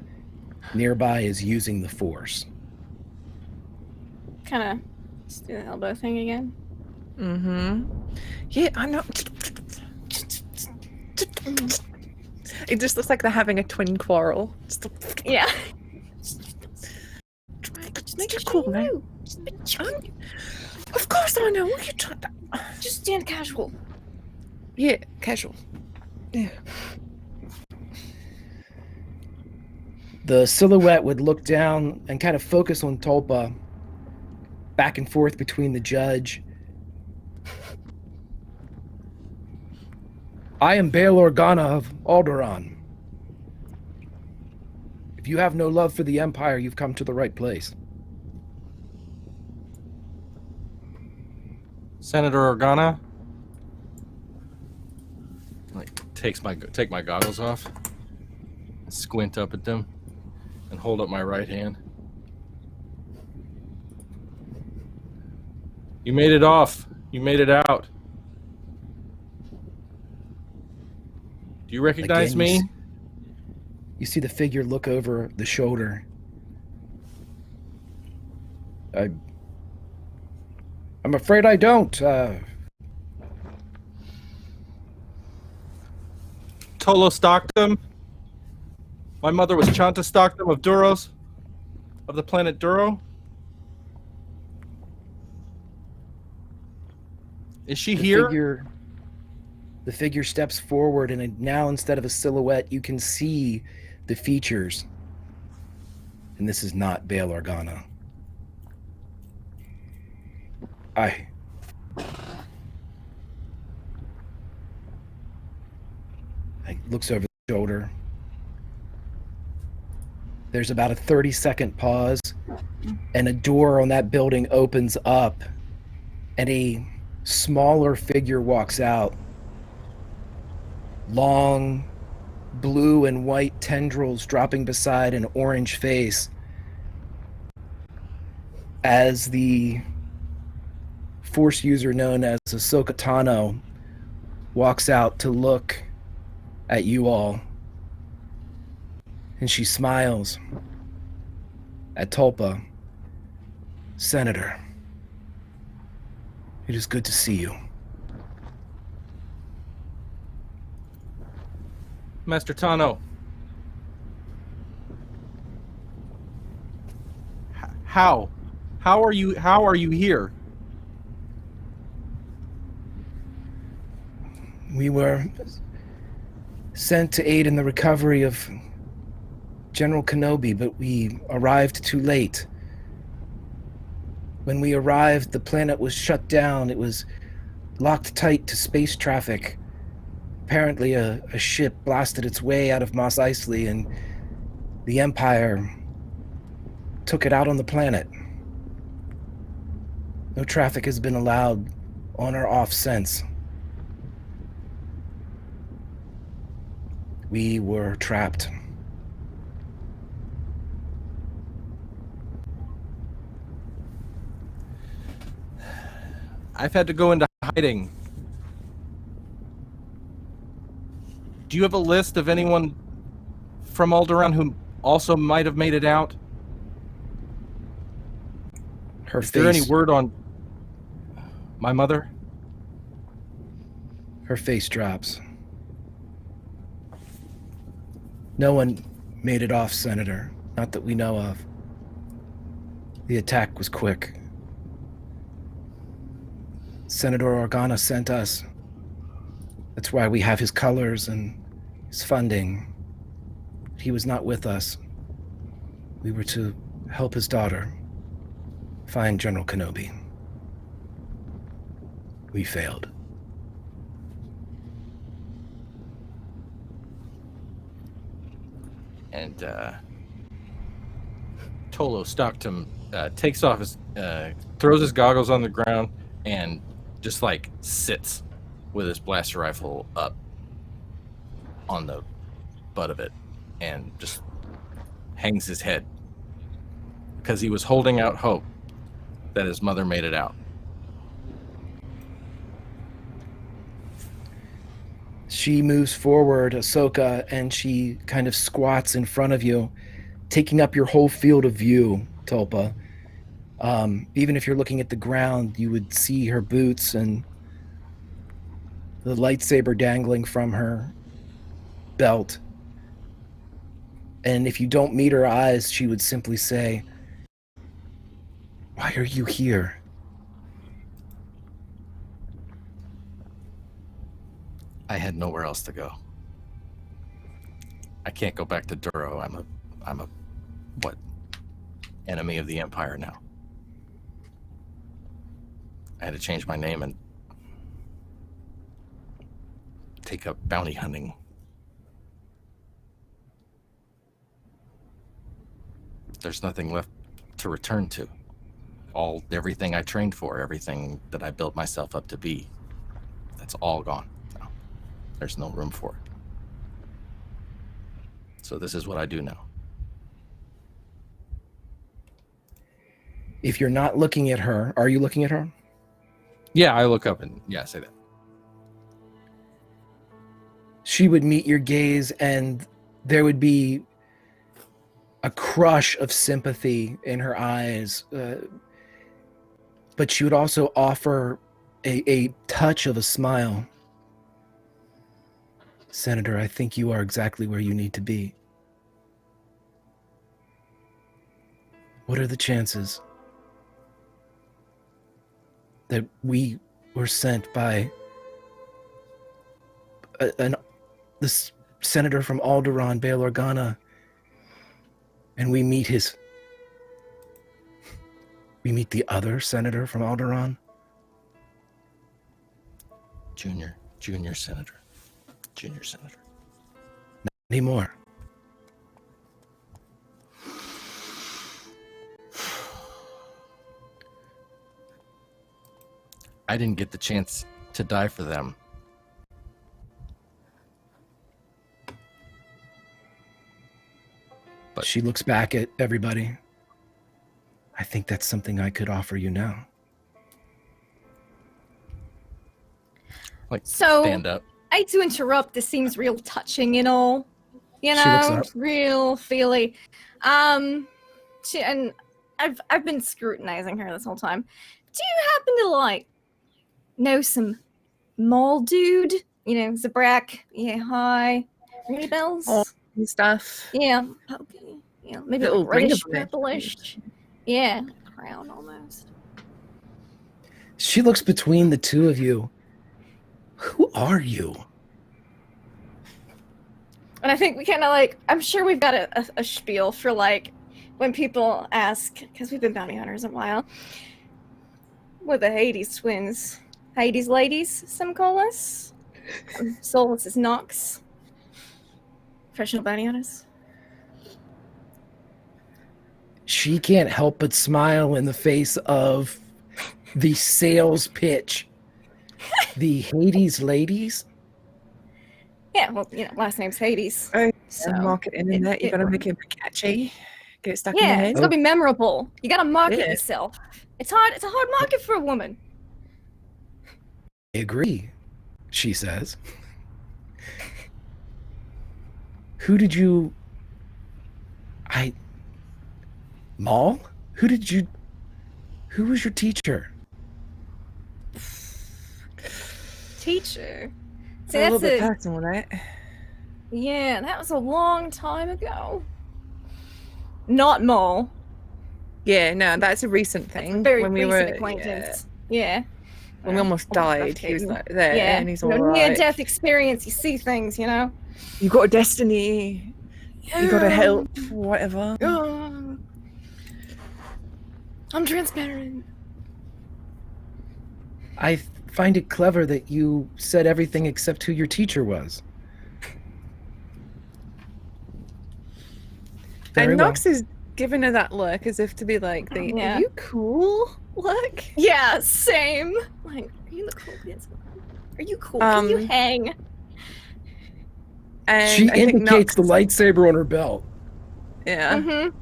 nearby is using the Force. Kind of just do the elbow thing again. Mm-hmm. Yeah, I know. It just looks like they're having a twin quarrel. Yeah. Just make it cool, man. Of course I know. What are you trying to... Just stand casual. Yeah, casual. Yeah. The silhouette would look down and kind of focus on Tulpa, back and forth between the judge. I am Bail Organa of Alderaan. If you have no love for the Empire, you've come to the right place. Senator Organa. Like, take my goggles off, squint up at them, and hold up my right hand. You made it off. You made it out. Do you recognize Again, me? You see the figure look over the shoulder. I'm afraid I don't. Tolo Stockton. My mother was Chanta Stockton of Duros, of the planet Duro. Is she here? The figure steps forward, and now instead of a silhouette, you can see the features. And this is not Bail Organa. Looks over the shoulder. There's about a 30-second pause, and a door on that building opens up, and a smaller figure walks out. Long blue and white tendrils dropping beside an orange face as the Force user known as Ahsoka Tano walks out to look at you all. And she smiles at Tulpa. Senator, it is good to see you. Master Tano. How are you here? We were sent to aid in the recovery of General Kenobi, but we arrived too late. When we arrived, the planet was shut down. It was locked tight to space traffic. Apparently a ship blasted its way out of Mos Eisley and the Empire took it out on the planet. No traffic has been allowed on or off since. We were trapped. I've had to go into hiding. Do you have a list of anyone from Alderaan who also might have made it out? Is there any word on my mother? Her face drops. No one made it off, Senator. Not that we know of. The attack was quick. Senator Organa sent us. That's why we have his colors and his funding. He was not with us. We were to help his daughter find General Kenobi. We failed. And Tolo Stockton takes off his, throws his goggles on the ground and just like sits with his blaster rifle up on the butt of it and just hangs his head because he was holding out hope that his mother made it out. She moves forward, Ahsoka, and she kind of squats in front of you, taking up your whole field of view, Tulpa. Even if you're looking at the ground, you would see her boots and the lightsaber dangling from her belt. And if you don't meet her eyes, she would simply say, "Why are you here?" I had nowhere else to go. I can't go back to Duro. I'm a what? Enemy of the Empire now. I had to change my name and take up bounty hunting. There's nothing left to return to. Everything I trained for, everything that I built myself up to be, that's all gone. There's no room for it. So this is what I do now. If you're not looking at her, are you looking at her? Yeah, I look up and say that. She would meet your gaze and there would be a crush of sympathy in her eyes. But she would also offer a touch of a smile. Senator, I think you are exactly where you need to be. What are the chances that we were sent by this senator from Alderaan, Bail Organa, and we meet the other senator from Alderaan? Junior senator. Junior senator. Not anymore. I didn't get the chance to die for them. But she looks back at everybody. I think that's something I could offer you now. Like, So- stand up. I hate to interrupt. This seems real touching and all. You She looks know, up. real feely. And I've been scrutinizing her this whole time. Do you happen to know some mall dude? You know, Zabrak. Yeah, hi. Ring any bells? Oh, and stuff. Yeah. Okay. Yeah, maybe Little like reddish, ring of it. purplish. Yeah, crown almost. She looks between the two of you. Who are you? And I think we kind of I'm sure we've got a spiel for when people ask, because we've been bounty hunters a while. We're the Hades twins. Hades ladies, some call us. Solus is Nox. Professional bounty hunters. She can't help but smile in the face of the sales pitch. The Hades ladies? Yeah, well, last name's Hades. Oh, So market internet, you gotta make it catchy. Get it stuck in your Yeah, head. it's gotta be memorable. You gotta market Yeah. yourself. It's hard. It's a hard market for a woman. I agree, she says. Who did you... Maul? Who was your teacher? Teacher. It's See, a little that's bit personal, right? Yeah, that was a long time ago. Not Mole. Yeah, no, that's a recent thing. Very when we recent were, acquaintance. Yeah. when we almost died, he was like there, Yeah. and he's all near-death right. experience. You see things, You got a destiny. You got to help, whatever. I'm transparent. I find it clever that you said everything except who your teacher was. Very And well. Nox is giving her that look as if to be like, Yeah. are you cool? Look. Yeah, same. Like, are you the coolest one? Are you cool? Can you hang? And She I think indicates the Nox- lightsaber on her belt. Yeah. Mm-hmm.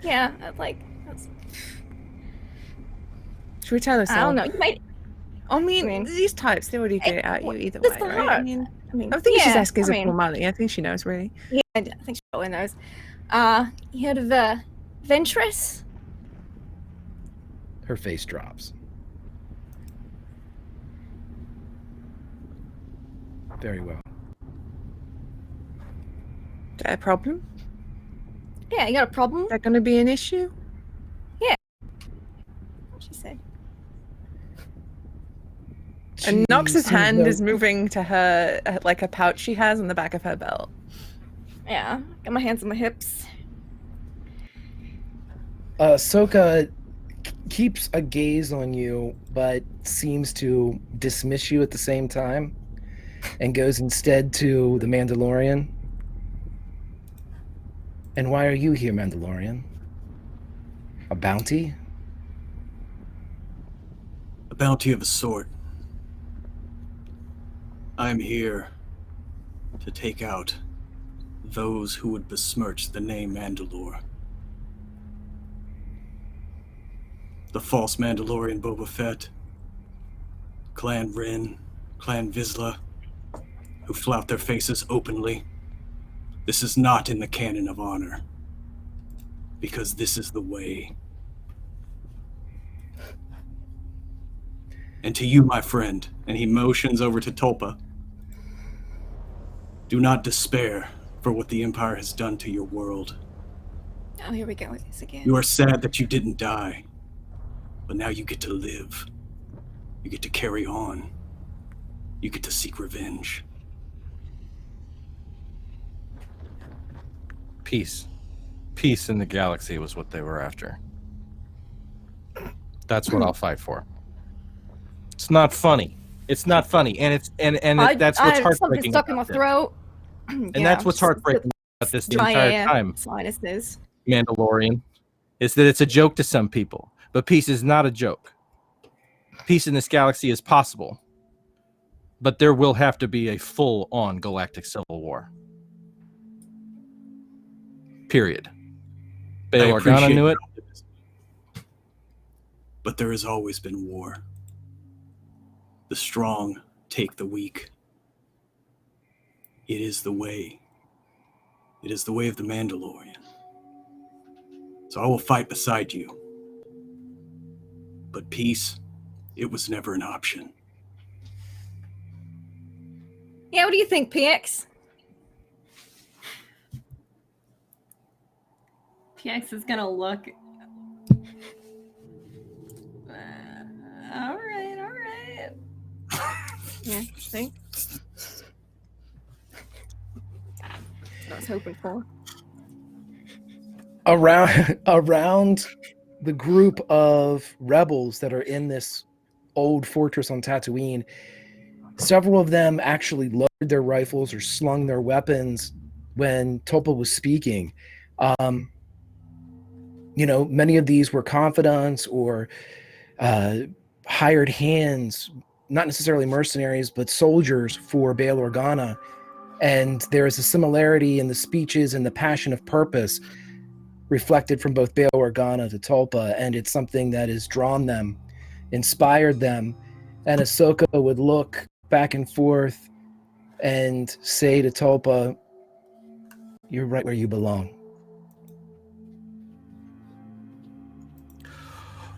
Yeah, that's... Should we tell her I don't know. You might... I mean, I mean- these types, they already get it at you either What's way, the right? heart? I mean, I mean, I think she's yeah, asking as I a mean- formality. I think she knows, really. Yeah, I think she probably knows. You heard of Ventress? Her face drops. Very well. Is that a problem? Yeah, you got a problem? Is that going to be an issue? She said. And She Nox's seems hand no- is moving to her, like a pouch she has on the back of her belt. Yeah, got my hands on my hips. Ahsoka keeps a gaze on you, but seems to dismiss you at the same time, and goes instead to the Mandalorian. And why are you here, Mandalorian? A bounty? A bounty of a sort. I'm here to take out those who would besmirch the name Mandalore. The false Mandalorian Boba Fett, Clan Rin, Clan Vizsla, who flout their faces openly. This is not in the canon of honor, because this is the way. And to you, my friend, and he motions over to Tulpa, do not despair for what the Empire has done to your world. Oh, here we go with this again. You are sad that you didn't die, but now you get to live. You get to carry on. You get to seek revenge. Peace. Peace in the galaxy was what they were after. That's what I'll fight for. It's not funny. It's not funny, and that's what's Something heartbreaking. stuck in my about it. throat. And that's what's heartbreaking about this the My entire time. sinuses. Mandalorian, is that it's a joke to some people, but peace is not a joke. Peace in this galaxy is possible, but there will have to be a full-on galactic civil war. Period. Bail Organa knew it. But there has always been war. The strong take the weak. It is the way. It is the way of the Mandalorian. So I will fight beside you. But peace, it was never an option. Yeah, what do you think, PX? PX is gonna look. All right. Yeah, see? I was hoping for. Around the group of rebels that are in this old fortress on Tatooine, Several of them actually lowered their rifles or slung their weapons when Tulpa was speaking. Many of these were confidants or hired hands, not necessarily mercenaries, but soldiers for Bail Organa. And there is a similarity in the speeches and the passion of purpose reflected from both Bail Organa to Tulpa, and it's something that has drawn them, inspired them. And Ahsoka would look back and forth and say to Tulpa, "You're right where you belong."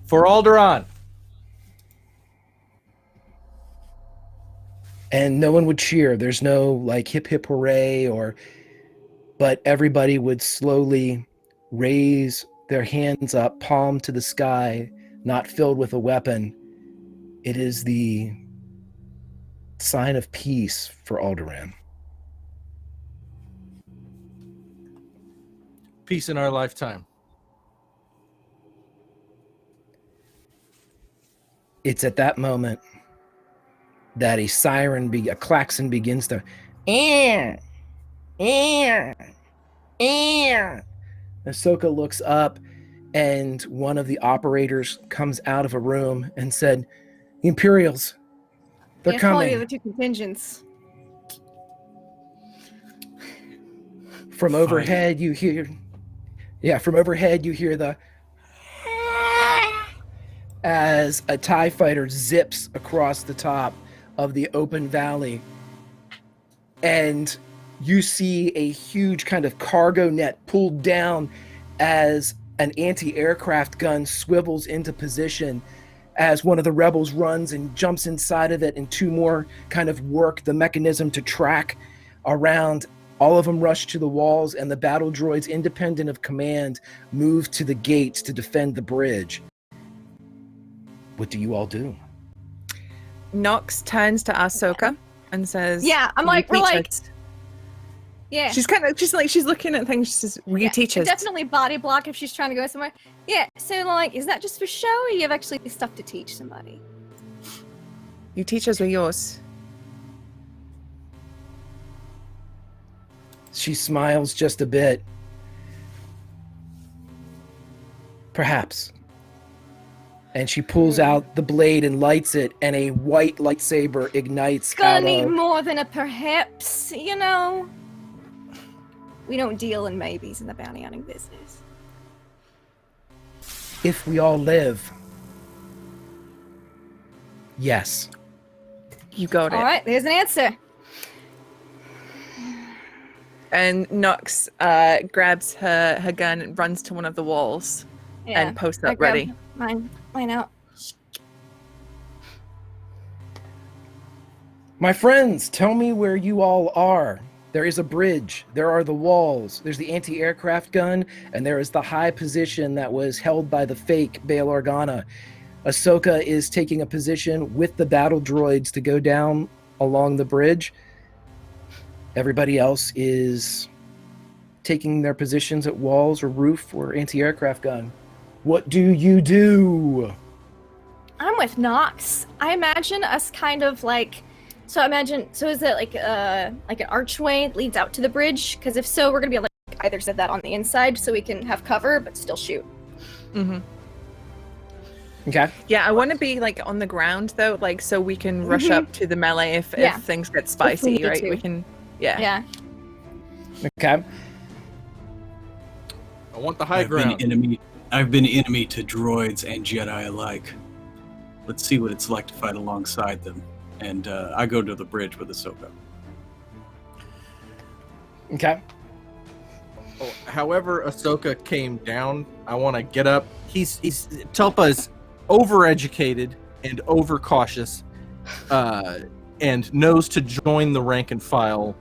For Alderaan. And no one would cheer. There's no like hip hip hooray but everybody would slowly raise their hands up, palm to the sky, not filled with a weapon. It is the sign of peace for Alderaan. Peace in our lifetime. It's at that moment that a klaxon begins to Ahsoka looks up, and one of the operators comes out of a room and said, "The Imperials, they're coming." The other two contingents. From overhead, you hear the as a TIE fighter zips across the top of the open valley, and you see a huge kind of cargo net pulled down as an anti-aircraft gun swivels into position as one of the rebels runs and jumps inside of it, and two more kind of work the mechanism to track around. All of them rush to the walls, and the battle droids, independent of command, move to the gates to defend the bridge. What do you all do? Nox turns to Ahsoka and says, Yeah, I'm "Will you like, we're teach like, us?" yeah. She's looking at things. She says, "Will you teach us?" Definitely body block if she's trying to go somewhere. Yeah, so like, is that just for show, or you have actually stuff to teach somebody? You teach us, we're yours. She smiles just a bit. Perhaps. And she pulls out the blade and lights it, and a white lightsaber ignites. It's gonna need more than a perhaps, you know? We don't deal in maybes in the bounty hunting business. If we all live. Yes. You got it. All right, there's an answer. And Nox grabs her gun and runs to one of the walls and posts up ready. Mine out. My friends, tell me where you all are. There is a bridge. There are the walls. There's the anti-aircraft gun, and there is the high position that was held by the fake Bail Organa. Ahsoka is taking a position with the battle droids to go down along the bridge. Everybody else is taking their positions at walls or roof or anti-aircraft gun. What do you do? I'm with Nox. I imagine us kind of like, so is it like an archway that leads out to the bridge? Because if so, we're gonna be able to either set that on the inside so we can have cover but still shoot. Mm-hmm. Okay. Yeah, I want to be like on the ground though, like so we can rush up to the melee if things get spicy, right? We can. Yeah. Okay. I want the high ground. I've been enemy to droids and Jedi alike. Let's see what it's like to fight alongside them. And I go to the bridge with Ahsoka. Okay. However Ahsoka came down, I want to get up. Tulpa is overeducated and overcautious, and knows to join the rank and file.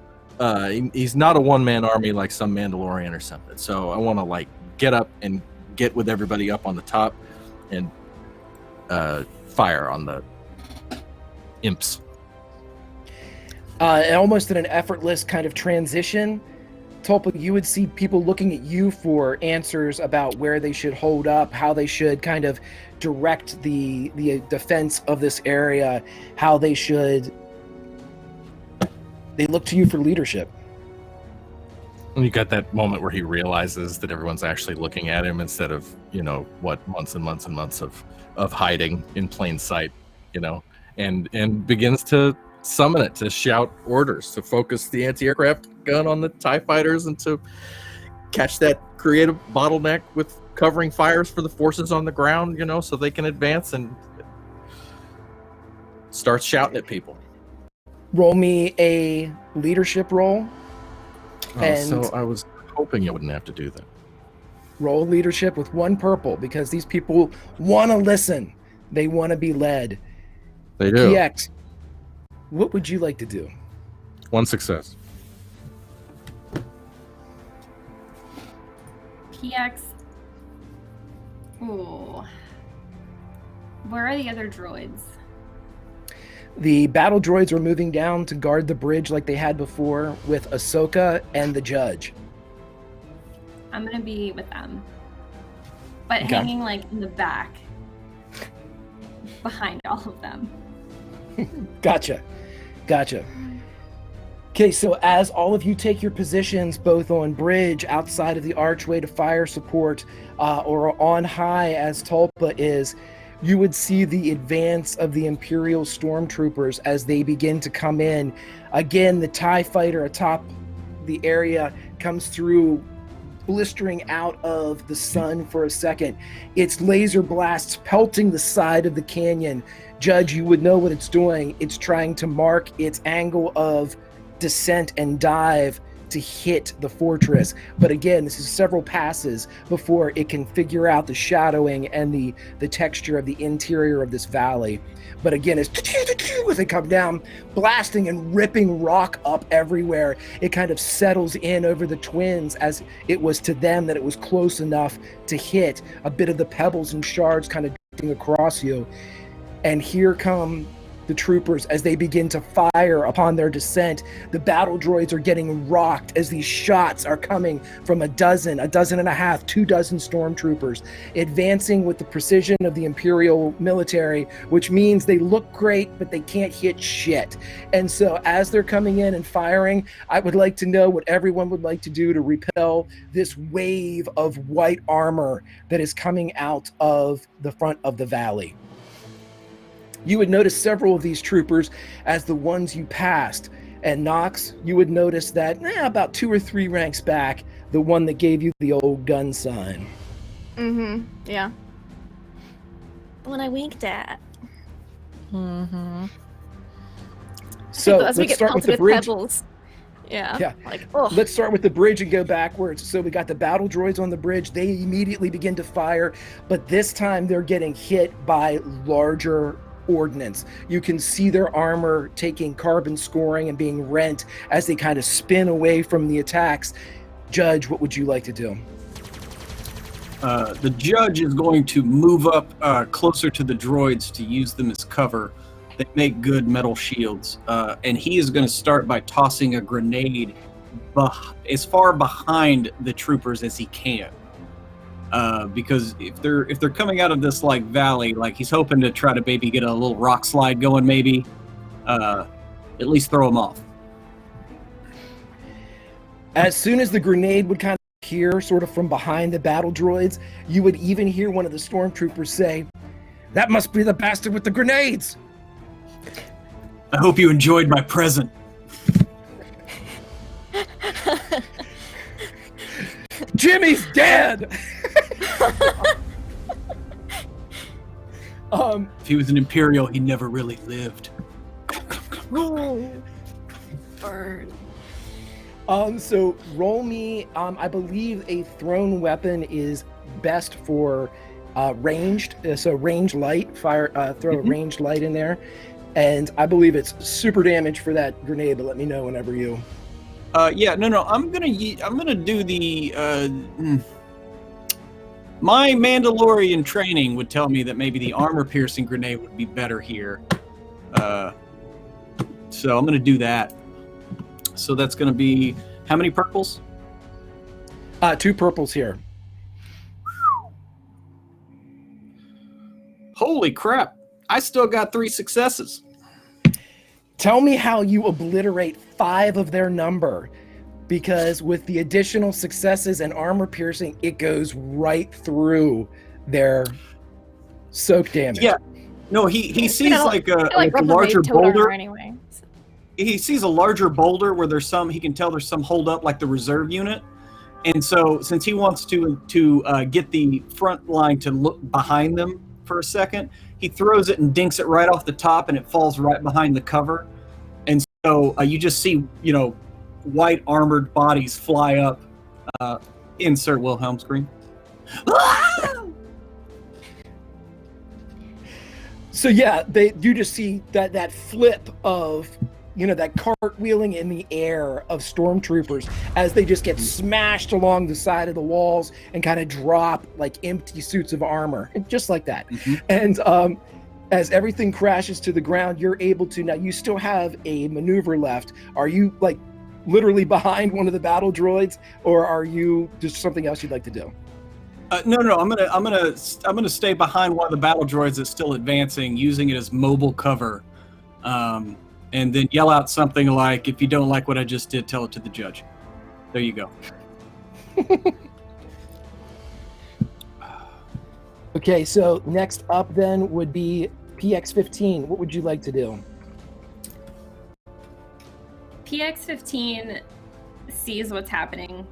He's not a one-man army like some Mandalorian or something. So I want to like get up and get with everybody up on the top and fire on the imps. Almost in an effortless kind of transition, Tulpa, you would see people looking at you for answers about where they should hold up, how they should kind of direct the defense of this area, how they should They look to you for leadership. And you got that moment where he realizes that everyone's actually looking at him instead of, months and months and months of hiding in plain sight, and begins to summon it, to shout orders, to focus the anti-aircraft gun on the TIE fighters, and to catch that creative bottleneck with covering fires for the forces on the ground, so they can advance, and starts shouting at people. Roll me a leadership roll. So I was hoping you wouldn't have to do that. Roll leadership with 1 purple, because these people want to listen. They want to be led. They do. PX, what would you like to do? 1 success. PX. Ooh. Where are the other droids? The battle droids are moving down to guard the bridge like they had before with Ahsoka and the judge. I'm gonna be with them, but Okay. hanging in the back, behind all of them. Gotcha. Okay, so as all of you take your positions, both on bridge outside of the archway to fire support, or on high as Tulpa is, you would see the advance of the Imperial stormtroopers as they begin to come in. Again, the TIE fighter atop the area comes through, blistering out of the sun for a second. Its laser blasts pelting the side of the canyon. Judge, you would know what it's doing. It's trying to mark its angle of descent and dive to hit the fortress. But again, this is several passes before it can figure out the shadowing and the texture of the interior of this valley. But again, as they come down, blasting and ripping rock up everywhere, it kind of settles in over the twins, as it was to them that it was close enough to hit a bit of the pebbles and shards kind of drifting across you. And here come the troopers as they begin to fire upon their descent. The battle droids are getting rocked as these shots are coming from a dozen and a half, 2 dozen stormtroopers, advancing with the precision of the Imperial military, which means they look great, but they can't hit shit. And so as they're coming in and firing, I would like to know what everyone would like to do to repel this wave of white armor that is coming out of the front of the valley. You would notice several of these troopers as the ones you passed. And Nox, you would notice that about 2 or 3 ranks back, the one that gave you the old gun sign. Mm-hmm. Yeah. The one I winked at. Mm-hmm. So As we let's get start with pelted the bridge. pebbles. Yeah. Yeah. Oh. Let's start with the bridge and go backwards. So we got the battle droids on the bridge. They immediately begin to fire, but this time they're getting hit by larger ordnance. You can see their armor taking carbon scoring and being rent as they kind of spin away from the attacks. Judge, what would you like to do? The judge is going to move up closer to the droids to use them as cover. They make good metal shields. And he is going to start by tossing a grenade as far behind the troopers as he can. Because if they're coming out of this valley, he's hoping to try to maybe get a little rock slide going, maybe at least throw them off. As soon as the grenade would kind of appear sort of from behind the battle droids, you would even hear one of the stormtroopers say, "That must be the bastard with the grenades." I hope you enjoyed my present. Jimmy's dead. If he was an Imperial, he never really lived. Burn. So roll me, I believe a thrown weapon is best for ranged, so range light, fire, throw a ranged light in there. And I believe it's super damage for that grenade, but let me know whenever you... I'm gonna do the, my Mandalorian training would tell me that maybe the armor-piercing grenade would be better here. So I'm gonna do that. So that's gonna be, how many purples? 2 purples here. Holy crap. I still got 3 successes. Tell me how you obliterate 5 of their number, because with the additional successes and armor piercing, it goes right through their soak damage. Yeah. No, he sees like a Rubber larger made toad armor boulder. anyway. He sees a larger boulder where he can tell there's some hold up, like the reserve unit. And so since he wants to get the front line to look behind them for a second, he throws it and dinks it right off the top, and it falls right behind the cover. And so you just see, white armored bodies fly up. Insert Wilhelm scream. So yeah, you just see that flip of, that cartwheeling in the air of stormtroopers as they just get smashed along the side of the walls and kind of drop like empty suits of armor, and just like that. Mm-hmm. And as everything crashes to the ground, you're able to, now you still have a maneuver left. Are you like literally behind one of the battle droids, or are you just something else you'd like to do? No. I'm gonna stay behind one of the battle droids that's still advancing, using it as mobile cover, and then yell out something like, "If you don't like what I just did, tell it to the judge." There you go. Okay, so next up then would be PX-15. What would you like to do? PX-15 sees what's happening.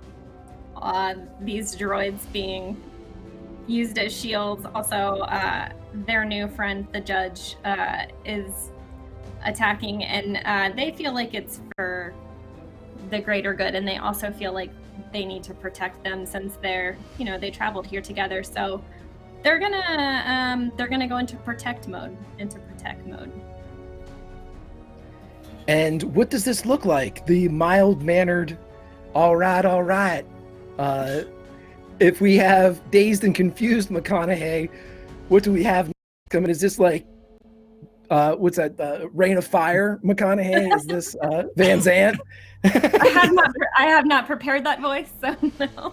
These droids being used as shields. Also, their new friend, the judge, is attacking, and they feel like it's for the greater good, and they also feel like they need to protect them since they traveled here together. So they're gonna go into protect mode. And what does this look like? The mild-mannered, all right. If we have dazed and confused McConaughey, what do we have coming? Is this like, what's that, Rain of Fire McConaughey? Is this Van Zandt? I have not prepared that voice, so no.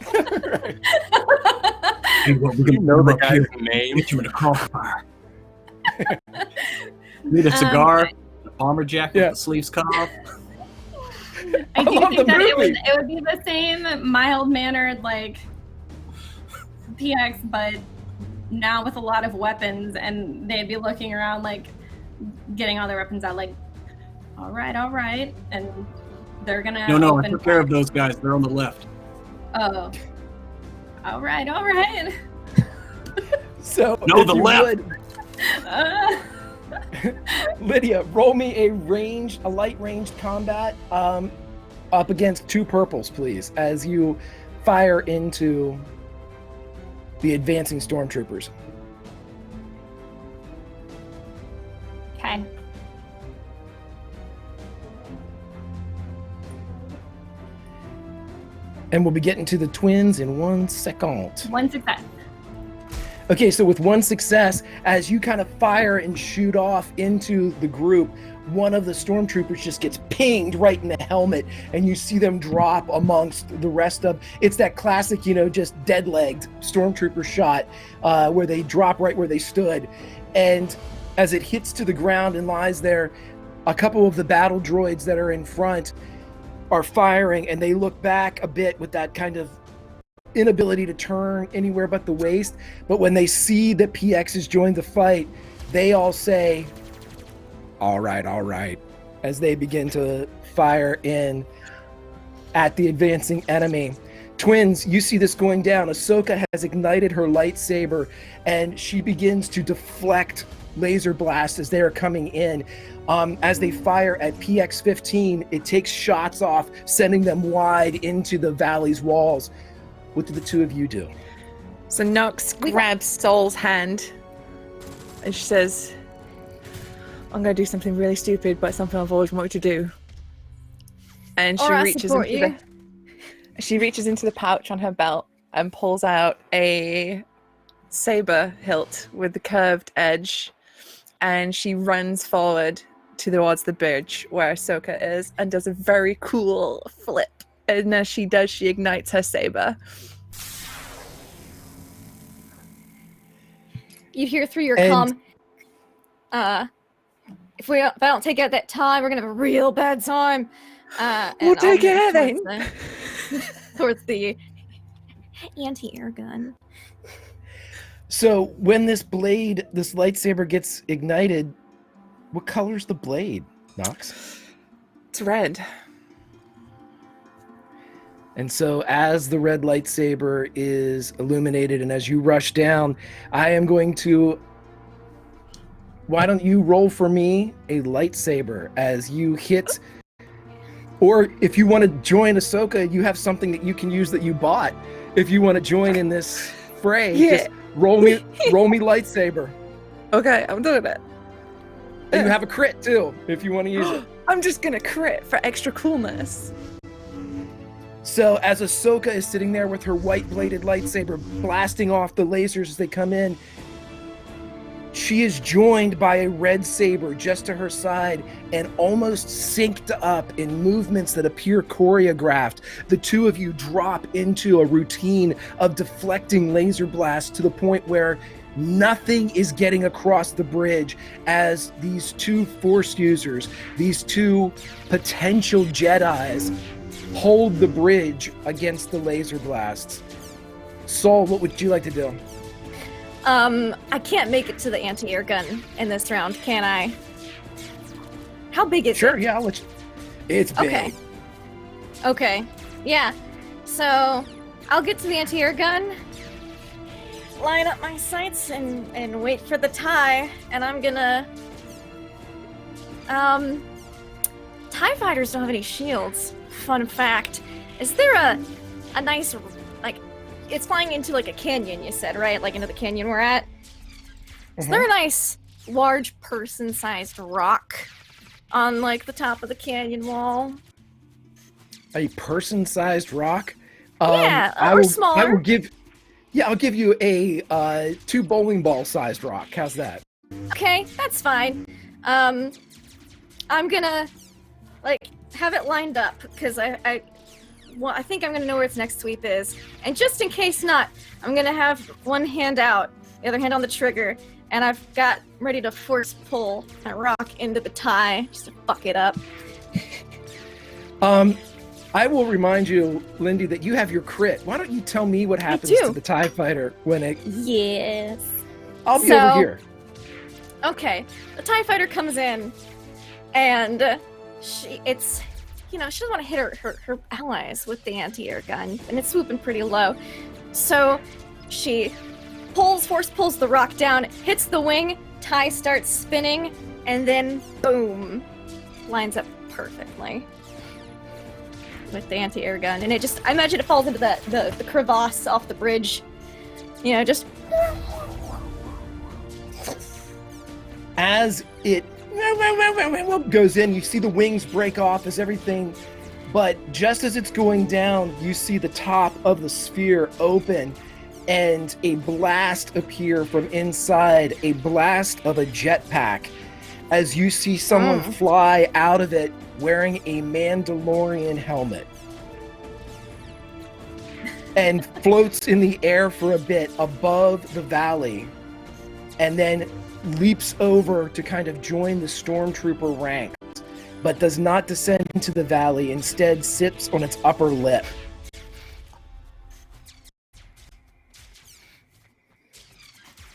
Right. Hey, well, we're gonna know the guy's name. Get you in a crossfire. Need a cigar, a bomber jacket with the sleeves cut off. I do love think the that it movie. would be the same mild-mannered like PX, but now with a lot of weapons, and they'd be looking around like getting all their weapons out, like, all right, and they're gonna. No, I took care of those guys. They're on the left. Oh, all right. So No, if the you left. would, Lydia, roll me a light ranged combat up against 2 purples, please, as you fire into the advancing stormtroopers. Okay. And we'll be getting to the twins in 1 second. 1 success. Okay, so with 1 success, as you kind of fire and shoot off into the group, one of the stormtroopers just gets pinged right in the helmet, and you see them drop amongst the rest of. It's that classic, just dead-legged stormtrooper shot where they drop right where they stood. And as it hits to the ground and lies there, a couple of the battle droids that are in front are firing, and they look back a bit with that kind of inability to turn anywhere but the waist. But when they see that PX has joined the fight, they all say, all right, as they begin to fire in at the advancing enemy. Twins, you see this going down. Ahsoka has ignited her lightsaber, and she begins to deflect laser blasts as they are coming in. As they fire at PX-15, it takes shots off, sending them wide into the valley's walls. What do the 2 of you do? So Nox grabs Soul's hand and she says, I'm going to do something really stupid, but something I've always wanted to do. And she reaches into the pouch on her belt and pulls out a saber hilt with the curved edge, and she runs forward towards the bridge where Ahsoka is and does a very cool flip. And as she does, she ignites her saber. You hear through your And- if I don't take out that time, we're gonna have a real bad time. We'll And take I'll it move then. towards the anti-air gun. So when this lightsaber gets ignited, what color's the blade, Nox? It's red. And so as the red lightsaber is illuminated and as you rush down, I am going to... Why don't you roll for me a lightsaber as you hit... Or if you want to join Ahsoka, you have something that you can use that you bought. If you want to join in this fray, just roll me lightsaber. Okay, I'm doing it. And you have a crit too, if you want to use it. I'm just gonna crit for extra coolness. So as Ahsoka is sitting there with her white-bladed lightsaber blasting off the lasers as they come in, she is joined by a red saber just to her side and almost synced up in movements that appear choreographed. The two of you drop into a routine of deflecting laser blasts to the point where nothing is getting across the bridge as these two Force users, these two potential Jedis, hold the bridge against the laser blasts. Saul, what would you like to do? I can't make it to the anti-air gun in this round, can I? How big is it? Sure, yeah, I'll let you. It's big. Okay. Okay. Yeah. So I'll get to the anti-air gun, line up my sights, and wait for the tie. And I'm gonna. TIE fighters don't have any shields. Fun fact. Is there a nice, like, it's flying into like a canyon, you said, right? Like into the canyon we're at. Is there a nice, large person-sized rock on like the top of the canyon wall? A person-sized rock? Yeah, I or will, smaller. I'll give you a 2 bowling ball-sized rock. How's that? Okay, that's fine. I'm gonna like have it lined up because I think I'm gonna know where its next sweep is, and just in case not, I'm gonna have one hand out, the other hand on the trigger, and I've got ready to force pull my rock into the tie just to fuck it up. I will remind you, Lindy, that you have your crit. Why don't you tell me what happens to the TIE fighter when it... Yes. I'll be over here. Okay, the TIE fighter comes in, and she doesn't want to hit her allies with the anti-air gun, and it's swooping pretty low. So she force pulls the rock down, hits the wing, TIE starts spinning, and then boom, lines up perfectly with the anti-air gun. And I imagine it falls into the crevasse off the bridge. You know, just... As it goes in, you see the wings break off as everything, but just as it's going down, you see the top of the sphere open and a blast appear from inside, a blast of a jetpack, as you see someone fly out of it wearing a Mandalorian helmet and floats in the air for a bit above the valley, and then leaps over to kind of join the stormtrooper ranks, but does not descend into the valley, instead sits on its upper lip.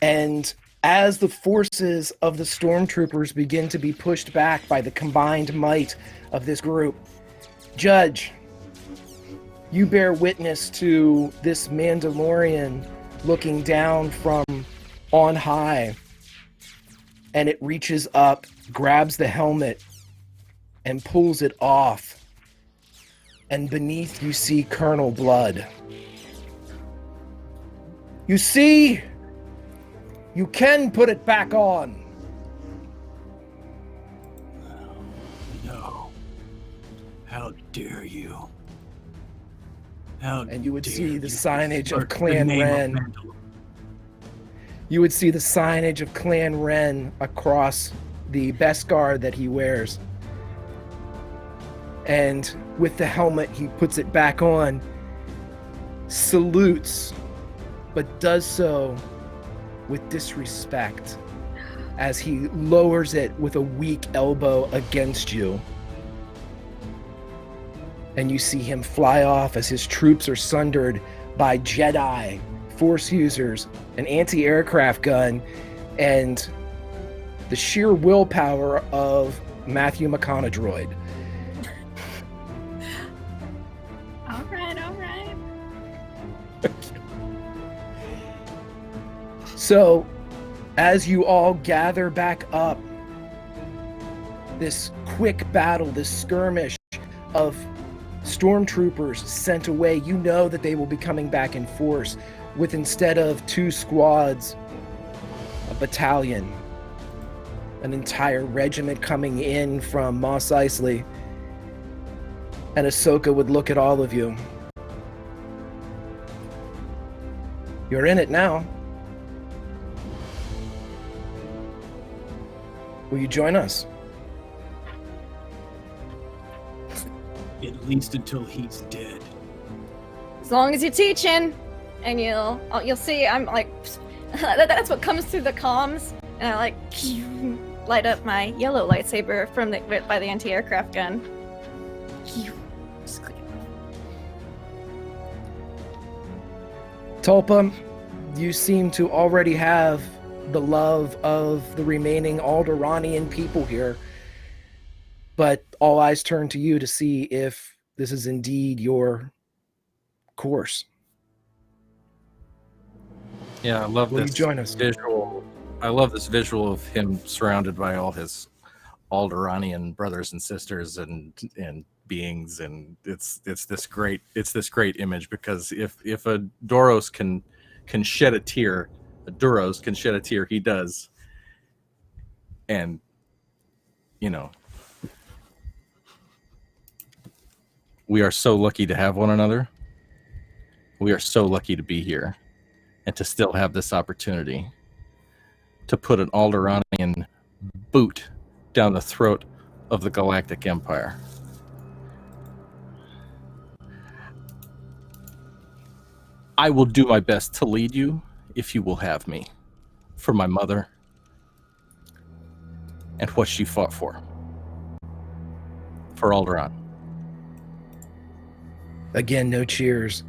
And as the forces of the stormtroopers begin to be pushed back by the combined might of this group, Judge, you bear witness to this Mandalorian looking down from on high, and it reaches up, grabs the helmet, and pulls it off. And beneath you see Colonel Blood. You see, you can put it back on. No. How dare you? And you would see the signage of Clan Ren. You would see the signage of Clan Ren across the Beskar that he wears. And with the helmet, he puts it back on, salutes, but does so with disrespect. as he lowers it with a weak elbow against you. And you see him fly off as his troops are sundered by Jedi, Force users, an anti-aircraft gun, and the sheer willpower of Matthew McConaughey. All right. So, as you all gather back up, this quick battle, this skirmish of stormtroopers sent away, you know that they will be coming back in force with, instead of 2 squads, a battalion, an entire regiment coming in from Mos Eisley. And Ahsoka would look at all of you. You're in it now. Will you join us? At least until he's dead. As long as you're teaching, and you'll see. I'm like, that's what comes through the comms, and I like light up my yellow lightsaber by the anti-aircraft gun. Tulpa, you seem to already have the love of the remaining Alderaanian people here, but all eyes turn to you to see if this is indeed your course. Yeah, I love Will this you join us? visual. I love this visual of him surrounded by all his Alderaanian brothers and sisters and beings, and it's this great image, because if a Duros can shed a tear, he does. And we are so lucky to have one another. We are so lucky to be here and to still have this opportunity to put an Alderaanian boot down the throat of the Galactic Empire. I will do my best to lead you if you will have me, for my mother and what she fought for Alderaan. Again, no cheers.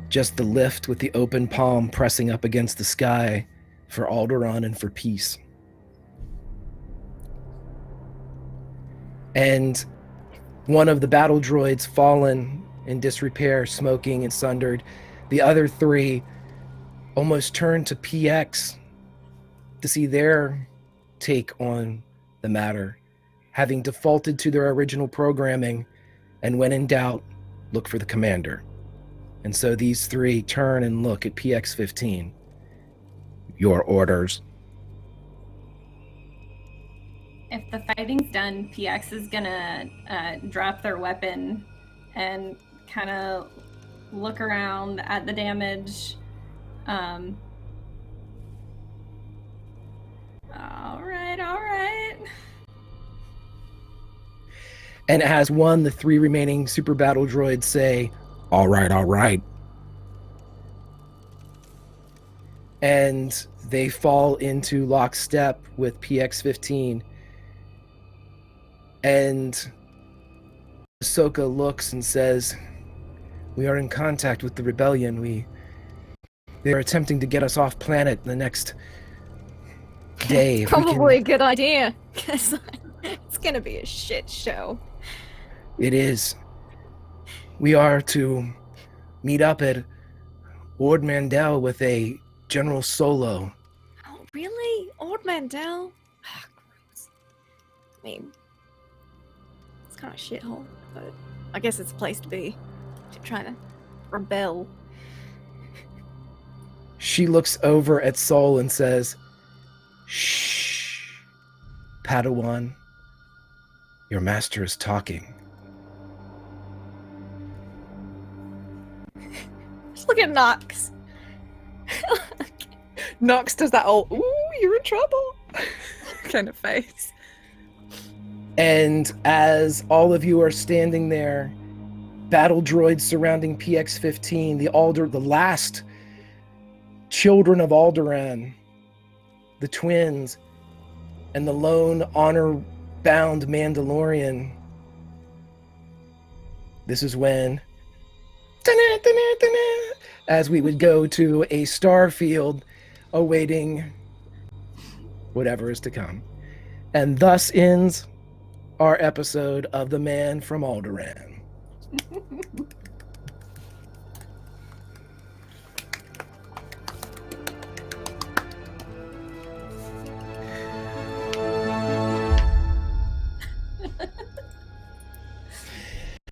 Just the lift with the open palm pressing up against the sky for Alderaan and for peace. And one of the battle droids fallen in disrepair, smoking and sundered. The other 3 almost turned to PX to see their take on the matter, having defaulted to their original programming, and when in doubt, look for the commander. And so these 3 turn and look at PX-15. Your orders. If the fighting's done, PX is gonna drop their weapon and kind of look around at the damage. All right. And as the 3 remaining super battle droids say, all right. And they fall into lockstep with PX-15. And Ahsoka looks and says, we are in contact with the rebellion. They're attempting to get us off planet the next day. Probably a good idea, because it's gonna be a shit show. It is. We are to meet up at Ord Mandel with a General Solo. Oh, really? Ord Mandel? Ah, gross. I mean, it's kind of a shithole, but I guess it's a place to be. To try to rebel. She looks over at Sol and says, shh, Padawan, your master is talking. Just look at Nox. Nox does that old, ooh, you're in trouble kind of face. And as all of you are standing there, battle droids surrounding PX-15, the last children of Alderaan, the twins, and the lone honor-bound Mandalorian. This is when, as we would go to a star field awaiting whatever is to come. And thus ends our episode of The Man from Alderaan.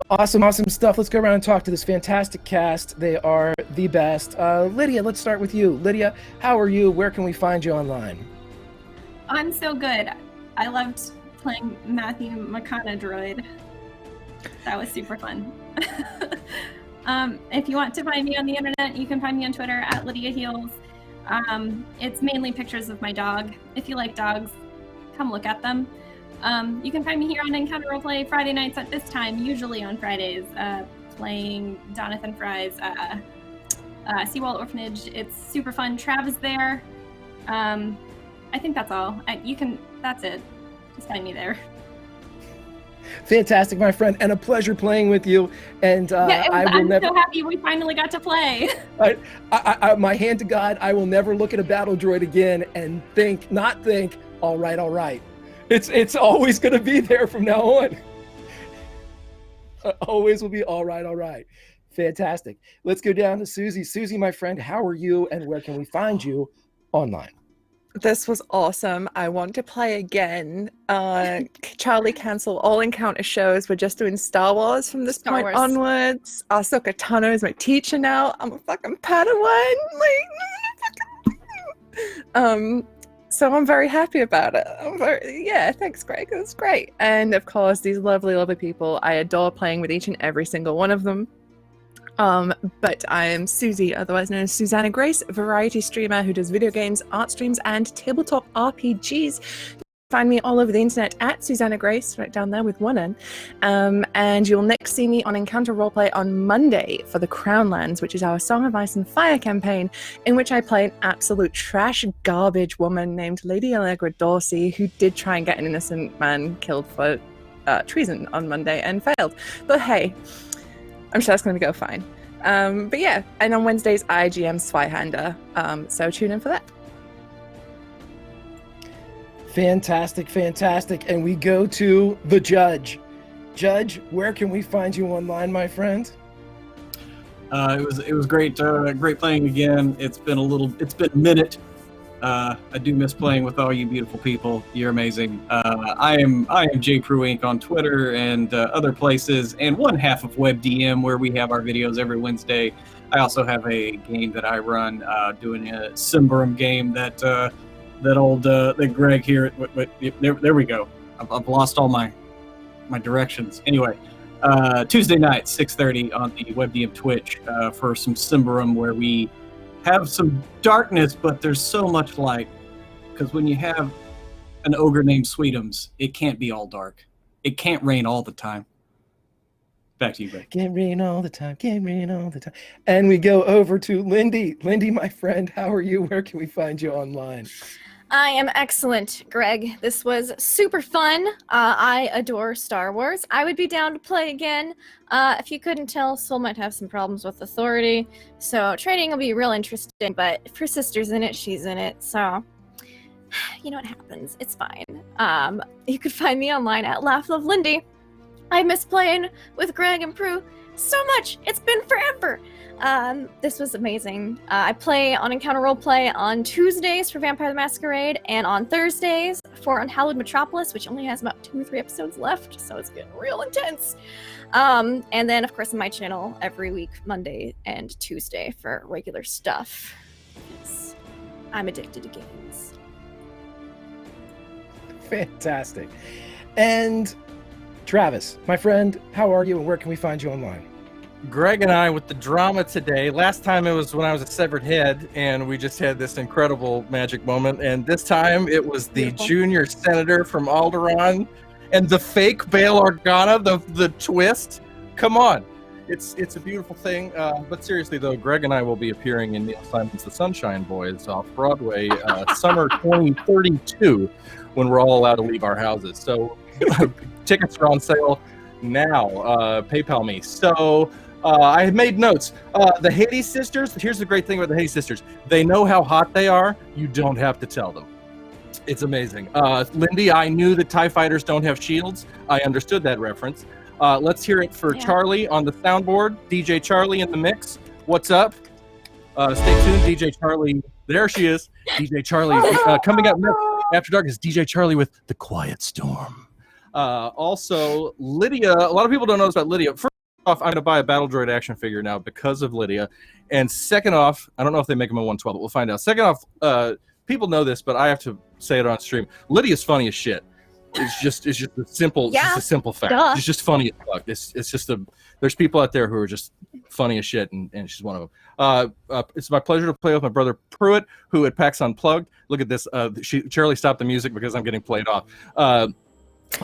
Awesome stuff. Let's go around and talk to this fantastic cast. They are the best. Lydia, let's start with you. Lydia, how are you? Where can we find you online? I'm so good. I loved playing Matthew McConaughey droid. That was super fun. If you want to find me on the internet, you can find me on Twitter at Lydia Heels. It's mainly pictures of my dog. If you like dogs, come look at them. You can find me here on Encounter Roleplay Friday nights at this time, usually on Fridays, playing Jonathan Fry's Seawall Orphanage. It's super fun. Trav is there. I think that's all. That's it. Just find me there. Fantastic, my friend, and a pleasure playing with you. And I'm so happy we finally got to play. My hand to God, I will never look at a battle droid again and not think, all right. It's always going to be there from now on. Always will be all right. Fantastic. Let's go down to Susie. Susie, my friend, how are you and where can we find you online? This was awesome. I want to play again. Charlie, cancel all encounter shows. We're just doing Star Wars from this point onwards. Ahsoka Tano is my teacher now. I'm a fucking Padawan. So I'm very happy about it. Thanks, Greg. It was great. And of course, these lovely people. I adore playing with each and every single one of them. But I am Susie, otherwise known as Susanna Grace, a variety streamer who does video games, art streams, and tabletop RPGs. Find me all over the internet at Susanna Grace, right down there with one N. And you'll next see me on Encounter Roleplay on Monday for the Crownlands, which is our Song of Ice and Fire campaign, in which I play an absolute trash garbage woman named Lady Allegra Dorsey, who did try and get an innocent man killed for treason on Monday and failed. But hey, I'm sure that's going to go fine. But yeah, and on Wednesdays, I GM Zweihander, so tune in for that. Fantastic. And we go to the Judge. Judge, where can we find you online, my friend? It was great playing again. It's been a minute. I do miss playing with all you beautiful people. You're amazing. I am J Prue Inc. on Twitter and other places, and one half of WebDM, where we have our videos every Wednesday. I also have a game that I run, doing a Symbaroum game that Greg here. There we go. I've lost all my directions. Anyway, Tuesday night, 6:30 on the WebDM Twitch for some Symbaroum, where we have some darkness, but there's so much light. Because when you have an ogre named Sweetums, it can't be all dark. It can't rain all the time. Back to you, Greg. Can't rain all the time. And we go over to Lindy. Lindy, my friend, how are you? Where can we find you online? I am excellent, Greg. This was super fun. I adore Star Wars. I would be down to play again. If you couldn't tell, Soul might have some problems with authority, so training will be real interesting, but if her sister's in it, she's in it, so you know what happens. It's fine. You could find me online at Laugh Love Lindy. I miss playing with Greg and Prue so much. It's been forever. This was amazing. I play on Encounter Roleplay on Tuesdays for Vampire the Masquerade and on Thursdays for Unhallowed Metropolis, which only has about 2 or 3 episodes left, so it's getting real intense. And then, of course, on my channel every week, Monday and Tuesday for regular stuff. Yes. I'm addicted to games. Fantastic. And Travis, my friend, how are you and where can we find you online? Greg and I with the drama today. Last time it was when I was a severed head, and we just had this incredible magic moment. And this time it was the Beautiful. junior senator from Alderaan and the fake Bail Organa, the twist. Come on. It's a beautiful thing. But seriously, though, Greg and I will be appearing in Neil Simon's The Sunshine Boys off Broadway summer 2032 when we're all allowed to leave our houses. So tickets are on sale now. PayPal me. So I have made notes. The Hades sisters, here's the great thing about the Hades sisters. They know how hot they are. You don't have to tell them. It's amazing. Lindy, I knew that TIE fighters don't have shields. I understood that reference. Let's hear it for Charlie on the soundboard. DJ Charlie in the mix. What's up? Stay tuned, DJ Charlie. There she is. DJ Charlie. Coming up next after dark is DJ Charlie with The Quiet Storm. Also, Lydia. A lot of people don't know this about Lydia. First off, I'm going to buy a Battle Droid action figure now because of Lydia. And second off, I don't know if they make them a 112, but we'll find out. Second off, people know this, but I have to say it on stream. Lydia's funny as shit. It's just a simple, just a simple fact. Duh. She's just funny as fuck. It's just there's people out there who are just funny as shit, and she's one of them. It's my pleasure to play with my brother Pruitt, who at PAX Unplugged. Look at this. Charlie stopped the music because I'm getting played off.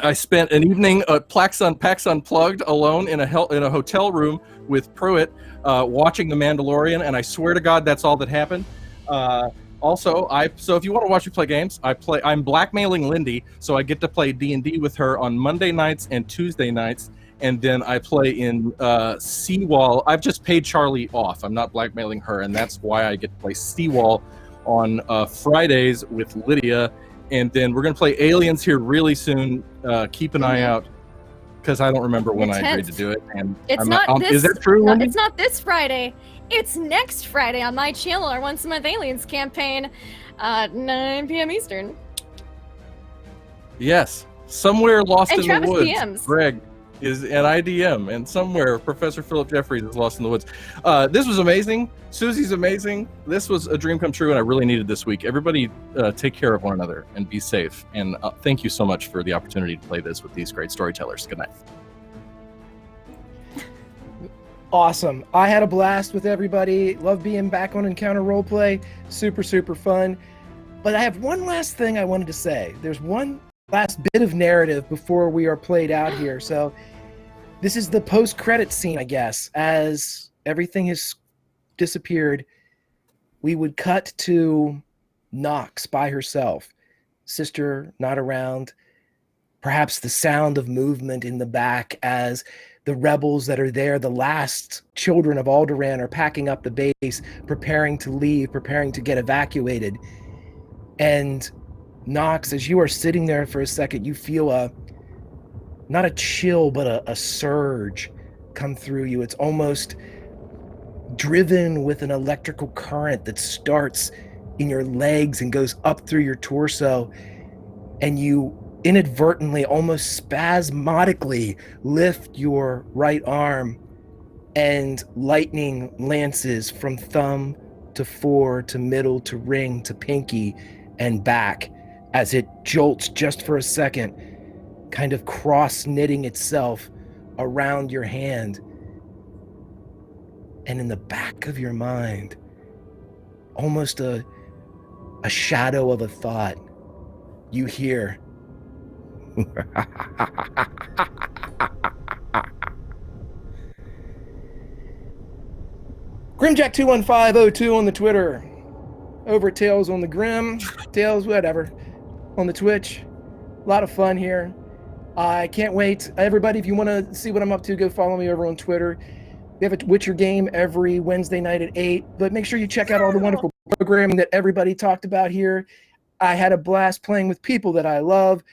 I spent an evening at PAX Unplugged alone in a hotel room with Pruitt, watching The Mandalorian, and I swear to God that's all that happened. Also, so if you want to watch me play games, I'm blackmailing Lindy, so I get to play D&D with her on Monday nights and Tuesday nights, and then I play in Seawall. I've just paid Charlie off. I'm not blackmailing her, and that's why I get to play Seawall on Fridays with Lydia, and then we're going to play Aliens here really soon. Keep an eye out, because I don't remember when I agreed to do it. And It's not this. Is that true, Lindy? It's not this Friday. It's next Friday on my channel, our Once a Month Aliens campaign, 9 p.m. Eastern. Yes, somewhere lost And in Travis the woods. PMs. Greg is at IDM, and somewhere Professor Philip Jeffries is lost in the woods. This was amazing. Susie's amazing. This was a dream come true, and I really needed this week. Everybody, take care of one another and be safe. And thank you so much for the opportunity to play this with these great storytellers. Good night. Awesome. I had a blast with everybody. Love being back on Encounter Roleplay. Super, super fun. But I have one last thing I wanted to say. There's one last bit of narrative before we are played out here. So this is the post-credit scene, I guess. As everything has disappeared, we would cut to Nox by herself. Sister not around. Perhaps the sound of movement in the back as the rebels that are there, the last children of Alderaan, are packing up the base, preparing to leave, preparing to get evacuated. And Nox, as you are sitting there for a second, you feel not a chill, but a surge come through you. It's almost driven with an electrical current that starts in your legs and goes up through your torso. And you inadvertently, almost spasmodically, lift your right arm, and lightning lances from thumb to fore to middle to ring to pinky and back as it jolts just for a second, kind of cross-knitting itself around your hand. And in the back of your mind, almost a shadow of a thought, you hear Grimjack21502 on the Twitter, over at Tales on the Grim, Tales whatever, on the Twitch. A lot of fun here. I can't wait. Everybody, if you want to see what I'm up to, go follow me over on Twitter. We have a Witcher game every Wednesday night at 8, but make sure you check out all the wonderful programming that everybody talked about here. I had a blast playing with people that I love.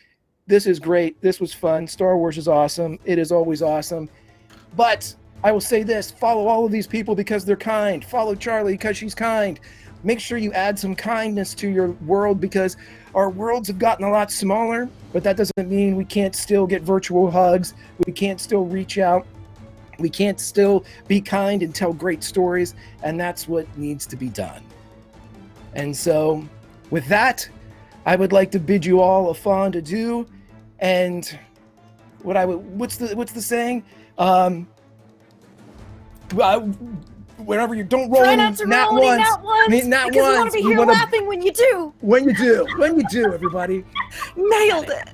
This is great. This was fun. Star Wars is awesome. It is always awesome. But I will say this, follow all of these people because they're kind. Follow Charlie because she's kind. Make sure you add some kindness to your world because our worlds have gotten a lot smaller, but that doesn't mean we can't still get virtual hugs. We can't still reach out. We can't still be kind and tell great stories, and that's what needs to be done. And so, with that, I would like to bid you all a fond adieu. And what's the saying? Whenever you don't roll, Try not to roll any nat ones, because you want to be here laughing when you do. When you do, everybody. Nailed it.